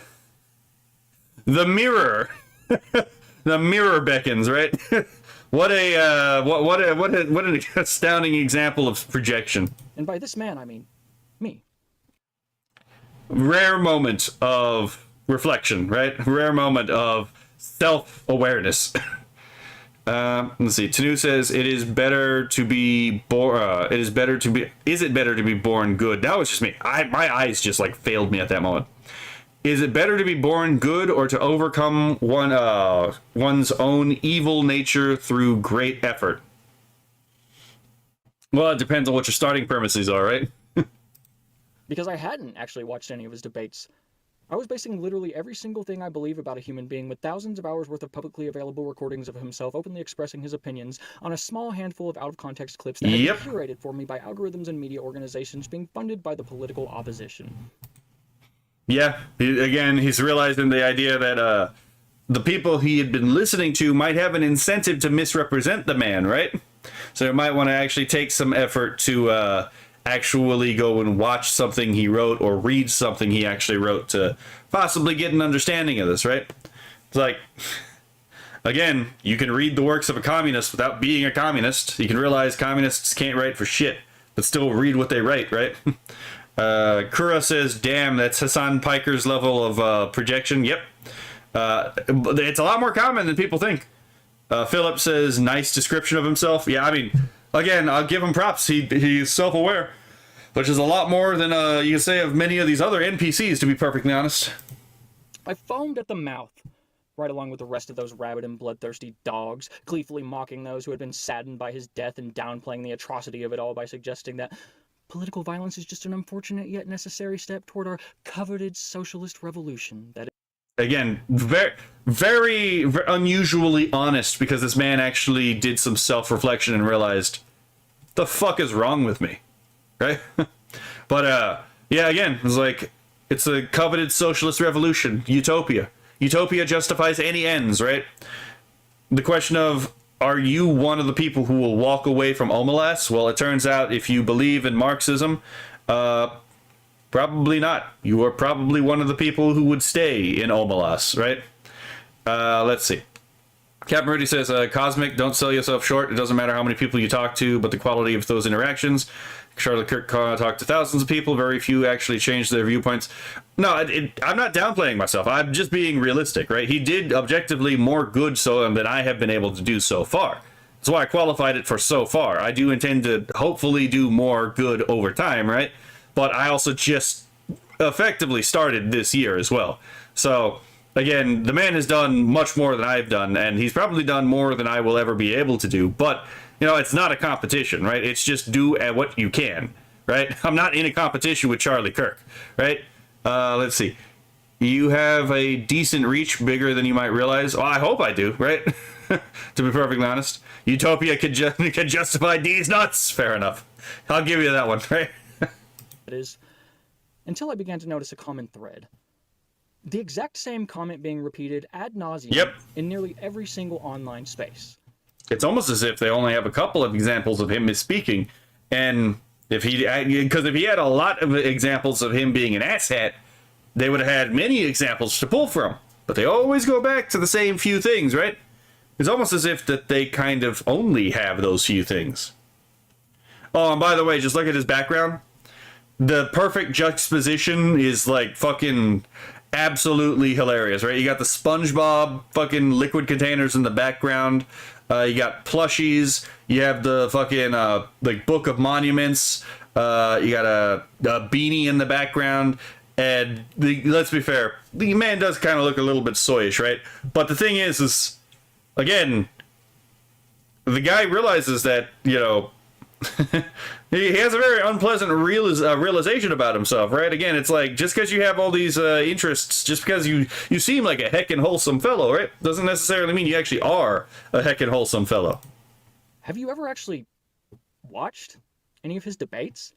mirror, the mirror beckons, right? What an astounding example of projection. And by this man, I mean me. Rare moment of reflection, right? Rare moment of self-awareness. Let's see. Tanu says it is better to be born. Is it better to be born good? That was just me. My eyes just like failed me at that moment. Is it better to be born good or to overcome one's own evil nature through great effort? Well, it depends on what your starting premises are, right? Because I hadn't actually watched any of his debates. I was basing literally every single thing I believe about a human being with thousands of hours worth of publicly available recordings of himself openly expressing his opinions on a small handful of out-of-context clips that had been curated for me by algorithms and media organizations being funded by the political opposition. Yeah, he's realizing the idea that the people he had been listening to might have an incentive to misrepresent the man, right? So they might want to actually take some effort to actually go and watch something he wrote or read something he actually wrote to possibly get an understanding of this, right? It's like, again, you can read the works of a communist without being a communist. You can realize communists can't write for shit, but still read what they write, right? Kura says, damn, that's Hassan Piker's level of projection. Yep. It's a lot more common than people think. Philip says, nice description of himself. Yeah, I mean, again, I'll give him props. He's self-aware, which is a lot more than you can say of many of these other NPCs, to be perfectly honest. I foamed at the mouth, right along with the rest of those rabid and bloodthirsty dogs, gleefully mocking those who had been saddened by his death and downplaying the atrocity of it all by suggesting that political violence is just an unfortunate yet necessary step toward our coveted socialist revolution. That Again, very, very unusually honest, because this man actually did some self-reflection and realized, the fuck is wrong with me, right? But yeah, again, it's like, it's a coveted socialist revolution, utopia. Utopia justifies any ends, right? The question of, are you one of the people who will walk away from Omelas? Well, it turns out if you believe in Marxism, Probably not. You are probably one of the people who would stay in Omelas, right? Let's see. Captain Rudy says, Cosmic, don't sell yourself short. It doesn't matter how many people you talk to, but the quality of those interactions. Charlotte Kirk talked to thousands of people. Very few actually changed their viewpoints. No, I'm not downplaying myself. I'm just being realistic, right? He did objectively more good so than I have been able to do so far. That's why I qualified it for so far. I do intend to hopefully do more good over time, right? But I also just effectively started this year as well. So, again, the man has done much more than I've done, and he's probably done more than I will ever be able to do. But, you know, it's not a competition, right? It's just do at what you can, right? I'm not in a competition with Charlie Kirk, right? Let's see. You have a decent reach, bigger than you might realize. Well, I hope I do, right? To be perfectly honest. Utopia could justify these nuts. Fair enough. I'll give you that one, right? It is, until I began to notice a common thread. The exact same comment being repeated ad nauseum in nearly every single online space. It's almost as if they only have a couple of examples of him misspeaking, and if he had a lot of examples of him being an asshat, they would have had many examples to pull from. But they always go back to the same few things, right? It's almost as if that they kind of only have those few things. Oh, and by the way, just look at his background. The perfect juxtaposition is like fucking absolutely hilarious, right? You got the SpongeBob fucking liquid containers in the background. You got plushies. You have the fucking like Book of Monuments. You got a beanie in the background. And let's be fair, the man does kind of look a little bit soyish, right? But the thing is again, the guy realizes that, you know, he has a very unpleasant realization about himself, right? Again, it's like, just because you have all these interests, just because you seem like a heckin' wholesome fellow, right? Doesn't necessarily mean you actually are a heckin' wholesome fellow. Have you ever actually watched any of his debates?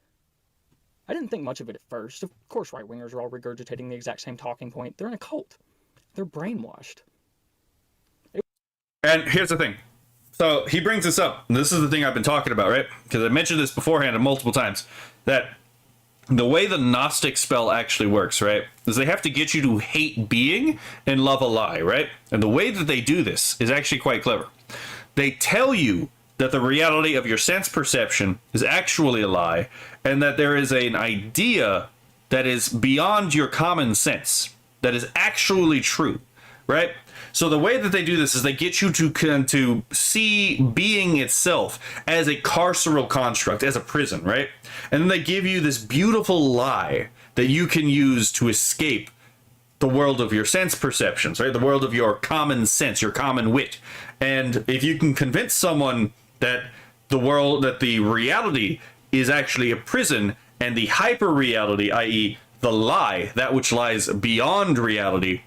I didn't think much of it at first. Of course, right-wingers are all regurgitating the exact same talking point. They're in a cult. They're brainwashed. And here's the thing. So he brings this up. This is the thing I've been talking about, right? Because I mentioned this beforehand multiple times, that the way the Gnostic spell actually works, right, is they have to get you to hate being and love a lie, right? And the way that they do this is actually quite clever. They tell you that the reality of your sense perception is actually a lie, and that there is an idea that is beyond your common sense, that is actually true, right? So the way that they do this is they get you to see being itself as a carceral construct, as a prison, right? And then they give you this beautiful lie that you can use to escape the world of your sense perceptions, right? The world of your common sense, your common wit. And if you can convince someone that the reality is actually a prison, and the hyper reality, i.e. the lie, that which lies beyond reality,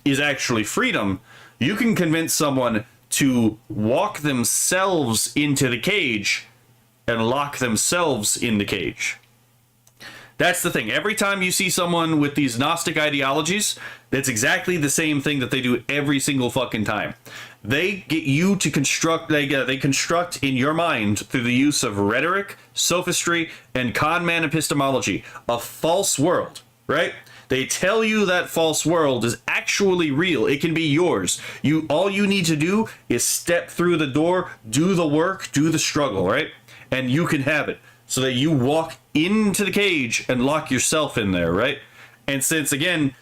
is actually freedom, you can convince someone to walk themselves into the cage and lock themselves in the cage. That's the thing. Every time you see someone with these Gnostic ideologies, that's exactly the same thing that they do every single fucking time. They get you to construct, they construct in your mind through the use of rhetoric, sophistry, and con man epistemology a false world, right? They tell you that false world is actually real. It can be yours. All you need to do is step through the door, do the work, do the struggle, right? And you can have it. So that you walk into the cage and lock yourself in there, right? And since, again,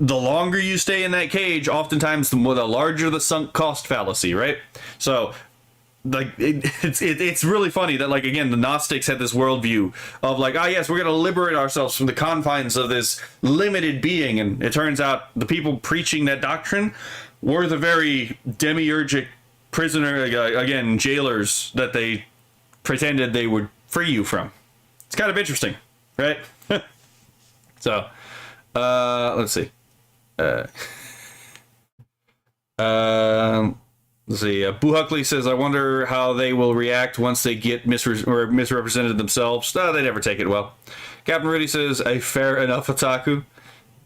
the longer you stay in that cage, oftentimes the larger the sunk cost fallacy, right? So, like, it's really funny that, like, again, the Gnostics had this worldview of like, yes, we're going to liberate ourselves from the confines of this limited being, and it turns out the people preaching that doctrine were the very demiurgic prisoner, again, jailers that they pretended they would free you from. It's kind of interesting, right? So, let's see. Let's see. Boo Huckley says, I wonder how they will react once they get misrepresented themselves. No, they never take it well. Captain Rudy says, a fair enough otaku.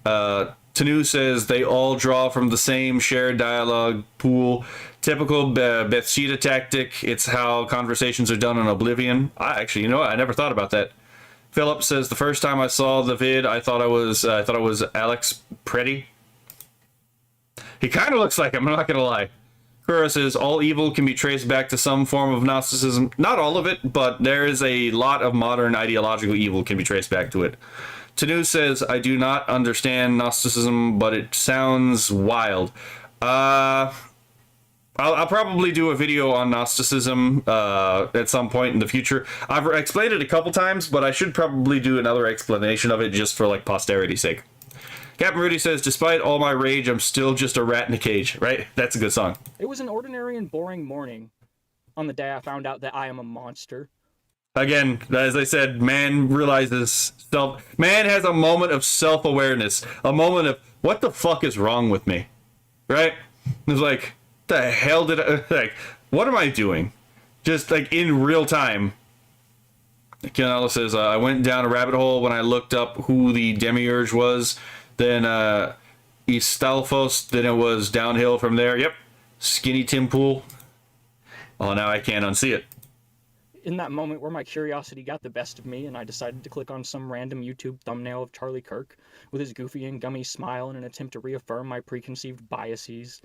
Tanu says, they all draw from the same shared dialogue pool. Typical Bethesda tactic. It's how conversations are done in Oblivion. Actually, you know what? I never thought about that. Philip says, the first time I saw the vid, I thought it was Alex Pretty. He kind of looks like him, I'm not gonna lie. Kura says, all evil can be traced back to some form of Gnosticism. Not all of it, but there is a lot of modern ideological evil can be traced back to it. Tanu says, I do not understand Gnosticism, but it sounds wild. I'll probably do a video on Gnosticism at some point in the future. I've explained it a couple times, but I should probably do another explanation of it just for like posterity's sake. Captain Rudy says, despite all my rage, I'm still just a rat in a cage, right? That's a good song. It was an ordinary and boring morning on the day I found out that I am a monster. Again, as I said, man realizes man has a moment of self-awareness, a moment of, what the fuck is wrong with me? Right? It's like, the hell did I, like, what am I doing? Just like in real time. Canella says, I went down a rabbit hole when I looked up who the demiurge was. Then Istalfos, then it was downhill from there. Yep. Skinny Tim Pool. Oh, now I can't unsee it. In that moment where my curiosity got the best of me and I decided to click on some random YouTube thumbnail of Charlie Kirk with his goofy and gummy smile in an attempt to reaffirm my preconceived biases.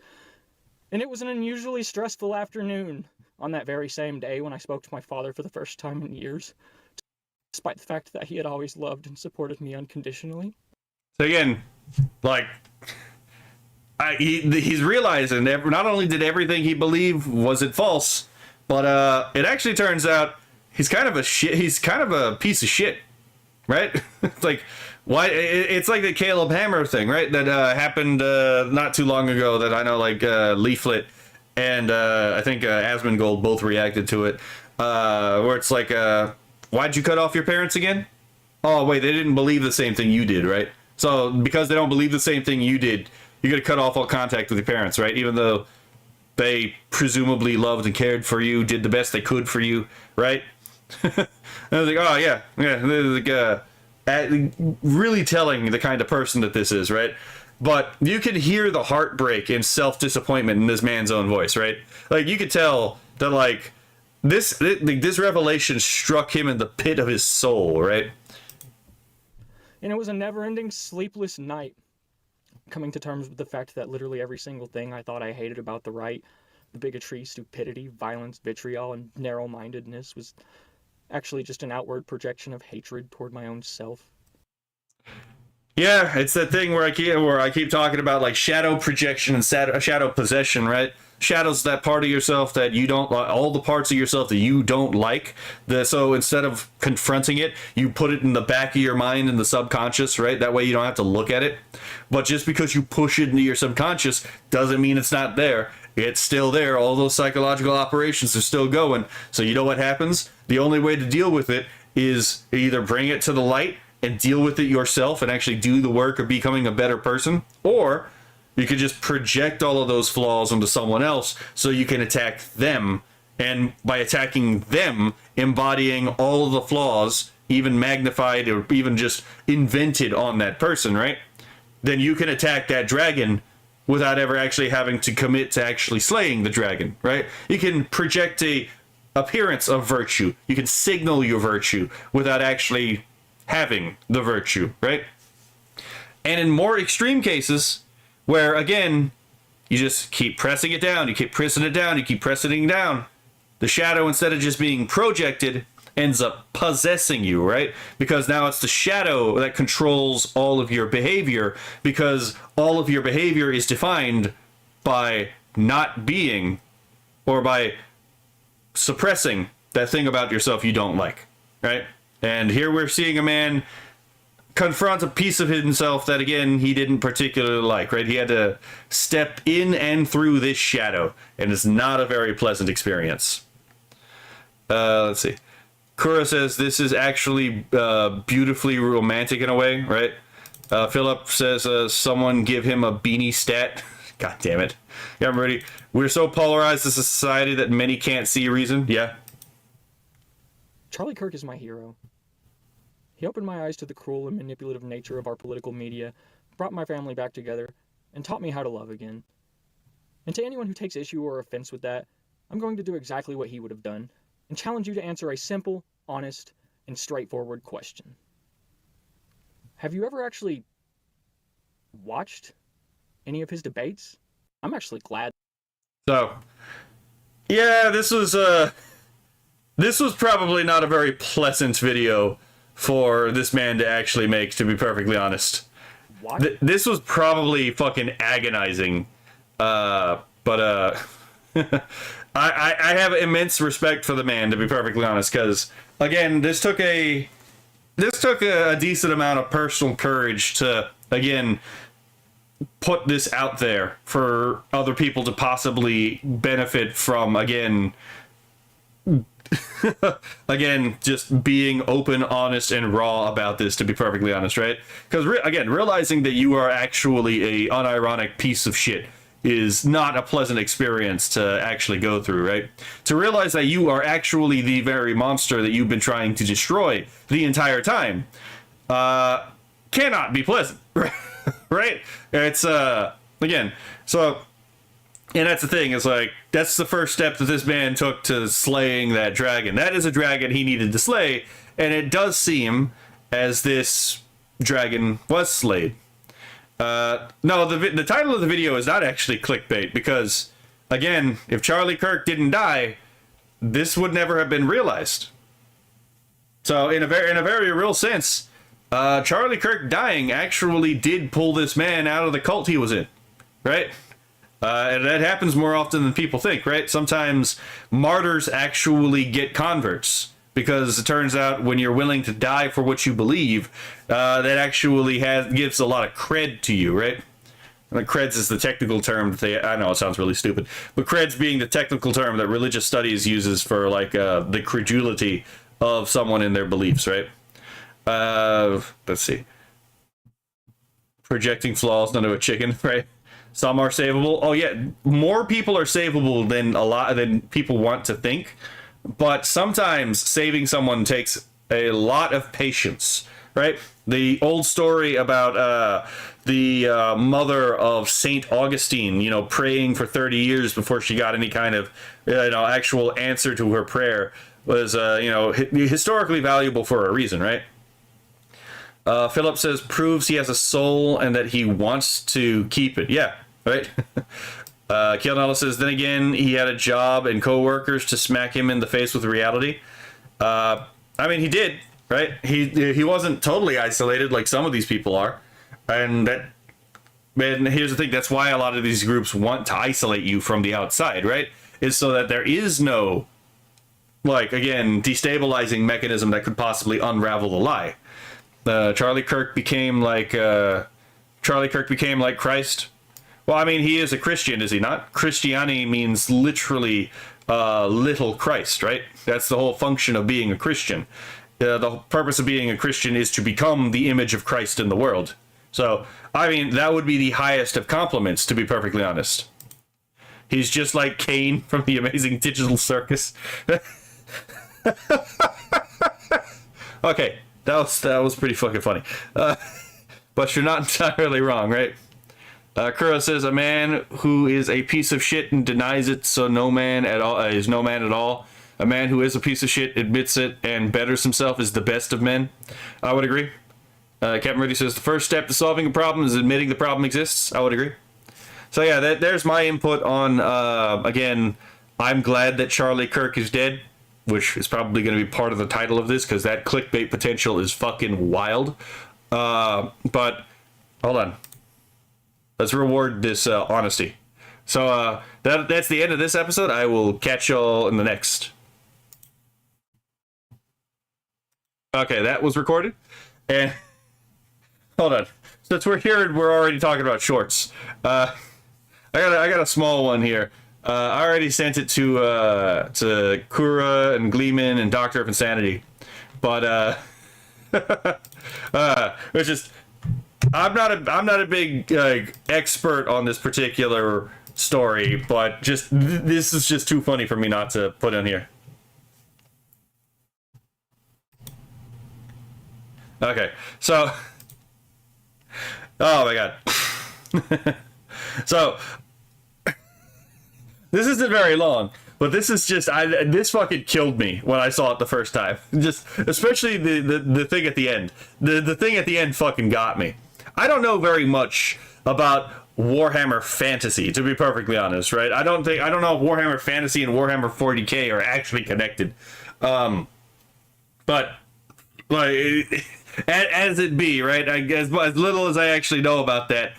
And it was an unusually stressful afternoon on that very same day when I spoke to my father for the first time in years, despite the fact that he had always loved and supported me unconditionally. So again, like, he's realizing that not only did everything he believed wasn't false, but it actually turns out he's kind of a piece of shit, right? It's like, why? It's like the Caleb Hammer thing, right? That happened not too long ago. That I know, like Leaflet and I think Asmongold both reacted to it, where it's like, why'd you cut off your parents again? Oh wait, they didn't believe the same thing you did, right? So because they don't believe the same thing you did, you're gonna cut off all contact with your parents, right? Even though they presumably loved and cared for you, did the best they could for you, right? And I was like, oh yeah. Like, really telling the kind of person that this is, right? But you can hear the heartbreak and self-disappointment in this man's own voice, right? Like you could tell that like this revelation struck him in the pit of his soul, right? And it was a never-ending sleepless night, coming to terms with the fact that literally every single thing I thought I hated about the right, the bigotry, stupidity, violence, vitriol, and narrow-mindedness was actually just an outward projection of hatred toward my own self. Yeah, it's that thing where I keep talking about like shadow projection and shadow possession, right? Shadow's that part of yourself that you don't like, all the parts of yourself that you don't like. So instead of confronting it, you put it in the back of your mind in the subconscious, right? That way you don't have to look at it. But just because you push it into your subconscious doesn't mean it's not there. It's still there. All those psychological operations are still going. So you know what happens? The only way to deal with it is either bring it to the light and deal with it yourself and actually do the work of becoming a better person, or you could just project all of those flaws onto someone else so you can attack them, and by attacking them, embodying all of the flaws, even magnified or even just invented on that person, right? Then you can attack that dragon without ever actually having to commit to actually slaying the dragon, right? You can project a appearance of virtue. You can signal your virtue without actually having the virtue, right? And in more extreme cases, where again, you just keep pressing it down, you keep pressing it down, you keep pressing it down, the shadow, instead of just being projected, ends up possessing you, right? Because now it's the shadow that controls all of your behavior, because all of your behavior is defined by not being, or by suppressing that thing about yourself you don't like, right? And here we're seeing a man confront a piece of himself that, again, he didn't particularly like, right? He had to step in and through this shadow, and it's not a very pleasant experience. Let's see. Kura says this is actually beautifully romantic in a way, right? Philip says someone give him a beanie stat. God damn it. Yeah, I'm ready. We're so polarized as a society that many can't see reason. Yeah. Charlie Kirk is my hero. He opened my eyes to the cruel and manipulative nature of our political media, brought my family back together, and taught me how to love again. And to anyone who takes issue or offense with that, I'm going to do exactly what he would have done, and challenge you to answer a simple, honest, and straightforward question. Have you ever actually watched any of his debates? I'm actually glad. So, yeah, this was probably not a very pleasant video for this man to actually make, to be perfectly honest. This was probably fucking agonizing. I have immense respect for the man, to be perfectly honest, because, again, this took a decent amount of personal courage to, again, put this out there for other people to possibly benefit from, again, just being open, honest, and raw about this, to be perfectly honest, right? Because, again, realizing that you are actually a unironic piece of shit is not a pleasant experience to actually go through, right? To realize that you are actually the very monster that you've been trying to destroy the entire time cannot be pleasant, right? It's, again, so... And that's the thing, is like, that's the first step that this man took to slaying that dragon. That is a dragon he needed to slay, and it does seem as this dragon was slayed. No, the title of the video is not actually clickbait, because, again, if Charlie Kirk didn't die, this would never have been realized. So, in a very real sense, Charlie Kirk dying actually did pull this man out of the cult he was in, right? And that happens more often than people think, right? Sometimes martyrs actually get converts, because it turns out when you're willing to die for what you believe, that actually gives a lot of cred to you, right? And creds is the technical term that I know it sounds really stupid, but creds being the technical term that religious studies uses for, like, the credulity of someone in their beliefs, right? Let's see. Projecting flaws onto a chicken, right? Some are savable. Oh yeah, more people are savable than people want to think. But sometimes saving someone takes a lot of patience, right? The old story about the mother of Saint Augustine, praying for 30 years before she got any kind of actual answer to her prayer was historically valuable for a reason, right? Philip says, proves he has a soul and that he wants to keep it. Yeah, right? Kielnella says, then again, he had a job and co-workers to smack him in the face with reality. I mean, he did, right? He wasn't totally isolated like some of these people are. And here's the thing, that's why a lot of these groups want to isolate you from the outside, right? Is so that there is no, like, again, destabilizing mechanism that could possibly unravel the lie. Charlie Kirk became like Christ. Well, I mean, he is a Christian, is he not? Christianity means literally little Christ, right? That's the whole function of being a Christian. The purpose of being a Christian is to become the image of Christ in the world. So, I mean, that would be the highest of compliments, to be perfectly honest. He's just like Kane from the Amazing Digital Circus. Okay. That was pretty fucking funny. But you're not entirely wrong, right? Kuro says, a man who is a piece of shit and denies it, so no man at all is no man at all. A man who is a piece of shit, admits it, and betters himself is the best of men. I would agree. Captain Rudy says, the first step to solving a problem is admitting the problem exists. I would agree. So yeah, there's my input on, again, I'm glad that Charlie Kirk is dead, which is probably going to be part of the title of this, because that clickbait potential is fucking wild. But, hold on. Let's reward this honesty. So, that's the end of this episode. I will catch y'all in the next. Okay, that was recorded. And, hold on. Since we're here, we're already talking about shorts. I got a small one here. I already sent it to Kura and Gleeman and Doctor of Insanity, but it's just I'm not a big expert on this particular story, but just this is just too funny for me not to put in here. Okay, so oh my god, so. This isn't very long, But this is just, this fucking killed me when I saw it the first time. Just, especially the thing at the end. The thing at the end fucking got me. I don't know very much about Warhammer Fantasy, to be perfectly honest, right? I don't know if Warhammer Fantasy and Warhammer 40k are actually connected. But like, as it be, right? I guess as little as I actually know about that.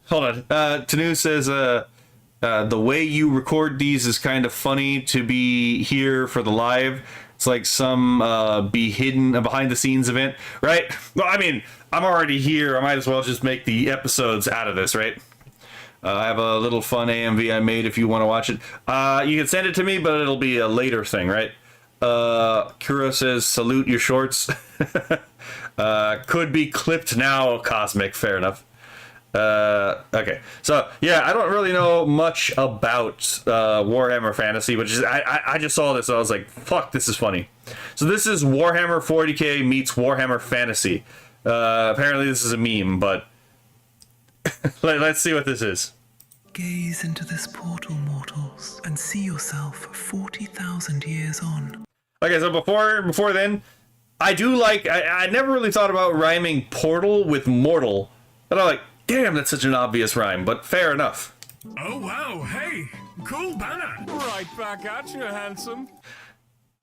Hold on. Tanu says, the way you record these is kind of funny to be here for the live. It's like some be hidden behind the scenes event, right? Well, I mean, I'm already here. I might as well just make the episodes out of this, right? I have a little fun AMV I made if you want to watch it. You can send it to me, but it'll be a later thing, right? Kuro says, salute your shorts. Could be clipped now, Cosmic. Fair enough. Okay, so yeah, I don't really know much about Warhammer Fantasy, which is I just saw this and I was like, fuck, this is funny. So this is Warhammer 40k meets Warhammer Fantasy. Apparently this is a meme, but let's see what this is. Gaze into this portal, mortals, and see yourself 40,000 years on. Okay, so before then, I never really thought about rhyming portal with mortal, and I'm like, damn, that's such an obvious rhyme, but fair enough. Oh wow, hey, cool banner. Right back at you, handsome.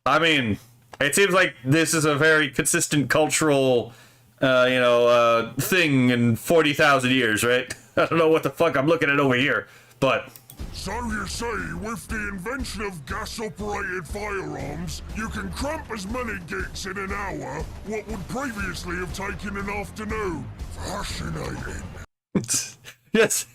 I mean, it seems like this is a very consistent cultural, thing in 40,000 years, right? I don't know what the fuck I'm looking at over here, but... So you say, with the invention of gas-operated firearms, you can cramp as many gigs in an hour what would previously have taken an afternoon. Fascinating. Yes.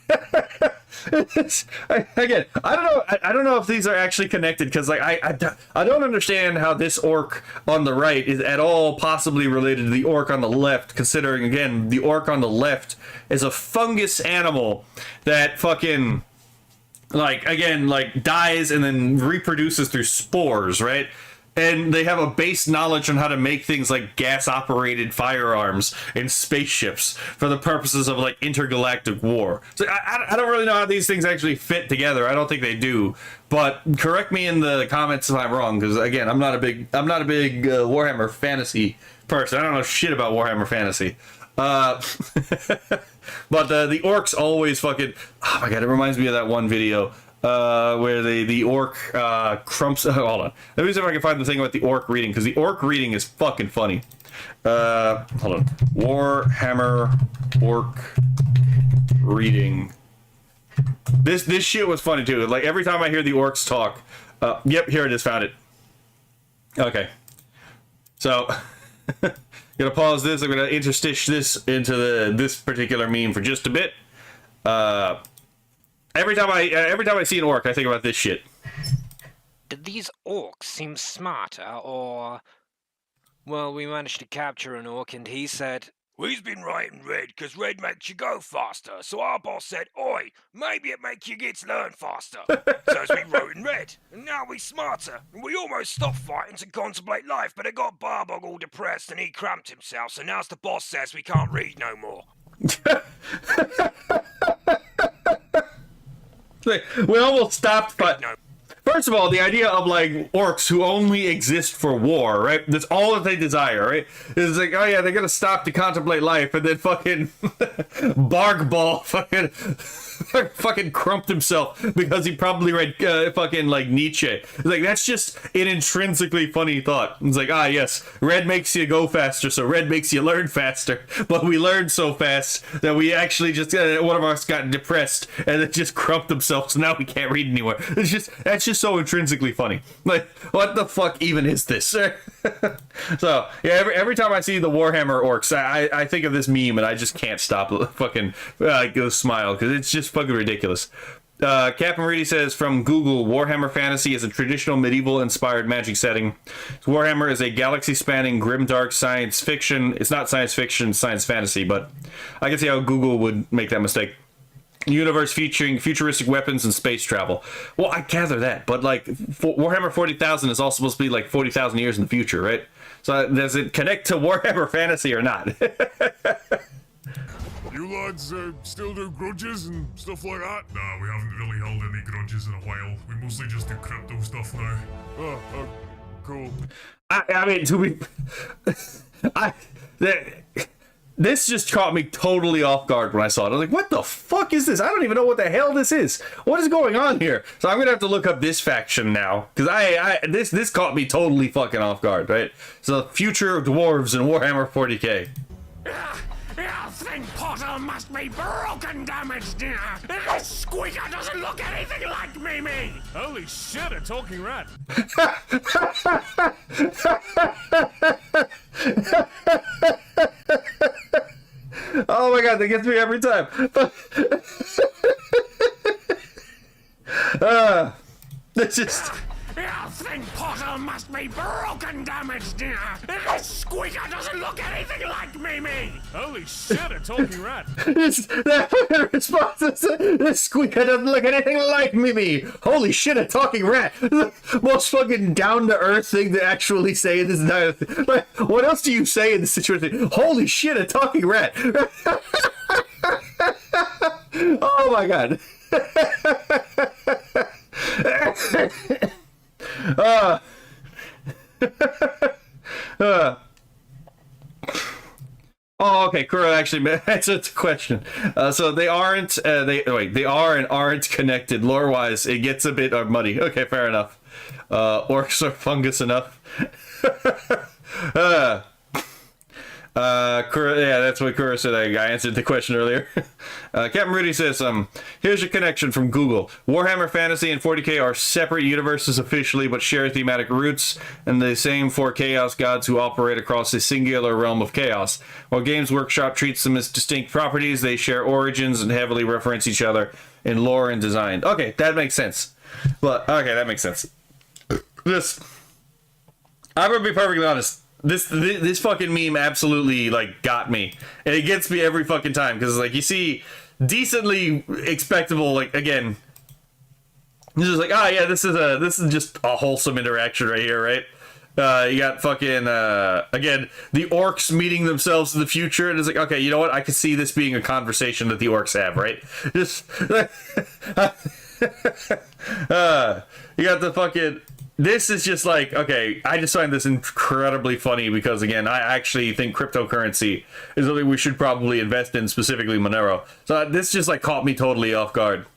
Again, I don't know if these are actually connected, because like I don't understand how this orc on the right is at all possibly related to the orc on the left, considering again the orc on the left is a fungus animal that fucking like dies and then reproduces through spores, right? And they have a base knowledge on how to make things like gas-operated firearms and spaceships for the purposes of like intergalactic war. So I don't really know how these things actually fit together. I don't think they do. But correct me in the comments if I'm wrong, because again, I'm not a big Warhammer Fantasy person. I don't know shit about Warhammer Fantasy. But the orcs always fucking... Oh my god, it reminds me of that one video where the orc crumps... hold on. Let me see if I can find the thing about the orc reading, because the orc reading is fucking funny. Hold on. Warhammer orc reading. This shit was funny too. Like every time I hear the orcs talk... yep, here it is, found it. Okay. So... Gonna pause this. I'm gonna interstitial this into this particular meme for just a bit. Every time I see an orc, I think about this shit. Did these orcs seem smarter, or... Well, we managed to capture an orc and he said, We've been writing red because red makes you go faster. So our boss said, oi, maybe it makes your kids learn faster. So we wrote in red, and now we smarter. And we almost stopped fighting to contemplate life, but it got Barbog all depressed and he cramped himself. So now the boss says we can't read no more. We almost stopped, but... First of all, the idea of like orcs who only exist for war, right? That's all that they desire, right? It's like, oh yeah, they're gonna stop to contemplate life, and then fucking Bargball fucking crumped himself because he probably read fucking like Nietzsche. It's like, that's just an intrinsically funny thought. It's like, yes, red makes you go faster, so red makes you learn faster. But we learned so fast that we actually just one of us got depressed and it just crumped himself, so now we can't read anymore. That's just so intrinsically funny. Like, what the fuck even is this? So yeah, every time I see the Warhammer orcs, I think of this meme and I just can't stop fucking smile, because it's just fucking ridiculous. Captain Reedy says from Google, Warhammer Fantasy is a traditional medieval inspired magic setting. Warhammer is a galaxy spanning grimdark science fiction. It's not science fiction, science fantasy, but I can see how Google would make that mistake. Universe featuring futuristic weapons and space travel. Well, I gather that, but like Warhammer 40,000 is also supposed to be like 40,000 years in the future, right? So does it connect to Warhammer Fantasy or not? You lads still do grudges and stuff like that? Nah, we haven't really held any grudges in a while. We mostly just do crypto stuff now. Oh, cool. I mean, to be... This just caught me totally off guard when I saw it. I was like, what the fuck is this? I don't even know what the hell this is. What is going on here? So I'm gonna have to look up this faction now. Because this caught me totally fucking off guard, right? So future dwarves in Warhammer 40k. I think Potter must be broken damaged. This squeaker doesn't look anything like Mimi. Holy shit, a talking rat. Oh my god, that gets me every time. It's just... I think Potter must be broken damaged. This squeaker doesn't look anything like Mimi. Holy shit, a talking rat. That fucking response is, this squeaker doesn't look anything like Mimi. Holy shit, a talking rat. The most fucking down-to-earth thing to actually say in this entire thing. Like, what else do you say in this situation? Holy shit, a talking rat. Oh my god. Oh, okay. Kuro actually answered the question. So they aren't. They are and aren't connected lore-wise. It gets a bit muddy. Okay, fair enough. Orcs are fungus enough. Yeah, that's what Kuro said. I answered the question earlier. Captain Rudy says, here's your connection from Google. Warhammer Fantasy and 40k are separate universes officially, but share thematic roots and the same four chaos gods who operate across a singular realm of chaos. While Games Workshop treats them as distinct properties, they share origins and heavily reference each other in lore and design. Okay, that makes sense. But, okay, that makes sense. I'm gonna be perfectly honest. This fucking meme absolutely like got me, and it gets me every fucking time because like you see decently expectable, like again, this is like, oh yeah, this is just a wholesome interaction right here, right? You got fucking again the orcs meeting themselves in the future, and it's like, okay, you know what? I can see this being a conversation that the orcs have, right? Just you got the fucking. This is just like, okay, I just find this incredibly funny because, again, I actually think cryptocurrency is something we should probably invest in, specifically Monero. So this just, like, caught me totally off guard.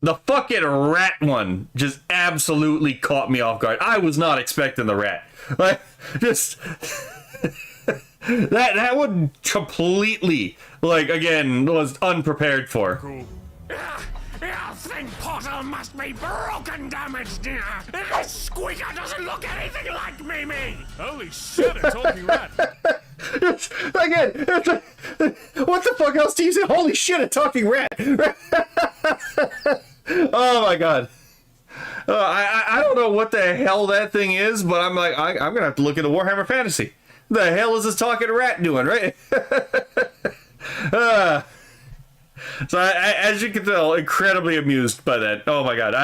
The fucking rat one just absolutely caught me off guard. I was not expecting the rat. Like, just... that one completely, like, again, was unprepared for. Cool. I think Potter must be broken damaged. This squeaker doesn't look anything like Mimi. Holy shit, a talking rat. Again, what the fuck else do you say? Holy shit, a talking rat. Oh my god. I don't know what the hell that thing is, but I'm like, I'm gonna have to look into Warhammer Fantasy. The hell is this talking rat doing, right? So as you can tell, incredibly amused by that. Oh my god,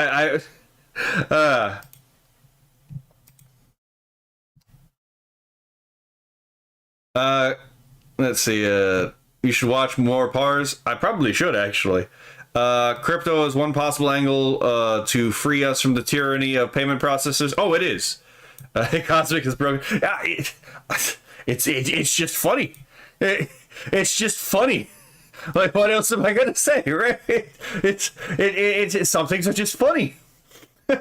let's see. You should watch more PARs. I probably should actually. Crypto is one possible angle to free us from the tyranny of payment processors. Oh, it is. Cosmic is broken. It's just funny. It's just funny. Like, what else am I gonna say, right? It's some things are just funny. You're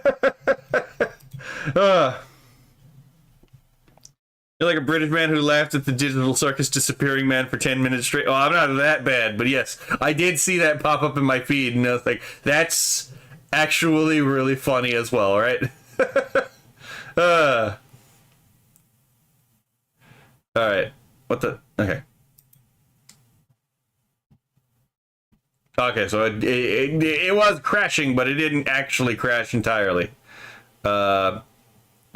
like a British man who laughed at the digital circus disappearing man for 10 minutes straight. Oh, I'm not that bad, but yes, I did see that pop up in my feed, and I was like, that's actually really funny as well, right? All right. What the? Okay. Okay, so it was crashing, but it didn't actually crash entirely. Let's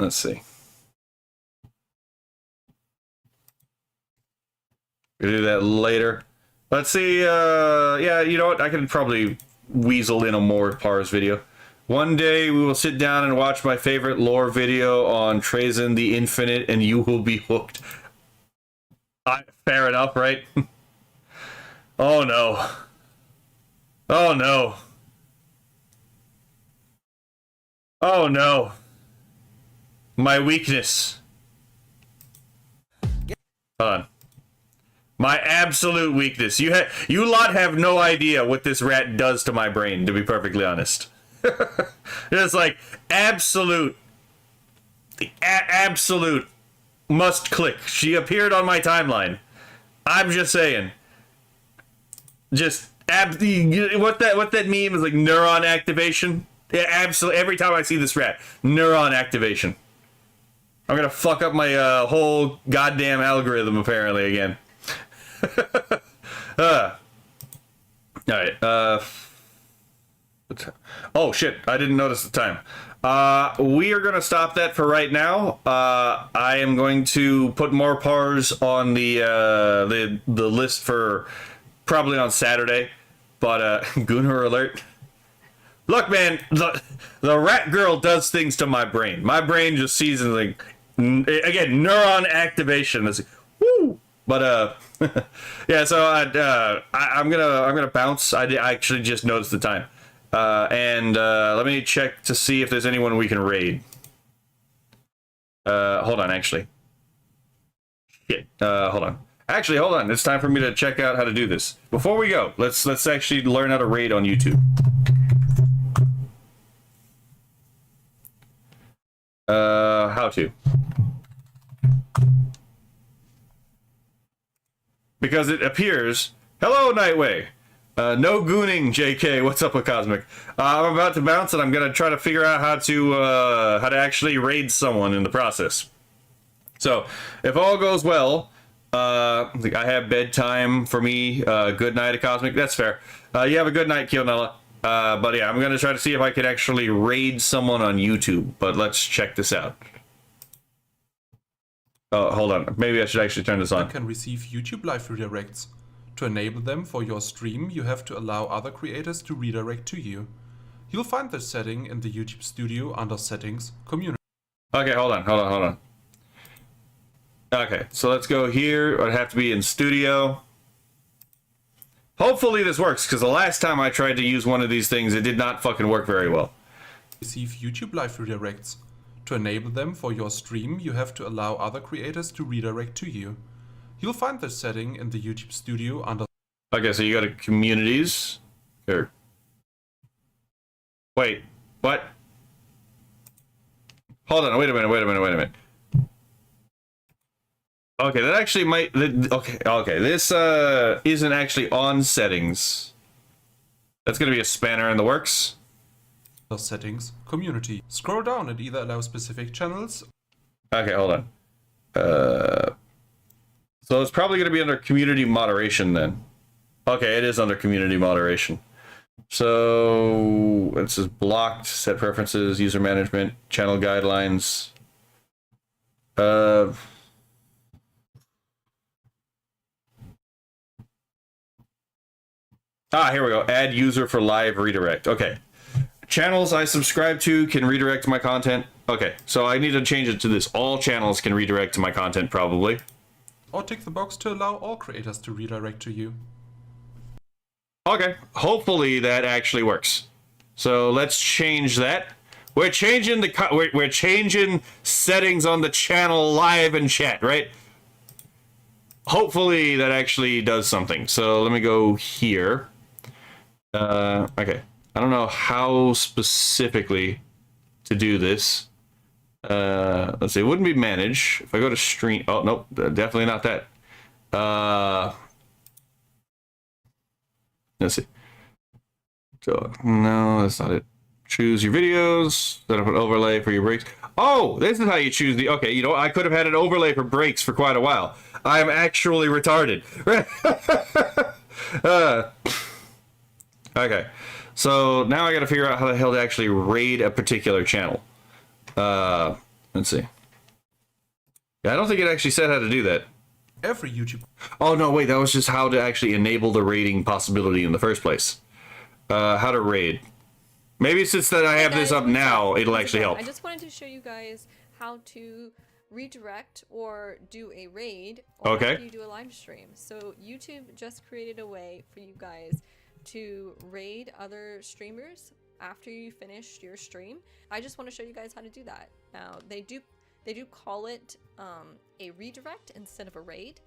see. We'll do that later. Let's see. Yeah, you know what? I can probably weasel in a more Pars video. One day we will sit down and watch my favorite lore video on Trazen the Infinite, and you will be hooked. Fair enough, right? Oh no. Oh no. Oh no. My weakness. Hold on. My absolute weakness. You lot have no idea what this rat does to my brain, to be perfectly honest. It's like absolute must click. She appeared on my timeline. I'm just saying. Just what that meme is like, neuron activation. Yeah, absolutely. Every time I see this rat, neuron activation. I'm gonna fuck up my whole goddamn algorithm apparently again. All right. Oh shit! I didn't notice the time. We are gonna stop that for right now. I am going to put more pars on the list for probably on Saturday. But Gunnar alert. Look, man, the rat girl does things to my brain. My brain just sees it like, again, neuron activation. It's like, woo. But yeah. So I'm gonna bounce. I actually just noticed the time. And let me check to see if there's anyone we can raid. Hold on, actually. Shit. Hold on. Actually, hold on. It's time for me to check out how to do this. Before we go, let's actually learn how to raid on YouTube. How to? Because it appears, hello, Nightway. No gooning, JK. What's up with Cosmic? I'm about to bounce, and I'm gonna try to figure out how to actually raid someone in the process. So, if all goes well, I have bedtime for me. Good night, Cosmic. That's fair. You have a good night, Kionella. But yeah, I'm gonna try to see if I can actually raid someone on YouTube. But let's check this out. Oh, hold on. Maybe I should actually turn this on. You can receive YouTube live redirects. To enable them for your stream, you have to allow other creators to redirect to you. You'll find this setting in the YouTube Studio under Settings, Community. Okay, hold on. Okay, so let's go here. It'd have to be in Studio. Hopefully this works, because the last time I tried to use one of these things, it did not fucking work very well. Receive YouTube live redirects. To enable them for your stream, you have to allow other creators to redirect to you. You'll find this setting in the YouTube Studio under... Okay, so you go to Communities. Here. Wait, what? Hold on, wait a minute. Okay, that actually might... Okay, this isn't actually on settings. That's gonna be a spanner in the works. Settings, Community. Scroll down and either allow specific channels... Okay, hold on. So it's probably going to be under community moderation then. Okay, it is under community moderation. So it says blocked, set preferences, user management, channel guidelines. Here we go. Add user for live redirect. Okay. Channels I subscribe to can redirect to my content. Okay, so I need to change it to this. All channels can redirect to my content probably. Or tick the box to allow all creators to redirect to you. Okay, hopefully that actually works. So let's change that. We're changing we're changing settings on the channel live and chat, right? Hopefully that actually does something. So let me go here. Okay, I don't know how specifically to do this. Let's see, it wouldn't be manage. If I go to stream, oh, nope, definitely not that. Let's see. So, no, that's not it. Choose your videos, set up an overlay for your breaks. Oh, this is how you choose the, okay, you know, I could have had an overlay for breaks for quite a while. I am actually retarded. Okay, so now I gotta figure out how the hell to actually raid a particular channel. Let's see. Yeah, I don't think it actually said how to do that. Every YouTube... Oh, no, wait, that was just how to actually enable the raiding possibility in the first place. How to raid. Maybe since that I have this up now, it'll actually help. I just wanted to show you guys how to redirect or do a raid Okay. after you do a live stream. So YouTube just created a way for you guys to raid other streamers after you finish your stream. I just want to show you guys how to do that. Now they do call it a redirect instead of a raid,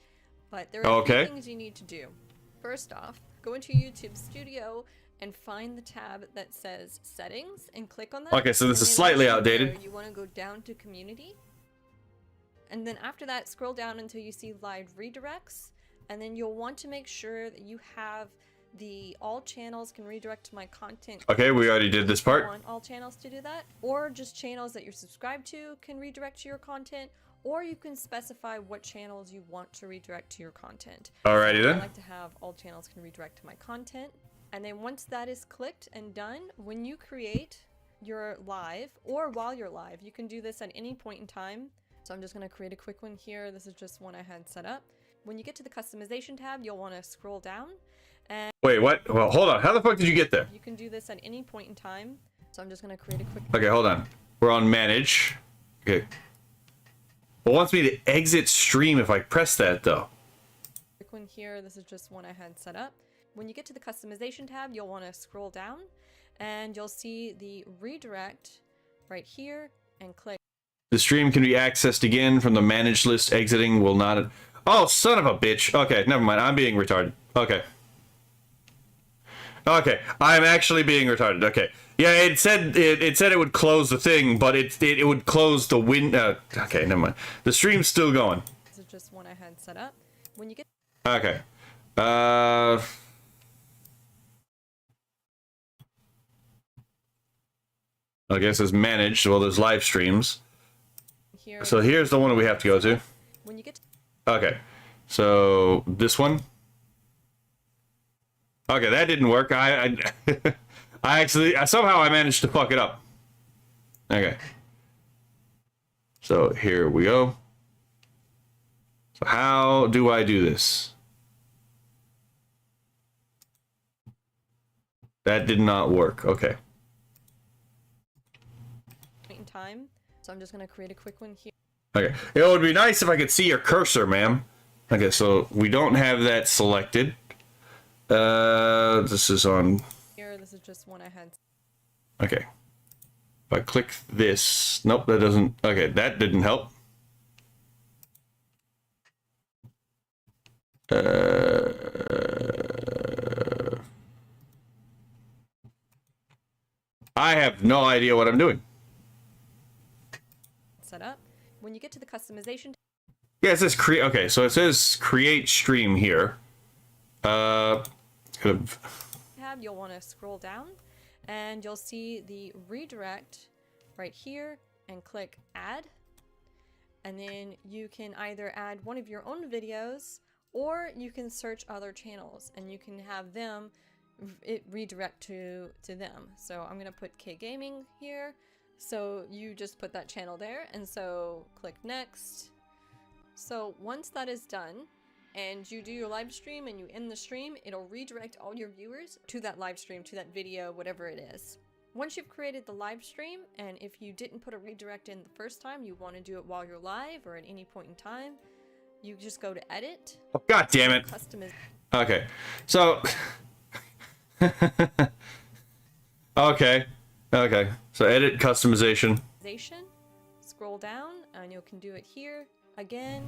but there are a few things you need to do. First off, go into YouTube Studio and find the tab that says settings and click on that. Okay, so this And is then slightly once you're outdated. there, you want to go down to community. And then after that, scroll down until you see live redirects. And then you'll want to make sure that you have the all channels can redirect to my content. Okay, we already did this part. You want all channels to do that, or just channels that you're subscribed to can redirect to your content, or you can specify what channels you want to redirect to your content. Alrighty So then. I like to have all channels can redirect to my content. And then once that is clicked and done, when you create your live, or while you're live, you can do this at any point in time. So I'm just going to create a quick one here. This is just one I had set up. When you get to the customization tab, you'll want to scroll down. And Wait, what? Well, hold on. How the fuck did you get there? you can do this at any point in time. So I'm just going to create a quick... Okay, hold on. We're on manage. Okay. It wants me to exit stream if I press that, though. Quick one here. This is just one I had set up. When you get to the customization tab, you'll want to scroll down and you'll see the redirect right here and click. The stream can be accessed again from the managed list. Exiting will not... Oh, son of a bitch. Okay, never mind. I'm being retarded. Okay. Okay, I'm actually being retarded. Okay. Yeah, it said it would close the thing, but it would close the okay, never mind. The stream's still going. This is just one I had set up. When you get... Okay. I guess it's managed. Well, there's live streams. Here. So here's the one we have to go to. When you get to... Okay. So this one. Okay, that didn't work. I somehow I managed to fuck it up. Okay. So here we go. So how do I do this? That did not work. Okay. in time. So I'm just going to create a quick one here. Okay. It would be nice if I could see your cursor, ma'am. Okay, so we don't have that selected. This is on... Here, this is just one I had. Okay. If I click this... Nope, that doesn't... Okay, that didn't help. I have no idea what I'm doing. Set up. When you get to the customization... Yeah, it says create... Okay, so it says create stream here. tab, you'll want to scroll down and you'll see the redirect right here and click add, and then you can either add one of your own videos or you can search other channels and you can have them redirect to them. So I'm gonna put K Gaming here, so you just put that channel there, and so click next. So once that is done and you do your live stream and you end the stream, it'll redirect all your viewers to that live stream, to that video, whatever it is. Once you've created the live stream, and if you didn't put a redirect in the first time, you want to do it while you're live or at any point in time, you just go to edit. Oh, God damn it. Okay, so... okay, so edit customization. Scroll down and you can do it here. Again,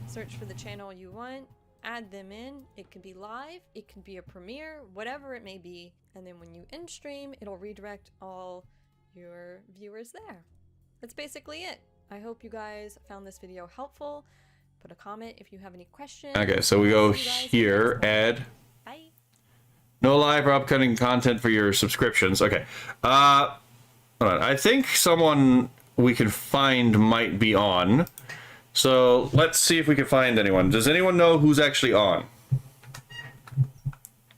search for the channel you want, add them in. It can be live, it can be a premiere, whatever it may be. And then when you end stream, it'll redirect all your viewers there. That's basically it. I hope you guys found this video helpful. Put a comment if you have any questions. Okay, so we go here, add. Bye. No live or upcoming content for your subscriptions. Okay. Hold on. I think someone we can find might be on. So let's see if we can find anyone. Does anyone know who's actually on?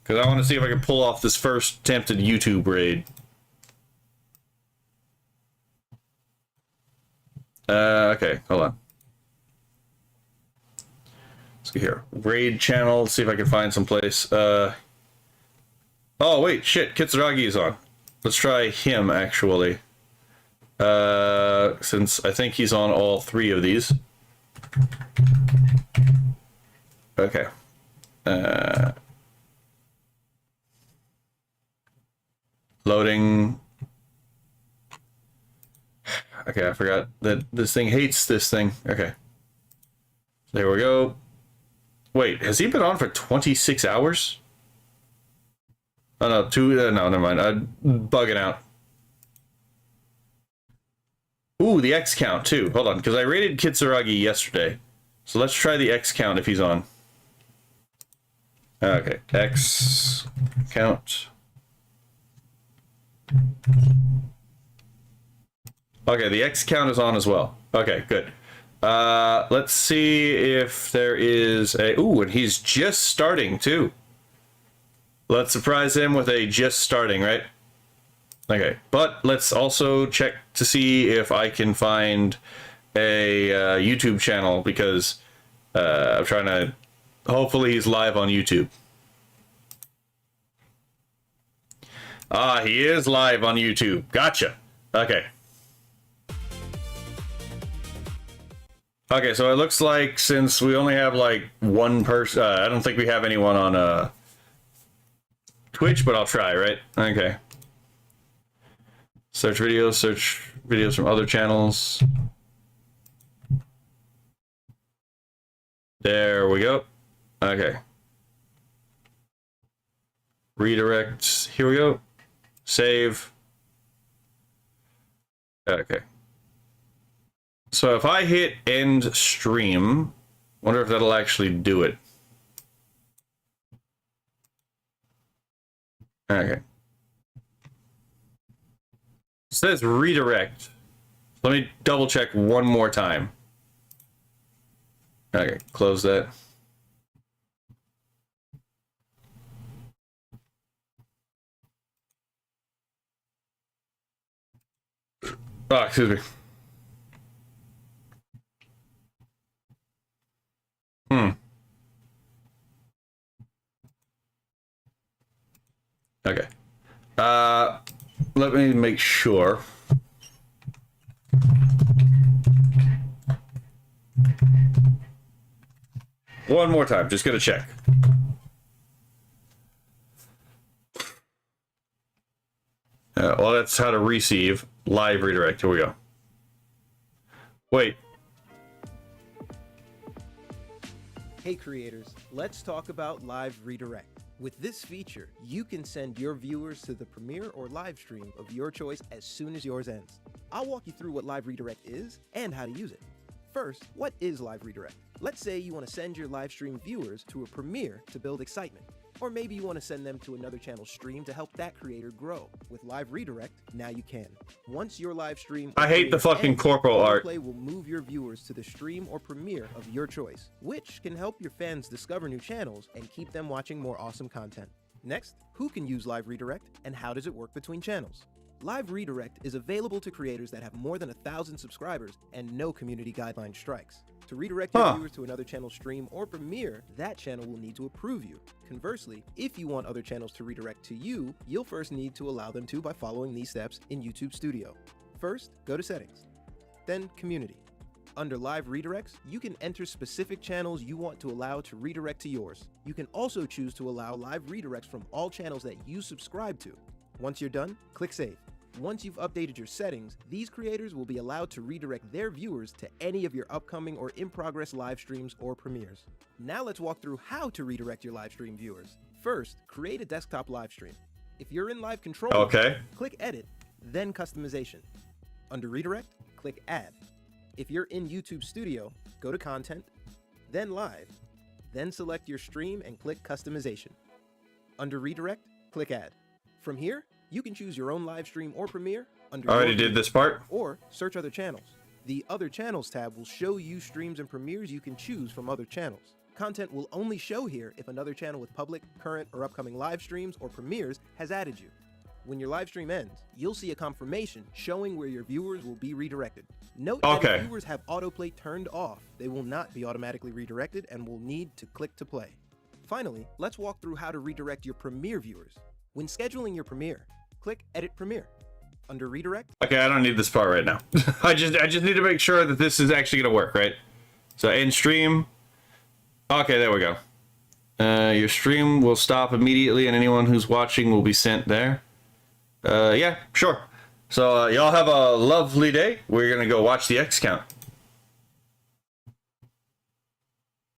Because I want to see if I can pull off this first attempted YouTube raid. Okay, hold on. Let's go here. Raid channel, see if I can find some place. Oh, wait, shit, Kitsuragi is on. Let's try him, actually. Since I think he's on all 3 of these. Okay. Loading. Okay, I forgot that this thing hates this thing. Okay. There we go. Wait, has he been on for 26 hours? Oh, no, 2, no, never mind. Bugging out. Ooh, the X count, too. Hold on, because I rated Kitsuragi yesterday. So let's try the X count if he's on. Okay, X count. Okay, the X count is on as well. Okay, good. Let's see if there is a... Ooh, and he's just starting, too. Let's surprise him with a just starting, right? Okay, but let's also check to see if I can find a YouTube channel, because I'm trying to... Hopefully he's live on YouTube. Ah, he is live on YouTube. Gotcha. Okay. Okay, so it looks like since we only have like one person, I don't think we have anyone on Twitch, but I'll try, right? Okay. Search videos from other channels. There we go. Okay. Redirect. Here we go. Save. Okay. So if I hit end stream, wonder if that'll actually do it. Okay. It says redirect. Let me double check one more time. Okay, close that. Oh, excuse me. Okay. Let me make sure. One more time, just gonna check. Well, that's how to receive live redirect. Here we go. Wait. Hey creators, let's talk about live redirect. With this feature, you can send your viewers to the premiere or live stream of your choice as soon as yours ends. I'll walk you through what live redirect is and how to use it. First, what is live redirect? Let's say you want to send your live stream viewers to a premiere to build excitement. Or maybe you want to send them to another channel's stream to help that creator grow. With live redirect, now you can. Once your live stream... I hate the fucking corporal art. Play will move your viewers to the stream or premiere of your choice, which can help your fans discover new channels and keep them watching more awesome content. Next, who can use live redirect and how does it work between channels? Live redirect is available to creators that have more than 1,000 subscribers and no community guideline strikes. To redirect your viewers to another channel's stream or premiere, that channel will need to approve you. Conversely, if you want other channels to redirect to you, you'll first need to allow them to by following these steps in YouTube Studio. First, go to Settings. Then Community. Under Live Redirects, you can enter specific channels you want to allow to redirect to yours. You can also choose to allow live redirects from all channels that you subscribe to. Once you're done, click Save. Once you've updated your settings, these creators will be allowed to redirect their viewers to any of your upcoming or in-progress live streams or premieres. Now let's walk through how to redirect your live stream viewers. First, create a desktop live stream. If you're in Live Control, click Edit, then Customization. Under Redirect, click Add. If you're in YouTube Studio, go to Content, then Live, then select your stream and click Customization. Under Redirect, click Add. From here, you can choose your own live stream or premiere under I already did this part. Or search other channels. The Other Channels tab will show you streams and premieres you can choose from other channels. Content will only show here if another channel with public, current, or upcoming live streams or premieres has added you. When your live stream ends, you'll see a confirmation showing where your viewers will be redirected. Note that if viewers have autoplay turned off, they will not be automatically redirected and will need to click to play. Finally, let's walk through how to redirect your premiere viewers. When scheduling your premiere, click Edit Premiere. under redirect. Okay, I don't need this part right now. I just need to make sure that this is actually gonna work, right? So end stream. Okay, there we go. Your stream will stop immediately and anyone who's watching will be sent there. Yeah, sure. So y'all have a lovely day. We're gonna go watch the X count.